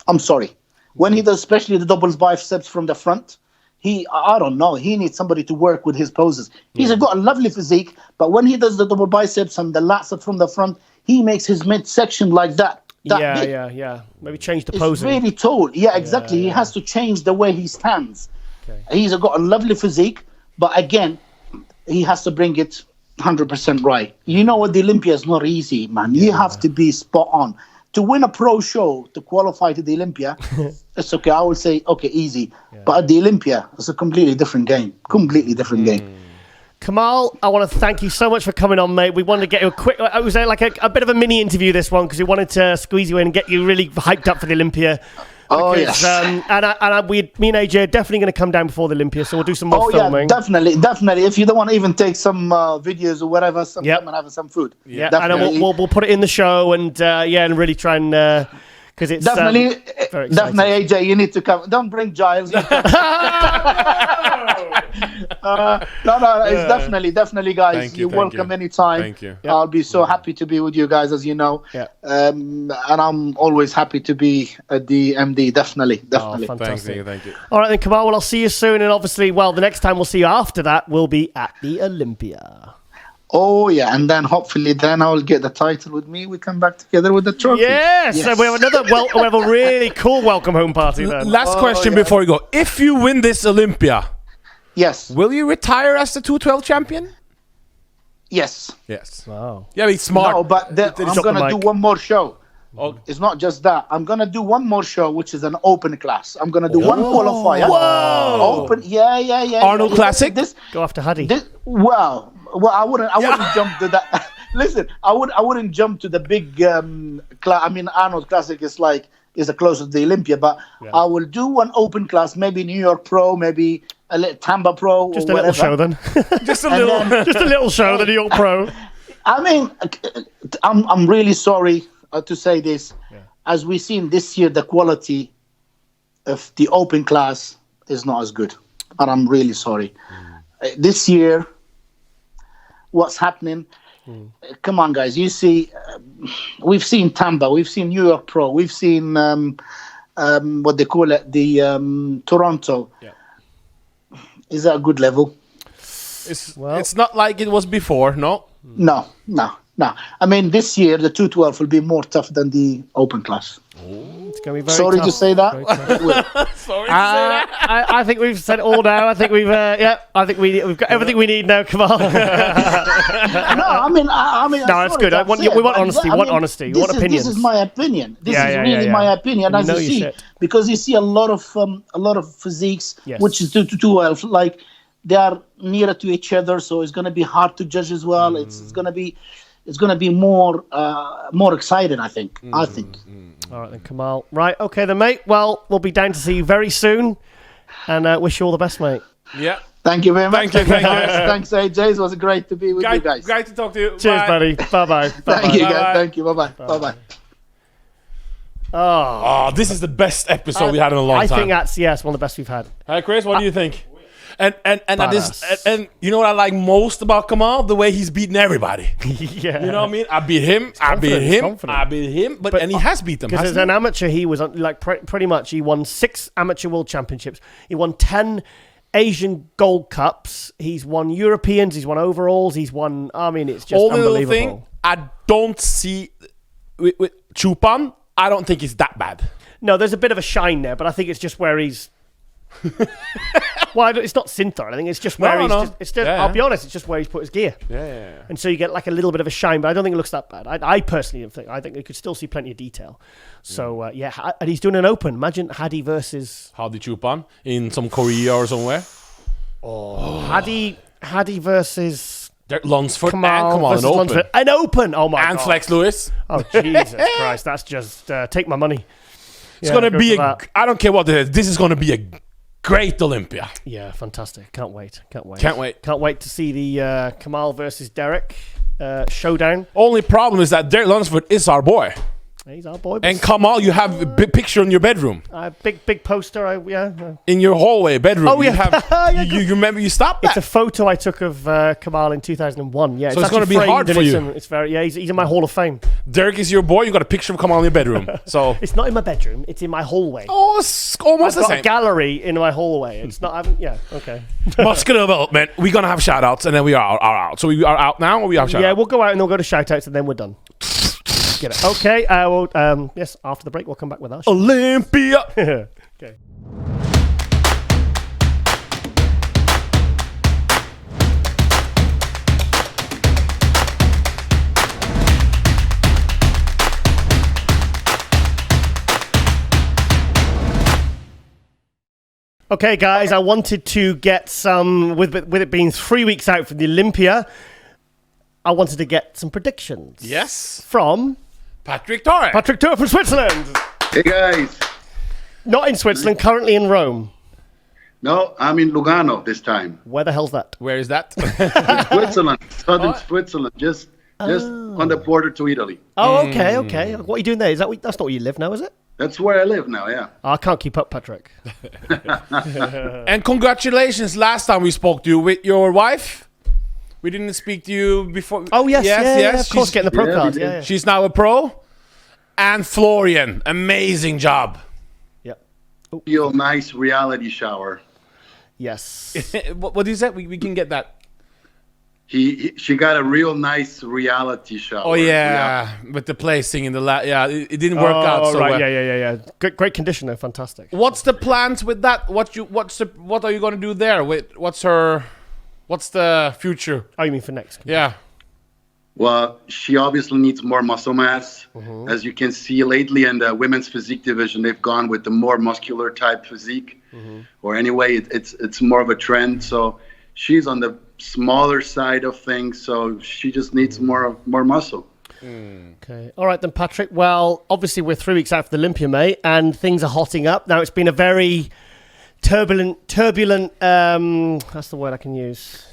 I'm sorry. When he does, especially the double biceps from the front, I don't know. He needs somebody to work with his poses. He's got a lovely physique, but when he does the double biceps and the lats from the front, he makes his midsection like that. Yeah. Maybe change the posing. It's really tall. Yeah, exactly. He has to change the way he stands. Okay. He's got a lovely physique, but again, he has to bring it 100% right. You know what? The Olympia is not easy, man. You have to be spot on. To win a pro show, to qualify to the Olympia, it's okay. I would say, okay, easy. Yeah. But at the Olympia, it's a completely different game. Kamal, I want to thank you so much for coming on, mate. We wanted to get you a quick... It was like a bit of a mini interview, this one, because we wanted to squeeze you in and get you really hyped up for the Olympia. Because, yes. Me and AJ are definitely going to come down before the Olympia, so we'll do some more filming. Yeah, definitely. If you don't want to even take some videos or whatever, come and have some food. Yeah, and then we'll put it in the show and really try and... Because it's definitely, AJ, you need to come. Don't bring Giles. No, it's definitely, guys. You're welcome anytime. Thank you. I'll be so happy to be with you guys, as you know. Yeah. And I'm always happy to be at the MD. Definitely. Oh, fantastic. Thank you. All right, then, Kamal. Well, I'll see you soon, and obviously, the next time we'll see you after that will be at the Olympia. Oh, yeah, and then hopefully I'll get the title with me. We come back together with the trophy. Yes. So we have we have a really cool welcome home party then. Last question before we go. If you win this Olympia, yes, will you retire as the 212 champion? Yes. Wow. Yeah, he's smart. No, but I'm going to do one more show. Oh. It's not just that. I'm going to do one more show, which is an open class. I'm going to do one qualifier. Whoa. Open. Yeah. Arnold Classic? Go after Hadi. Well, I wouldn't jump to that. Listen, I wouldn't jump to the big Arnold Classic is closer to the Olympia, but I will do one open class, maybe New York Pro, maybe a little Tampa Pro. Just or a little whatever. show then. just a little show, the New York Pro. I mean, I'm really sorry to say this. Yeah. As we've seen this year, the quality of the open class is not as good, and I'm really sorry. This year, what's happening? Come on, guys! You see, we've seen Tampa, we've seen New York Pro, we've seen what they call it, the Toronto. Yeah. Is that a good level? It's not like it was before, no? No. I mean, this year, the 212 will be more tough than the open class. It's going to be very Sorry tough. to say that. Sorry to say that. I think we've said it all now. I think we've we've got everything we need now. Come on. No, I mean, no, it's good. We want honesty. We want honesty. We want opinions. This is my opinion. This is really my opinion. As you see, because you see a lot of physiques, which is 212, like they are nearer to each other, so it's going to be hard to judge as well. It's going to be more exciting, I think. All right then, Kamal. Right, okay then, mate. Well, we'll be down to see you very soon, and wish you all the best, mate. Yeah. Thank you very much. Thank you. Thanks, AJ. It was great to be with you guys. Great to talk to you. Cheers, buddy. Bye-bye. Thank you, guys. Thank you. Bye-bye. Oh, this is the best episode we had in a long time. I think that's one of the best we've had. Hey, Chris, what do you think? And you know what I like most about Kamal? The way he's beating everybody. Yeah. You know what I mean? I beat him, but he has beat them. Because as an amateur, he was pretty much, he won 6 amateur world championships. He won 10 Asian Gold Cups. He's won Europeans. He's won overalls. He's won, it's just unbelievable. Only thing I don't see with Chupan, I don't think it's that bad. No, there's a bit of a shine there, but I think it's just where he's... Well, it's not Synthar. I think it's just where I'll be honest, it's just where he's put his gear. Yeah. And so you get like a little bit of a shine, but I don't think it looks that bad. I personally think you could still see plenty of detail. So and he's doing an open. Imagine Hadi versus Hadi Chupan in some Korea or somewhere. Hadi versus Lunsford Kamal and Kamal an open. Oh my god. And Flex Lewis. Oh Jesus Christ! That's just take my money. It's gonna be I don't care what it is. This is gonna be a great Olympia. Yeah, fantastic. Can't wait. Can't wait to see the Kamal versus Derek showdown. Only problem is that Derek Lunsford is our boy. He's our boy. And Kamal, you have a big picture in your bedroom. Big poster. In your hallway bedroom. Oh, yeah. You remember you stopped that? It's a photo I took of Kamal in 2001. Yeah, so it's going to be hard for you. It's very, he's in my Hall of Fame. Derek is your boy. You got a picture of Kamal in your bedroom. So it's not in my bedroom. It's in my hallway. Oh, it's almost the same. I've got a gallery in my hallway. It's not. Okay. Muscular development. We're gonna have shout outs and then we are out. So we are out now, or we have shout outs? Yeah, we'll go out and we'll go to shout outs and then we're done. Get it. Okay. Yes. After the break, we'll come back with that. Olympia. Okay. Okay, guys, I wanted to get some, with it being 3 weeks out from the Olympia, I wanted to get some predictions. Yes. From Patrick Tuor. Patrick Tuor from Switzerland. Hey, guys. Not in Switzerland, currently in Rome. No, I'm in Lugano this time. Where the hell's that? Where is that? Switzerland, southern Switzerland, just on the border to Italy. Oh, okay. What are you doing there? That's not where you live now, is it? That's where I live now, yeah. I can't keep up, Patrick. And congratulations, last time we spoke to you with your wife. We didn't speak to you before. Oh, yes. Yeah, of course, getting the pro card. Yeah. She's now a pro. And Florian, amazing job. Yeah. Real nice reality shower. Yes. What is that? We can get that. She got a real nice reality shower. Oh yeah, with the placing in the it didn't work out so right. well. Yeah. Great condition though, fantastic. What's the plans with that? What are you going to do there? What's the future? Oh, you mean for next? Yeah. Well, she obviously needs more muscle mass. Mm-hmm. As you can see lately in the women's physique division, they've gone with the more muscular type physique. Mm-hmm. Or anyway, it's more of a trend. So she's on the smaller side of things, so she just needs more muscle. Okay. All right then, Patrick. Well, obviously we're 3 weeks out for the Olympia, mate, and things are hotting up. Now it's been a very turbulent that's the word I can use.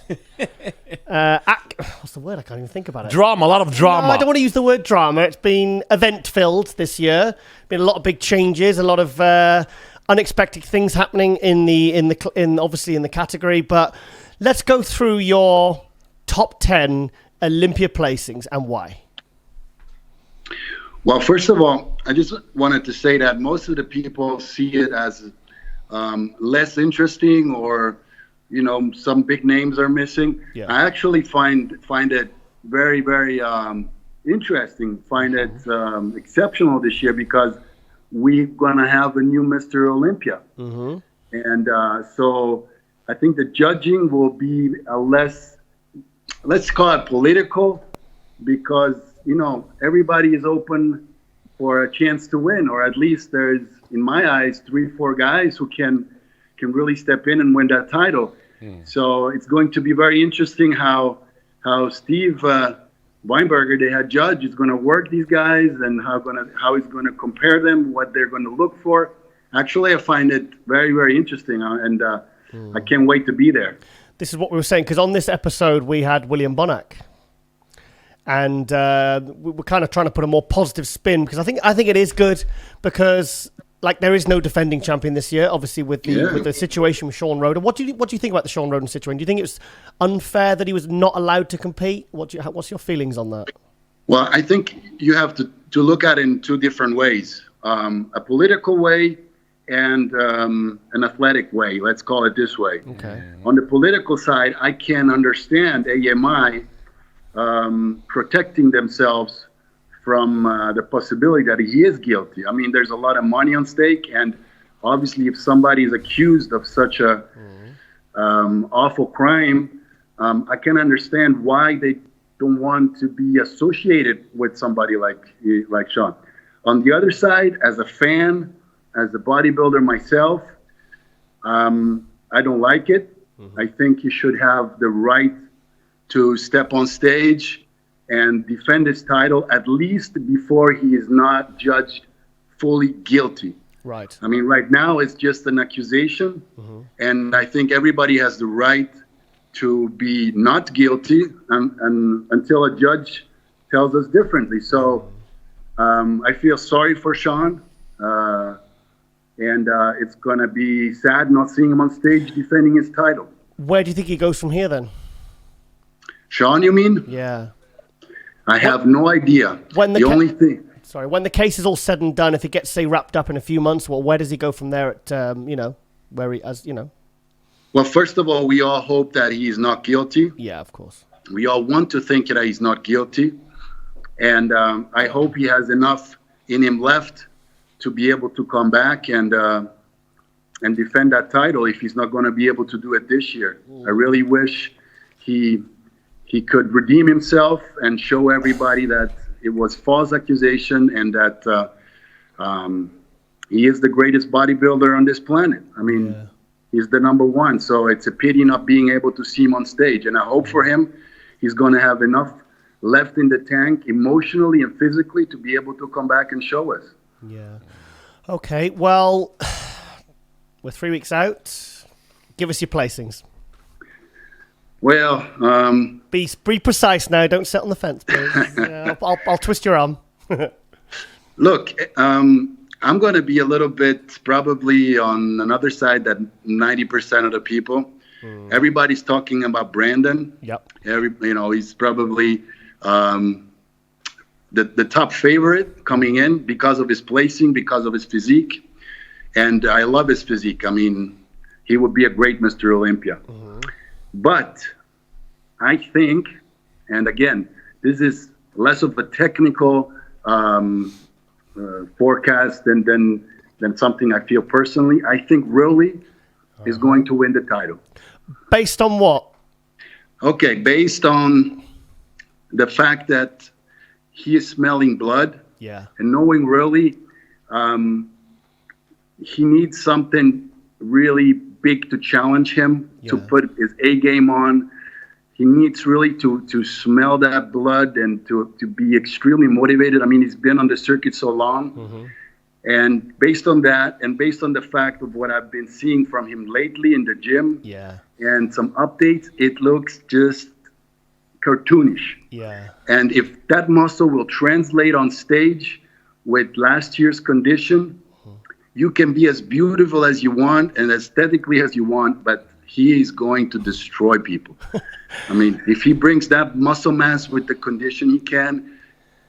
What's the word? I can't even think about it. Drama, a lot of drama. No, I don't want to use the word drama. It's been event-filled this year. Been a lot of big changes, a lot of unexpected things happening in obviously in the category, but let's go through your top 10 Olympia placings and why. Well, first of all, I just wanted to say that most of the people see it as less interesting, or some big names are missing. Yeah. I actually find it very, very interesting. Find it exceptional this year because we're gonna have a new Mr. Olympia, and so I think the judging will be a less, let's call it political, because everybody is open for a chance to win, or at least there's, in my eyes, 3-4 guys who can really step in and win that title. So it's going to be very interesting how Steve Weinberger, the head judge, is going to work these guys, and how he's going to compare them, what they're going to look for. Actually, I find it very, very interesting, and I can't wait to be there. This is what we were saying, because on this episode we had William Bonac, and we were kind of trying to put a more positive spin, because I think it is good, because there is no defending champion this year, obviously with the situation with Sean Roden. What do you think about the Sean Roden situation? Do you think it was unfair that he was not allowed to compete? What's your feelings on that? Well, I think you have to look at it in two different ways: a political way and an athletic way. Let's call it this way. Okay. On the political side, I can understand AMI protecting themselves from the possibility that he is guilty. I mean, there's a lot of money on stake, and obviously if somebody is accused of such a awful crime, I can understand why they don't want to be associated with somebody like Sean. On the other side, as a fan, as a bodybuilder myself, I don't like it. I think he should have the right to step on stage and defend his title, at least before he is not judged fully guilty. Right. I mean, right now it's just an accusation, and I think everybody has the right to be not guilty and until a judge tells us differently. So I feel sorry for Sean, and it's going to be sad not seeing him on stage defending his title. Where do you think he goes from here then? Sean, you mean? Yeah. I have no idea. When the case is all said and done, if it gets, say, wrapped up in a few months, well, where does he go from there at, where he, as you know? Well, first of all, we all hope that he is not guilty. Yeah, of course. We all want to think that he's not guilty. And I hope he has enough in him left to be able to come back and defend that title if he's not going to be able to do it this year. I really wish he could redeem himself and show everybody that it was false accusation and that he is the greatest bodybuilder on this planet. I mean, he's the number one. So it's a pity not being able to see him on stage. And I hope for him, he's going to have enough left in the tank emotionally and physically to be able to come back and show us. Yeah. Okay, well, we're 3 weeks out. Give us your placings. Well, be precise now. Don't sit on the fence, please. I'll twist your arm. Look, I'm going to be a little bit probably on another side that 90% of the people. Everybody's talking about Brandon. Yep. He's probably the top favorite coming in because of his placing, because of his physique. And I love his physique. I mean, he would be a great Mr. Olympia. But I think, and again, this is less of a technical forecast than something I feel personally. I think Rolly is going to win the title. Based on what? Okay, based on the fact that he is smelling blood. Yeah. And knowing Rolly, he needs something really big to challenge him, to put his A game on. He needs really to smell that blood and to be extremely motivated. I mean, he's been on the circuit so long. And based on that, and based on the fact of what I've been seeing from him lately in the gym and some updates, it looks just cartoonish. Yeah. And if that muscle will translate on stage with last year's condition, you can be as beautiful as you want and aesthetically as you want, but he is going to destroy people. I mean, if he brings that muscle mass with the condition he can,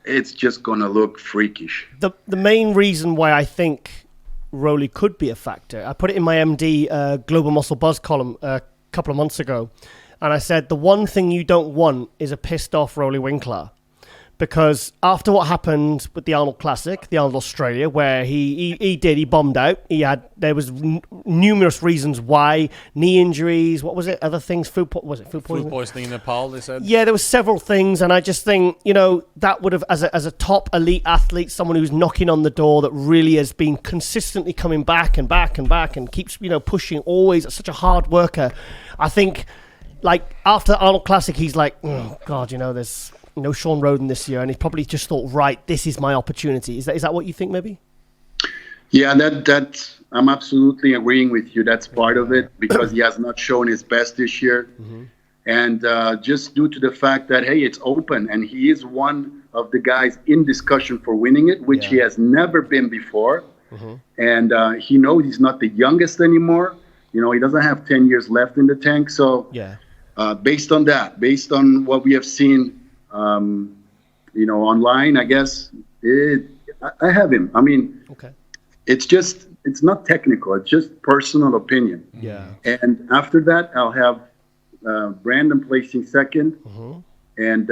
it's just going to look freakish. The main reason why I think Rolly could be a factor, I put it in my MD Global Muscle Buzz column a couple of months ago, and I said the one thing you don't want is a pissed off Rolly Winkler. Because after what happened with the Arnold Classic, the Arnold Australia, where he bombed out. There was numerous reasons why, knee injuries, what was it, other things, food poisoning? Food poisoning in Nepal, they said. Yeah, there was several things, and I just think, that would have, as a top elite athlete, someone who's knocking on the door that really has been consistently coming back and back and back and keeps, pushing, always such a hard worker. I think, like, after the Arnold Classic, he's like, oh, God, there's no Sean Roden this year, and he probably just thought, right, this is my opportunity. Is that what you think, maybe? Yeah, that I'm absolutely agreeing with you. That's part of it, because he has not shown his best this year. And just due to the fact that, hey, it's open, and he is one of the guys in discussion for winning it, which he has never been before. And he knows he's not the youngest anymore. He doesn't have 10 years left in the tank. So based on that, based on what we have seen, online, I guess, I have him. I mean, it's not technical. It's just personal opinion. Yeah. And after that, I'll have Brandon placing second. And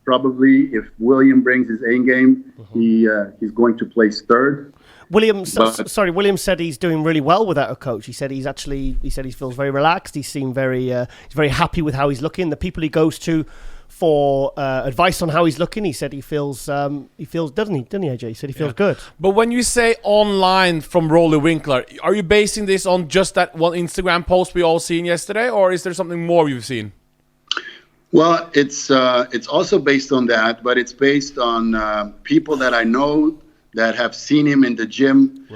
probably if William brings his A game, he's going to place third. William said he's doing really well without a coach. He said he feels very relaxed. He seemed he's very happy with how he's looking. The people he goes to for advice on how he's looking, he said he feels, doesn't he, AJ? He said he feels good. But when you say online from Rolly Winkler, are you basing this on just that one Instagram post we all seen yesterday, or is there something more you've seen? Well, it's also based on that, but it's based on people that I know that have seen him in the gym,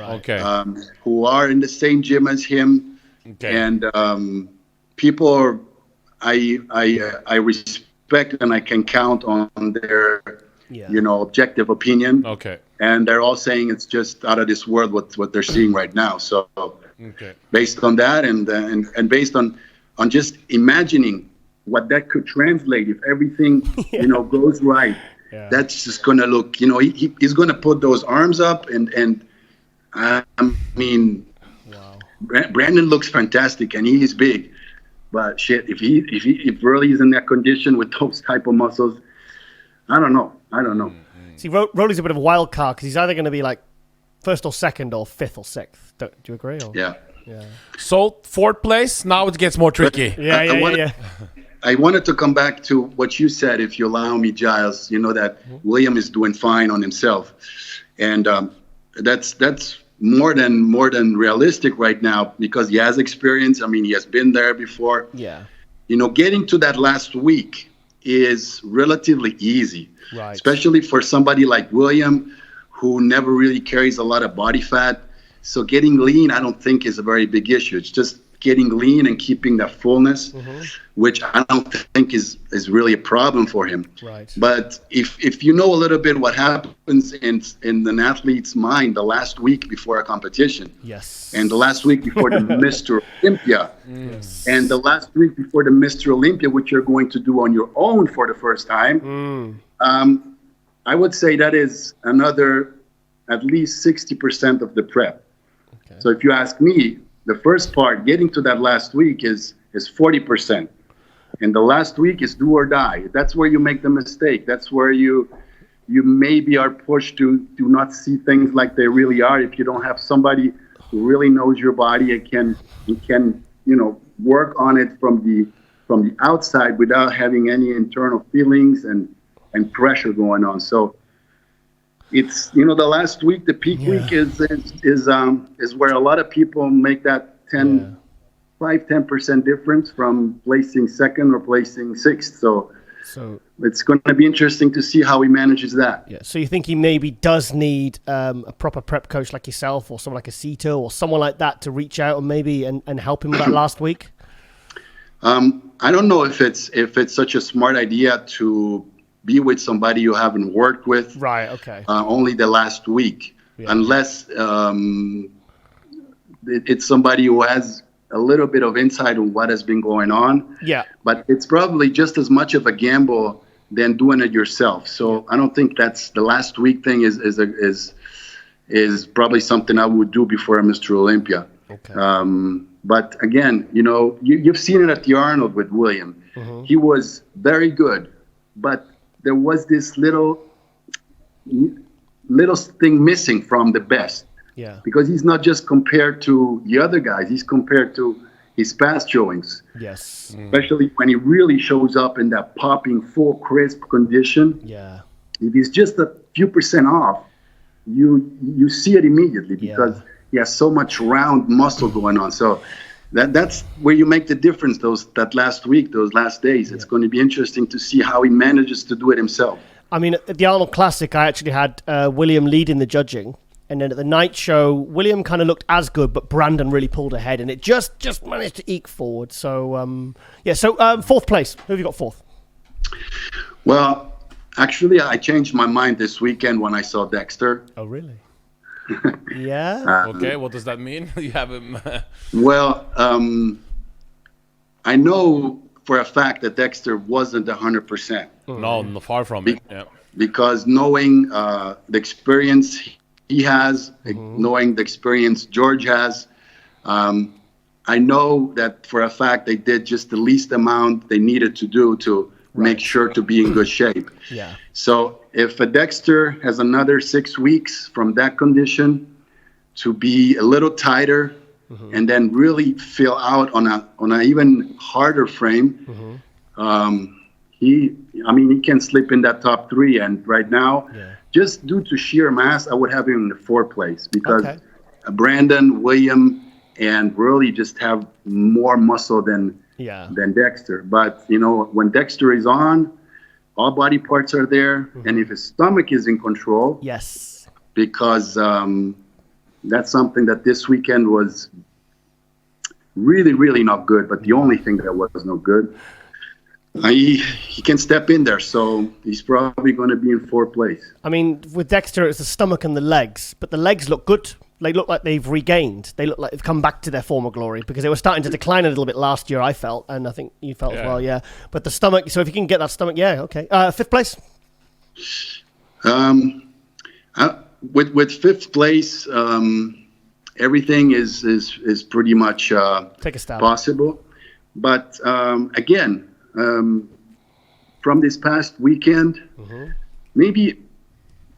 who are in the same gym as him, and people I respect and I can count on their objective opinion. And they're all saying it's just out of this world what they're seeing right now. So based on that and based on just imagining what that could translate if everything goes right. That's just gonna look, he's gonna put those arms up and I mean, Brandon looks fantastic and he's big, but shit, if really is in that condition with those type of muscles, I don't know. See, Rolly's a bit of a wild card because he's either going to be like first or second or fifth or sixth. Do you agree? Or? Yeah. So fourth place. Now it gets more tricky. I wanted to come back to what you said, if you allow me, Giles. That William is doing fine on himself, and that's more than realistic right now because he has experience. I mean, he has been there before. Yeah. Getting to that last week is relatively easy, right? Especially for somebody like William, who never really carries a lot of body fat. So getting lean, I don't think is a very big issue. It's just getting lean and keeping that fullness, which I don't think is really a problem for him. Right. But if you know a little bit what happens in an athlete's mind the last week before a competition, yes, and the last week before the Mr. Olympia, yes, and the last week before the Mr. Olympia, which you're going to do on your own for the first time, I would say that is another at least 60% of the prep. Okay. So if you ask me, the first part, getting to that last week, is 40%. And the last week is do or die. That's where you make the mistake. That's where you maybe are pushed to do not see things like they really are if you don't have somebody who really knows your body and can work on it from the outside without having any internal feelings and pressure going on. So it's the last week, the peak week is where a lot of people make that 5-10% difference from placing second or placing sixth. So it's going to be interesting to see how he manages that. Yeah. So you think he maybe does need a proper prep coach like yourself, or someone like a Cito, or someone like that to reach out and maybe and help him with that last week? I don't know if it's such a smart idea to be with somebody you haven't worked with. Right. Okay. Only the last week, unless it's somebody who has a little bit of insight on what has been going on. Yeah. But it's probably just as much of a gamble than doing it yourself. So I don't think that's the last week thing is probably something I would do before Mr. Olympia. Okay. But again, you've seen it at the Arnold with William. He was very good, but there was this little thing missing from the best. Yeah. Because he's not just compared to the other guys, he's compared to his past showings. Yes. Especially when he really shows up in that popping, full, crisp condition. Yeah. If he's just a few percent off, you see it immediately because he has so much round muscle going on. So that's where you make the difference, that last week, those last days. It's going to be interesting to see how he manages to do it himself. I mean, at the Arnold Classic, I actually had William leading the judging. And then at the night show, William kind of looked as good, but Brandon really pulled ahead, and it just managed to eke forward. So, fourth place. Who have you got fourth? Well, actually, I changed my mind this weekend when I saw Dexter. Oh, really? Yeah? Okay, what does that mean? You have him... Well, I know for a fact that Dexter wasn't 100%. No, far from it. Yeah. Because knowing the experience he has, knowing the experience George has, I know that for a fact they did just the least amount they needed to do to make sure to be in good shape. Yeah. So if a Dexter has another 6 weeks from that condition to be a little tighter and then really fill out on a even harder frame, he can slip in that top three. And right now, just due to sheer mass, I would have him in the fourth place because Brandon, William, and really just have more muscle than Dexter. But, when Dexter is on, all body parts are there. And if his stomach is in control, because that's something that this weekend was really, really not good. But the only thing that was no good, he can step in there, so he's probably going to be in fourth place. I mean, with Dexter, it's the stomach and the legs, but the legs look good. They look like they've regained. They look like they've come back to their former glory because they were starting to decline a little bit last year, I felt, and I think you felt as well, But the stomach, so if you can get that stomach, okay. Fifth place? With fifth place, everything is pretty much take a stab. Possible. But again, from this past weekend, maybe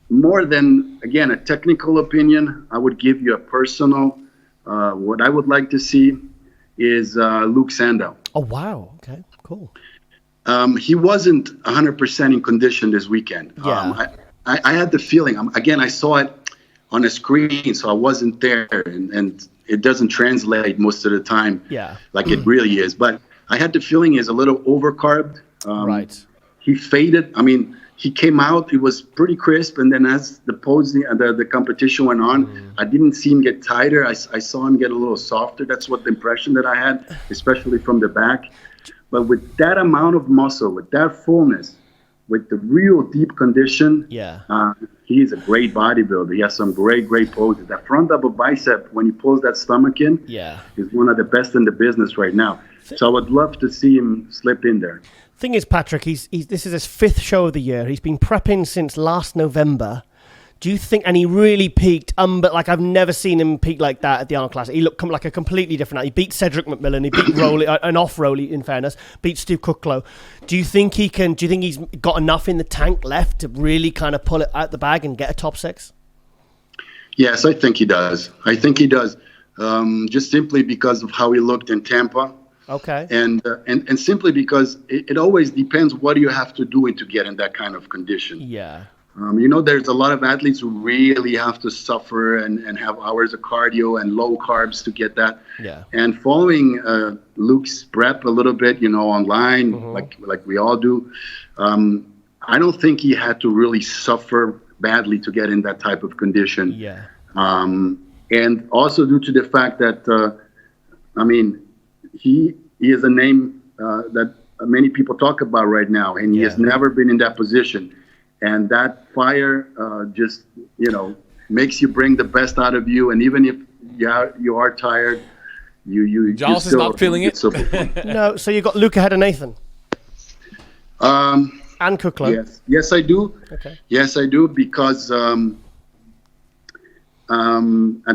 more than, again, a technical opinion, I would give you a personal. What I would like to see is Luke Sandow. Oh, wow. Okay, cool. He wasn't 100% in condition this weekend. Yeah. I had the feeling, again, I saw it on a screen, so I wasn't there, and it doesn't translate most of the time like it really is. But I had the feeling he's a little overcarbed. Right. He faded. I mean, he came out, it was pretty crisp, and then as the competition went on, I didn't see him get tighter. I saw him get a little softer. That's what the impression that I had, especially from the back. But with that amount of muscle, with that fullness, with the real deep condition, he is a great bodybuilder. He has some great poses. That front double bicep, when he pulls that stomach in, is one of the best in the business right now. So I would love to see him slip in there. Thing is, Patrick, this is his 5th show of the year. He's been prepping since last November. Do you think, and he really peaked, but like I've never seen him peak like that at the Arnold Classic. He looked like a completely different. He beat Cedric McMillan, he beat Rowley, an off Rowley in fairness, beat Steve Kucklow. Do you think he's got enough in the tank left to really kind of pull it out the bag and get a top 6? Yes, I think he does. Just simply because of how he looked in Tampa. Okay. And simply because it always depends what do you have to do to get in that kind of condition. Yeah. There's a lot of athletes who really have to suffer and have hours of cardio and low carbs to get that. Yeah. And following Luke's prep a little bit, online, like we all do, I don't think he had to really suffer badly to get in that type of condition. Yeah. And also due to the fact that, he is a name that many people talk about right now, and he has never been in that position. And that fire just, makes you bring the best out of you. And even if you are tired, Giles is not feeling it. No, so you got Luke ahead of Nathan. And Kucklow. Yes, I do. Okay. Yes, I do, because at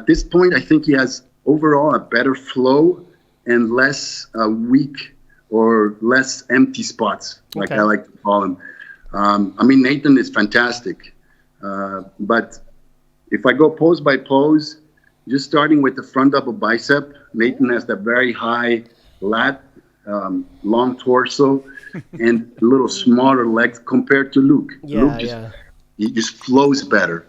this point, I think he has overall a better flow and less weak or less empty spots, like I like to call them. Nathan is fantastic, but if I go pose by pose, just starting with the front double bicep, Nathan has that very high lat, long torso, and a little smaller legs compared to Luke. He just flows better.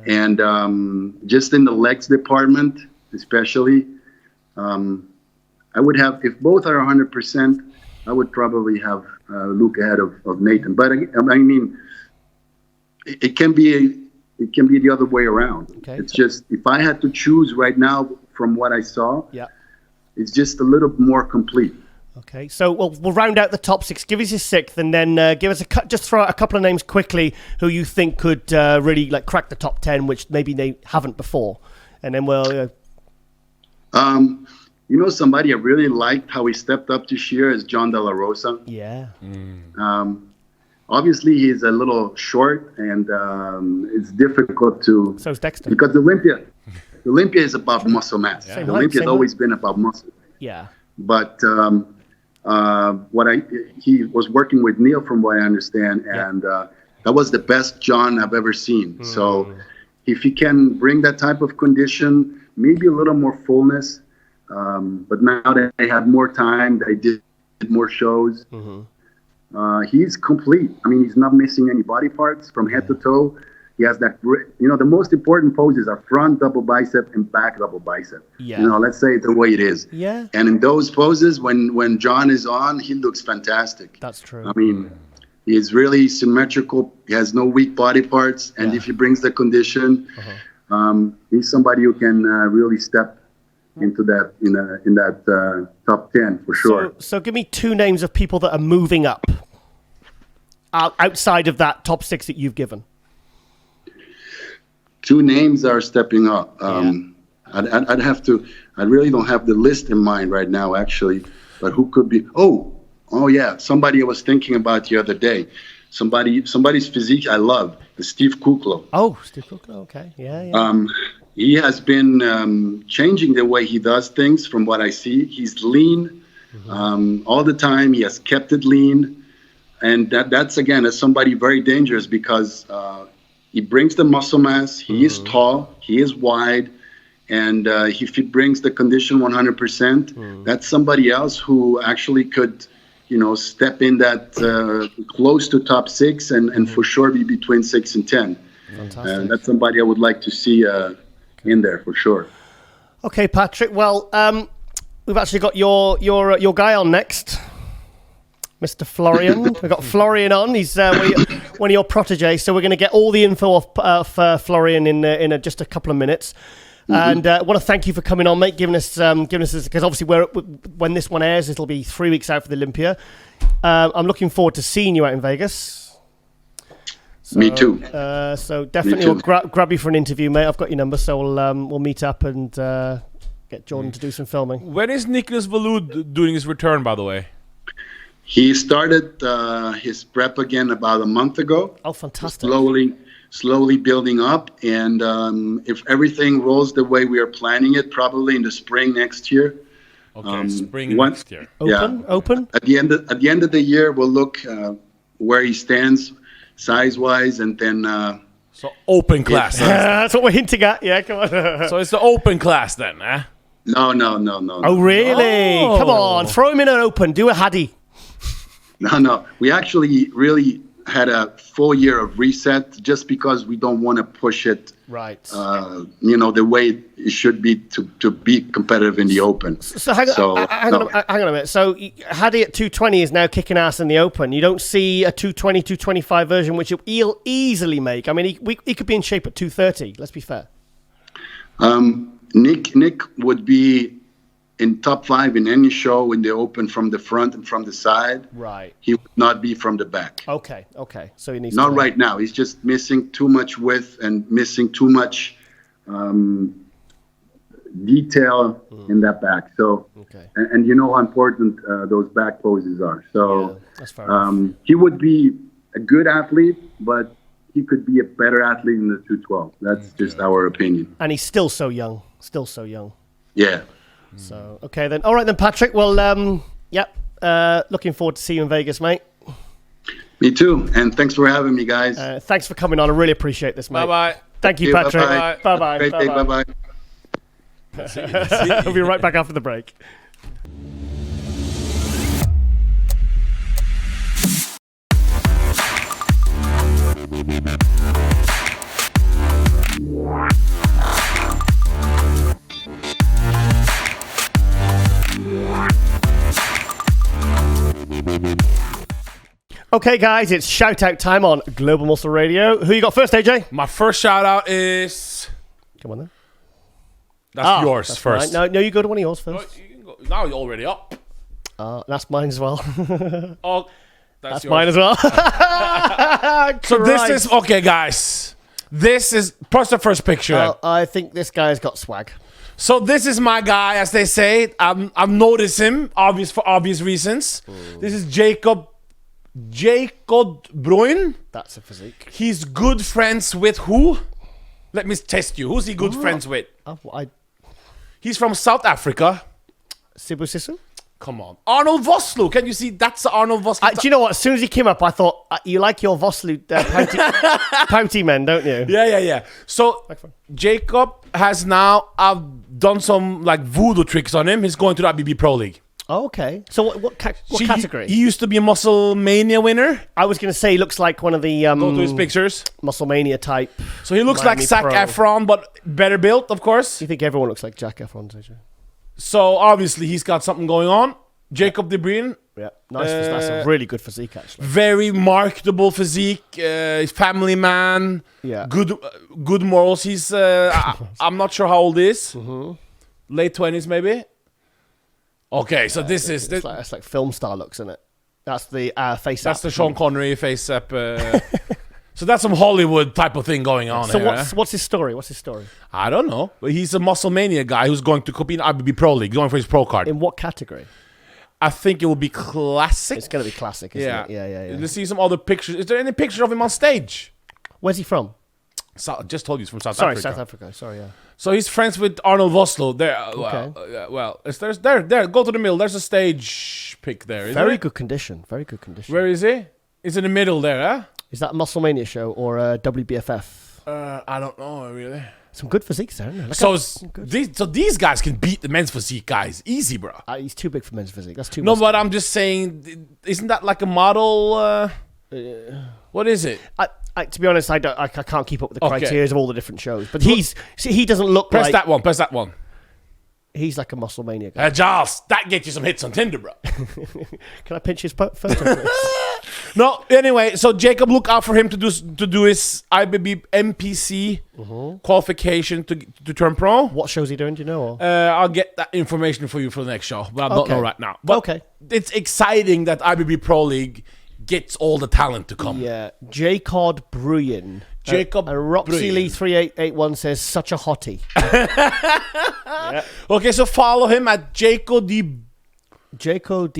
Yeah. And just in the legs department, especially, I would have, if both are 100%, I would probably have Luke ahead of Nathan. But it can be the other way around. Okay. It's just, if I had to choose right now from what I saw, it's just a little more complete. Okay, so we'll round out the top 6. Give us your 6th, and then give us just throw out a couple of names quickly who you think could really crack the top 10, which maybe they haven't before, and then we'll. Somebody I really liked how he stepped up this year is John De La Rosa. Yeah. Obviously, he's a little short, and it's difficult to. So is Dexter. Because Olympia is about muscle mass. Yeah. Olympia has always been about muscle. Yeah. But he was working with Neil, from what I understand, and that was the best John I've ever seen. So if he can bring that type of condition, maybe a little more fullness. But now that they had more time, they did more shows. He's complete. He's not missing any body parts from head to toe. He has that, the most important poses are front double bicep and back double bicep. Yeah. Let's say it the way it is. Yeah. And in those poses, when John is on, he looks fantastic. That's true. He's really symmetrical. He has no weak body parts. And if he brings the condition, he's somebody who can really step into that in that top 10 for sure. So give me 2 names of people that are moving up outside of that top 6 that you've given. 2 names are stepping up. I'd have to. I really don't have the list in mind right now, actually. But who could be? Oh yeah, somebody I was thinking about the other day. Somebody's physique I love is Steve Kucklow. Oh, Steve Kucklow. Okay, yeah. He has been changing the way he does things from what I see. He's lean all the time. He has kept it lean. And that's somebody very dangerous because he brings the muscle mass. He is tall. He is wide. And if he brings the condition 100%, that's somebody else who actually could, step in that close to top 6 and for sure be between 6 and 10. Fantastic. And that's somebody I would like to see in there for sure. Okay, Patrick. Well, we've actually got your guy on next, Mr. Florian. We've got Florian on. He's one of your proteges, so we're going to get all the info off Florian in just a couple of minutes. And I want to thank you for coming on, mate, giving us this, because obviously when this one airs, it'll be 3 weeks out for the Olympia. I'm looking forward to seeing you out in Vegas. So, Me too. So definitely we'll grab you for an interview, mate. I've got your number, so we'll meet up and get Jordan to do some filming. When is Nicholas Valud doing his return, by the way? He started his prep again about a month ago. Oh, fantastic. Slowly building up, and if everything rolls the way we are planning it, probably in the spring next year. Okay, spring next year. Open. At the end of the year, we'll look where he stands size-wise, and then. So open class. That's what we're hinting at. Yeah, come on. So it's the open class then, eh? No. Oh, really? Oh. Come on, throw him in an open. Do a Hadi. No. We actually really had a full year of reset just because we don't want to push it right. The way it should be to be competitive in the open. So hang on a minute. So Hadi at 220 is now kicking ass in the open. You don't see a 220, 225 version, which he'll easily make. I mean, he could be in shape at 230. Let's be fair. Nick would be in top 5 in any show in the open from the front and from the side. Right. He would not be from the back. Okay. So he needs not right now. He's just missing too much width and missing too much detail in that back. So, and you know how important those back poses are. So, that's fair enough. He would be a good athlete, but he could be a better athlete in the 212. That's just our opinion. And he's still so young. Yeah. So, okay then. All right then, Patrick. Well, looking forward to seeing you in Vegas, mate. Me too. And thanks for having me, guys. Thanks for coming on. I really appreciate this, mate. Bye-bye. Thank you, Patrick. Bye-bye. Great day. Bye-bye. We'll be right back after the break. Okay, guys, it's shout out time on Global Muscle Radio. Who you got first, AJ? My first shout out is. Come on then. That's yours that's first. Right. No, you go to one of yours first. No, you can go. Now you're already up. That's mine as well. Oh, that's mine as well. So this is okay, guys. This is plus the first picture. I think this guy's got swag. So this is my guy, as they say. I've noticed him, for obvious reasons. This is Jacob Bruin. That's a physique. He's good friends with who? Let me test you. Who's he good friends with? He's from South Africa. Sibu Sisu? Come on. Arnold Vosloo. Can you see? That's Arnold Vosloo. Do you know what? As soon as he came up, I thought, you like your Vosloo pouty men, don't you? Yeah. So Jacob has now, I've done some like voodoo tricks on him. He's going to the IBB Pro League. Oh, okay. So what category? He used to be a Muscle Mania winner. I was going to say he looks like one of the... Go to his pictures. Muscle Mania type. So he looks like Zac Efron, but better built, of course. You think everyone looks like Zac Efron, don't you? So obviously he's got something going on. Jacob De Bruin. Yeah, nice. That's a really good physique, actually. Very marketable physique. Family man. Yeah. Good morals. He's... I'm not sure how old he is. Late 20s, maybe. Okay, so this is... It's like film star looks, isn't it? That's the face That's the Sean Connery face up. So that's some Hollywood type of thing going on here. So what's his story? I don't know. But he's a Muscle Mania guy who's going to compete in IBB Pro League, going for his pro card. In what category? I think it will be classic. It's going to be classic, isn't it? Yeah. Let's see some other pictures. Is there any picture of him on stage? Where's he from? Just told you he's from South Africa. South Africa. Sorry, yeah. So he's friends with Arnold Vosloo. There. There. Go to the middle. There's a stage pic there. Very good condition. Where is he? He's in the middle there, huh? Is that a Muscle Mania show or a WBFF? I don't know, really. Some good physiques there, isn't there? So these guys can beat the men's physique guys. Easy, bro. He's too big for men's physique. That's too No, but I'm just saying, isn't that like a model? What is it? to be honest, I can't keep up with the criteria of all the different shows. But he doesn't look Press like... Press that one. He's like a muscle mania guy. Giles, that gets you some hits on Tinder, bro. Can I pinch his photo, please? No, anyway, so Jacob, look out for him to do his IBB MPC qualification to turn pro. What show's he doing, do you know? Or? I'll get that information for you for the next show, but I don't know right now. But it's exciting that IBB Pro League gets all the talent to come. Yeah, Jacob Bruyin. Jacob Roxy Lee 3881 says, such a hottie. Okay, so follow him at Jacob de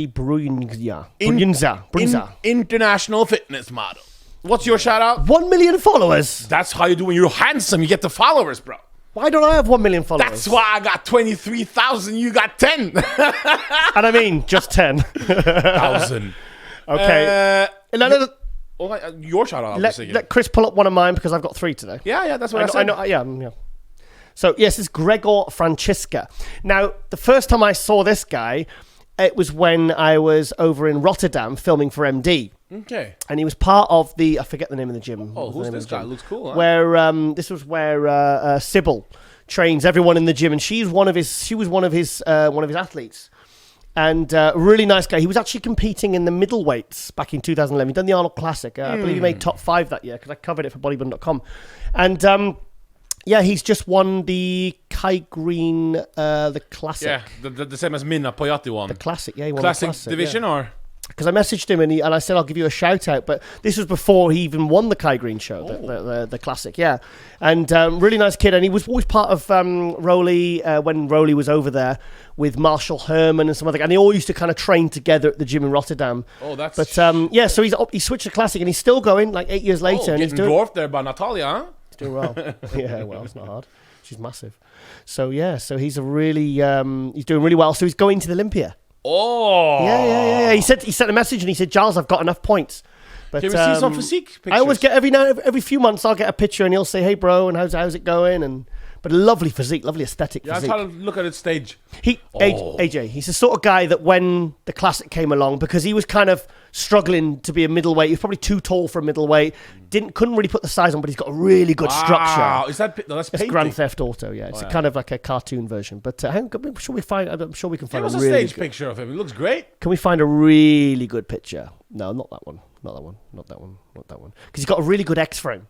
Bruynza. International fitness model. What's your shout out? 1 million followers. That's how you do when you're handsome. You get the followers, bro. Why don't I have 1 million followers? That's why I got 23,000. You got 10. And I mean, just 10,000. Okay. Your shout out. Let Chris pull up one of mine because I've got 3 today. Yeah, that's what I said. Yeah. So, yes, it's Gregor Francisca. Now, the first time I saw this guy, it was when I was over in Rotterdam filming for MD. Okay. And he was part of I forget the name of the gym. Oh, who's this guy? Looks cool, huh? Where, this was where Sybil trains everyone in the gym, and she was one of his athletes. And really nice guy. He was actually competing in the middleweights back in 2011. He'd done the Arnold Classic. I believe he made top 5 that year because I covered it for bodybuilding.com. And he's just won the Kai Green, the Classic. Yeah, the same as Minna Pojatti won. The Classic, yeah. He won Classic the Classic division, or? Because I messaged him and I said, I'll give you a shout out. But this was before he even won the Kai Green show, the Classic, yeah. And really nice kid. And he was always part of Rowley when Rowley was over there with Marshall Herman and some other guys. And they all used to kind of train together at the gym in Rotterdam. Oh, that's... But so he switched to Classic and he's still going like 8 years later. And he's getting dwarfed there by Natalia, huh? He's doing well. Yeah, well, it's not hard. She's massive. So, so he's he's doing really well. So he's going to the Olympia. Oh, yeah. He sent a message and he said, "Giles, I've got enough points." But can we see some physique pictures? I always get every few months I'll get a picture and he'll say, "Hey, bro, and how's it going?" But a lovely physique, lovely aesthetic physique. I'm trying to look at its stage. AJ, he's the sort of guy that when the Classic came along, because he was kind of struggling to be a middleweight, he was probably too tall for a middleweight, couldn't really put the size on, but he's got a really good structure. Is that's it's Grand Theft Auto, yeah. It's kind of like a cartoon version. But I'm sure we can find a stage picture of him. It looks great. Can we find a really good picture? No, not that one. Because he's got a really good X-frame.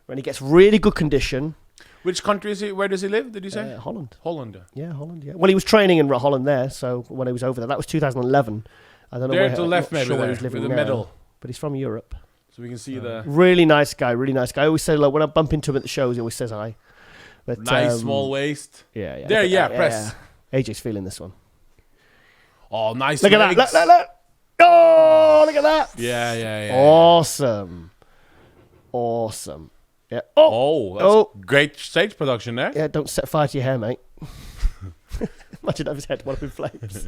When he gets really good condition. Which country is he? Where does he live? Did you say? Holland. Holland. Yeah, Holland. Yeah. Well, he was training in Holland there. So when he was over there, that was 2011. I don't know there to the left, maybe sure there, he's living with the now, middle. but he's from Europe. So we can see the really nice guy. I always say, like, when I bump into him at the shows, he always says hi. But nice small waist. Yeah. There, press. Yeah. AJ's feeling this one. Oh, nice. Look at that. Look. Oh, look at that. Yeah. Awesome. Yeah. That's great stage production there. Yeah, don't set fire to your hair, mate. Imagine have his head one up in flames.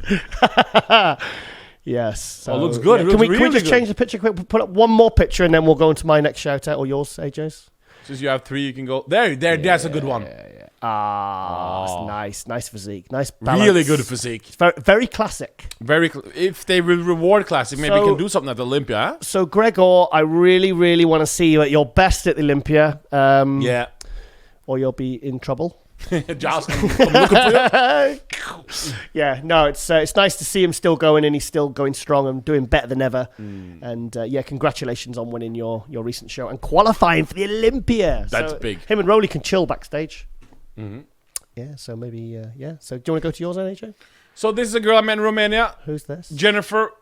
Yes. So, looks good. Yeah. Can we just change the picture quick? Put up one more picture and then we'll go into my next shout out or yours, AJ's. Since you have 3, you can go there. That's a good one. It's nice physique, nice balance. Really good physique. It's very, very classic. If they will reward classic, maybe we can do something at the Olympia. Huh? So Gregor, I really, really want to see you at your best at the Olympia. Yeah. Or you'll be in trouble. Giles, I'm looking for you. Yeah, no, it's nice to see him still going, and he's still going strong and doing better than ever. And congratulations on winning your recent show and qualifying for the Olympia. That's big. Him and Rowley can chill backstage. Mm-hmm. Yeah, so maybe So do you want to go to yours then, AJ? So this is a girl I met in Romania. Who's this? Jennifer.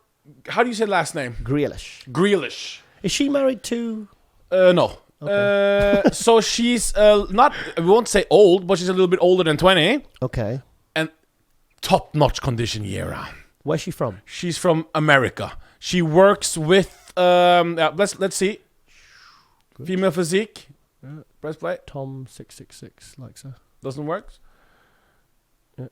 How do you say last name? Grealish. Is she married to? No. Okay. So she's not, we won't say old, but she's a little bit older than 20. Okay. And top-notch condition year round. Where's she from? She's from America. She works with, let's see. Good. Female physique. Yeah. Press play. Tom666 likes her. Doesn't work? Yeah.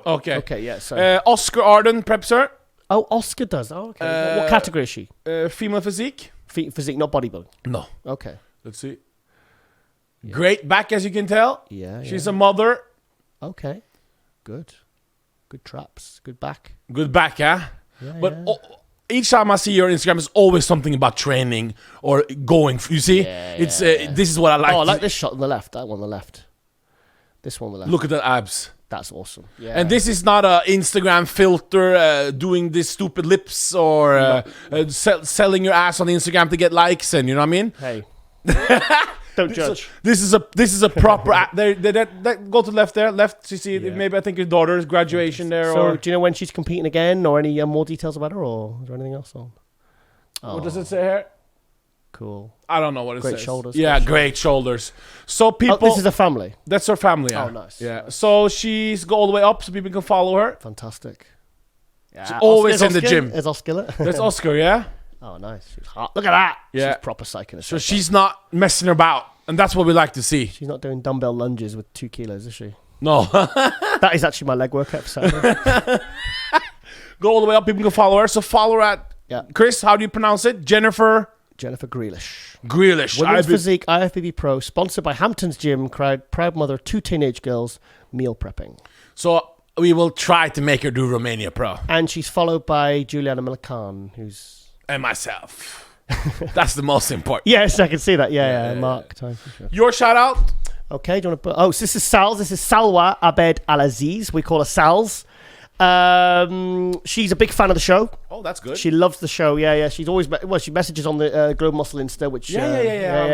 Okay. Okay, yeah. So. Oscar Arden preps her. Oh, Oscar does. Oh, okay. What category is she? Female physique. Physique, not bodybuilding. No. Okay. Let's see. Yeah. Great back, as you can tell. Yeah. She's a mother. Okay. Good traps. Good back. Good back, huh? Yeah, but each time I see your Instagram, it's always something about training or going. You see, this is what I like. Oh, I like this shot on the left. That one on the left. This one on the left. Look at the abs. That's awesome. Yeah. And this is not a Instagram filter doing this stupid lips or selling your ass on Instagram to get likes, and you know what I mean. Hey, don't judge. This is a proper. Go to the left there. Left. You see, maybe I think your daughter's graduation there. So, or do you know when she's competing again, or any more details about her, or is there anything else on? What does it say here? Cool. I don't know what it says. Great shoulders. Yeah, great shoulders. So people. Oh, this is a family. That's her family. Yeah. Oh, nice. Yeah. Nice. So she's go all the way up, so people can follow her. Fantastic. Yeah. She's always in the gym. Is Oscar? That's Oscar. Yeah. Oh, nice. She's hot. Look at that. Yeah. She's proper psyching. So she's not messing about, and that's what we like to see. She's not doing dumbbell lunges with 2 kilos, is she? No. That is actually my leg work episode. Go all the way up. People can follow her. So follow her at Chris. How do you pronounce it? Jennifer Grealish. Women's Physique IFBB Pro, sponsored by Hampton's Gym. Proud mother of 2 teenage girls. Meal prepping. So we will try to make her do Romania Pro. And she's followed by Juliana Milican, who's and myself. That's the most important. Yes, I can see that. Yeah. Mark. Time for sure. Your shout out. Okay, do you want to put? Oh, so this is Sal's. This is Salwa Abed Al Aziz. We call her Sal's. She's a big fan of the show. Oh, that's good. She loves the show. Yeah. She's always she messages on the Globe Muscle Insta, which I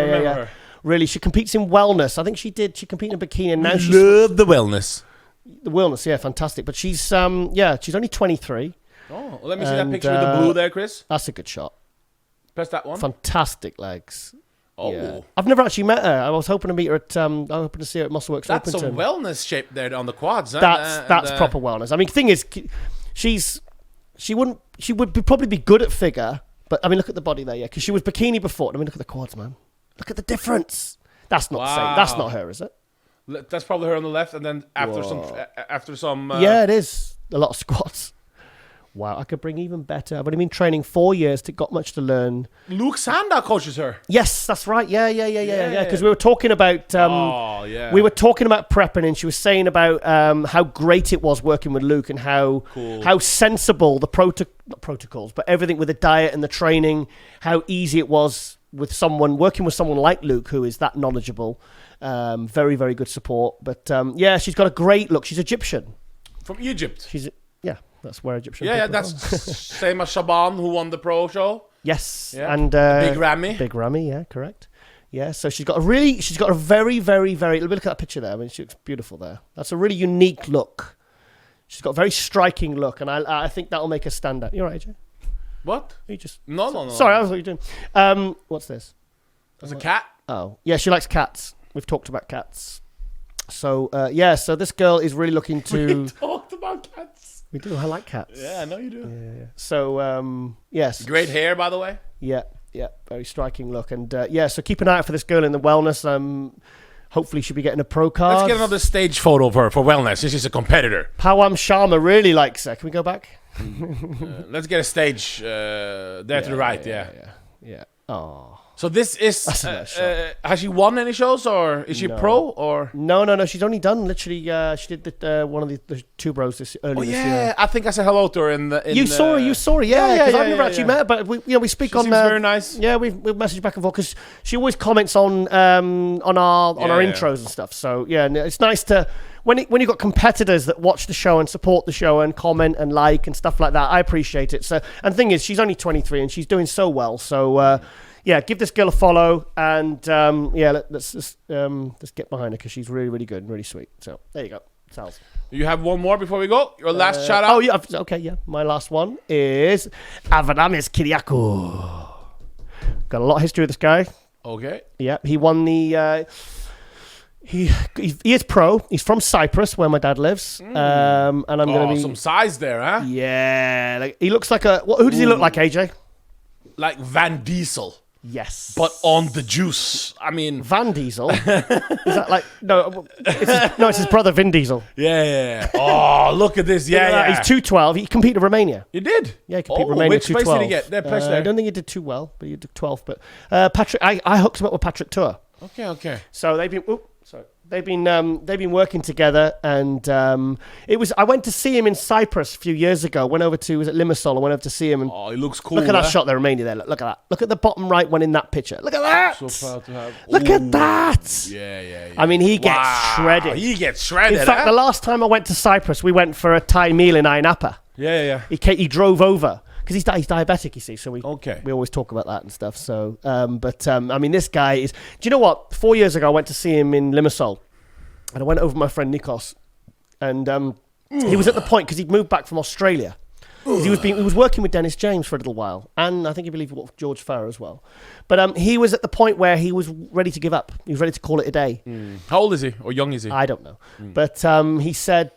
remember her. Really, she competes in wellness. I think she competed in bikini, and now she's love the wellness. The wellness, yeah, fantastic. But she's she's only 23. Oh, well, let me see that picture with the blue there, Chris. That's a good shot. Press that one. Fantastic legs. Oh, yeah. I've never actually met her. I was hoping to meet her at. I'm hoping to see her at Muscleworks. That's Openton. a wellness shape there on the quads. That's proper wellness. I mean, the thing is, she would probably be good at figure, but I mean, look at the body there, because she was bikini before. I mean, look at the quads, man. Look at the difference. That's not the same. That's not her, is it? That's probably her on the left, and then after some. Yeah, it is a lot of squats. Wow, I could bring even better. I've only been training 4 years, got much to learn. Luke Sanda coaches her. Yes, that's right. Yeah. Because we were talking about. We were talking about prepping, and she was saying about how great it was working with Luke, and how sensible the protocols, but everything with the diet and the training, how easy it was working with someone like Luke, who is that knowledgeable. Very, very good support. But she's got a great look. She's Egyptian. From Egypt. That's where Egyptian. Yeah, that's same as Shaban, who won the pro show. Yes, yeah. And Big Ramy. Big Ramy, yeah, correct. Yeah, so she's got a very, very, very. Look at that picture there. I mean, she looks beautiful there. That's a really unique look. She's got a very striking look, and I think that'll make her stand out. You're right, AJ. What? You just no. Sorry, I was what you're doing. What's this? That's a cat. Oh, yeah, she likes cats. We've talked about cats. So so this girl is really looking to. We talked about cats. We do. I like cats. Yeah, I know you do. Yeah. So, yes. Great hair, by the way. Yeah. Very striking look. And, so keep an eye out for this girl in the wellness. Hopefully she'll be getting a pro card. Let's get another stage photo of her for wellness. She's a competitor. Pawam Sharma really likes her. Can we go back? Let's get a stage there to the right. Yeah. Oh. So this is has she won any shows, or is she pro, or no? She's only done literally. She did one of the two bros earlier this year. I think I said hello to her You saw her, yeah. Because I've never actually met her, but we speak she on. Seems very nice. Yeah, we've messaged back and forth because she always comments on our intros and stuff. So yeah, and it's nice to when you've got competitors that watch the show and support the show and comment and like and stuff like that. I appreciate it. So and the thing is, she's only 23 and she's doing so well. So. Give this girl a follow, and let's get behind her because she's really, really good and really sweet. So there you go, Sal's. You have one more before we go. Your last shout out. Oh yeah, okay, yeah. My last one is Avramis Kyriakou. Got a lot of history with this guy. Okay. Yeah, he won the. He is pro. He's from Cyprus, where my dad lives. And I'm going to be some size there, huh? Yeah, he looks like who does he look like, AJ? Like Van Diesel. Yes. But on the juice. I mean... Van Diesel? Is that like... No, it's his brother, Vin Diesel. Yeah. Oh, look at this. Yeah. He's 212. He competed in Romania. You did? Yeah, he competed in Romania. Which place did he get? That place there? I don't think he did too well, but he did 12th. But Patrick... I hooked him up with Patrick Tuor. Okay. So they've been... They've been working together, and I went to see him in Cyprus a few years ago. Went over to Limassol. I went over to see him. And he looks cool. Look at that shot, the Romania there. Look at that. Look at the bottom right one in that picture. Look at that. So proud to have. Look at that. Yeah. I mean, he gets shredded. He gets shredded. In fact, the last time I went to Cyprus, we went for a Thai meal in Ayia Napa. Yeah. He drove over. Because he's diabetic, you see, so we always talk about that and stuff. So, I mean, this guy is... Do you know what? 4 years ago, I went to see him in Limassol, and I went over with my friend Nikos, and he was at the point, because he'd moved back from Australia. He was working with Dennis James for a little while, and I think he believed George Farrer as well. But he was at the point where he was ready to give up. He was ready to call it a day. How old is he, or young is he? I don't know. But he said...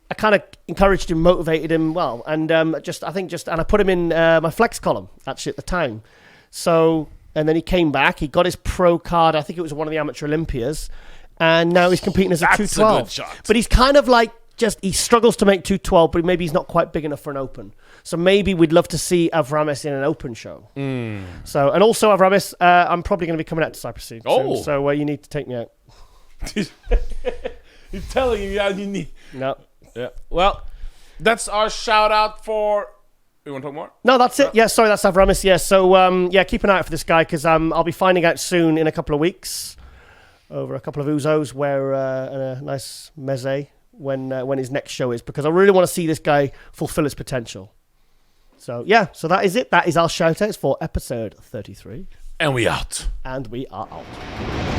I kind of encouraged him, motivated him well, and I put him in my flex column actually at the time. So, and then he came back. He got his pro card. I think it was one of the Amateur Olympias, and now he's competing as a 212. A good shot. But he's kind of like he struggles to make 212, but maybe he's not quite big enough for an open. So maybe we'd love to see Avramis in an open show. So, and also Avramis, I'm probably going to be coming out to Cyprus soon. So you need to take me out. He's telling you, you need. No. Yeah. Well, that's our shout out for. You want to talk more? No, that's it. Yeah, sorry, that's Avramis. Yeah, so keep an eye out for this guy, because I'll be finding out soon in a couple of weeks over a couple of Uzos where a nice meze when his next show is, because I really want to see this guy fulfill his potential. So so that is it. That is our shout outs for episode 33. And we out. And we are out.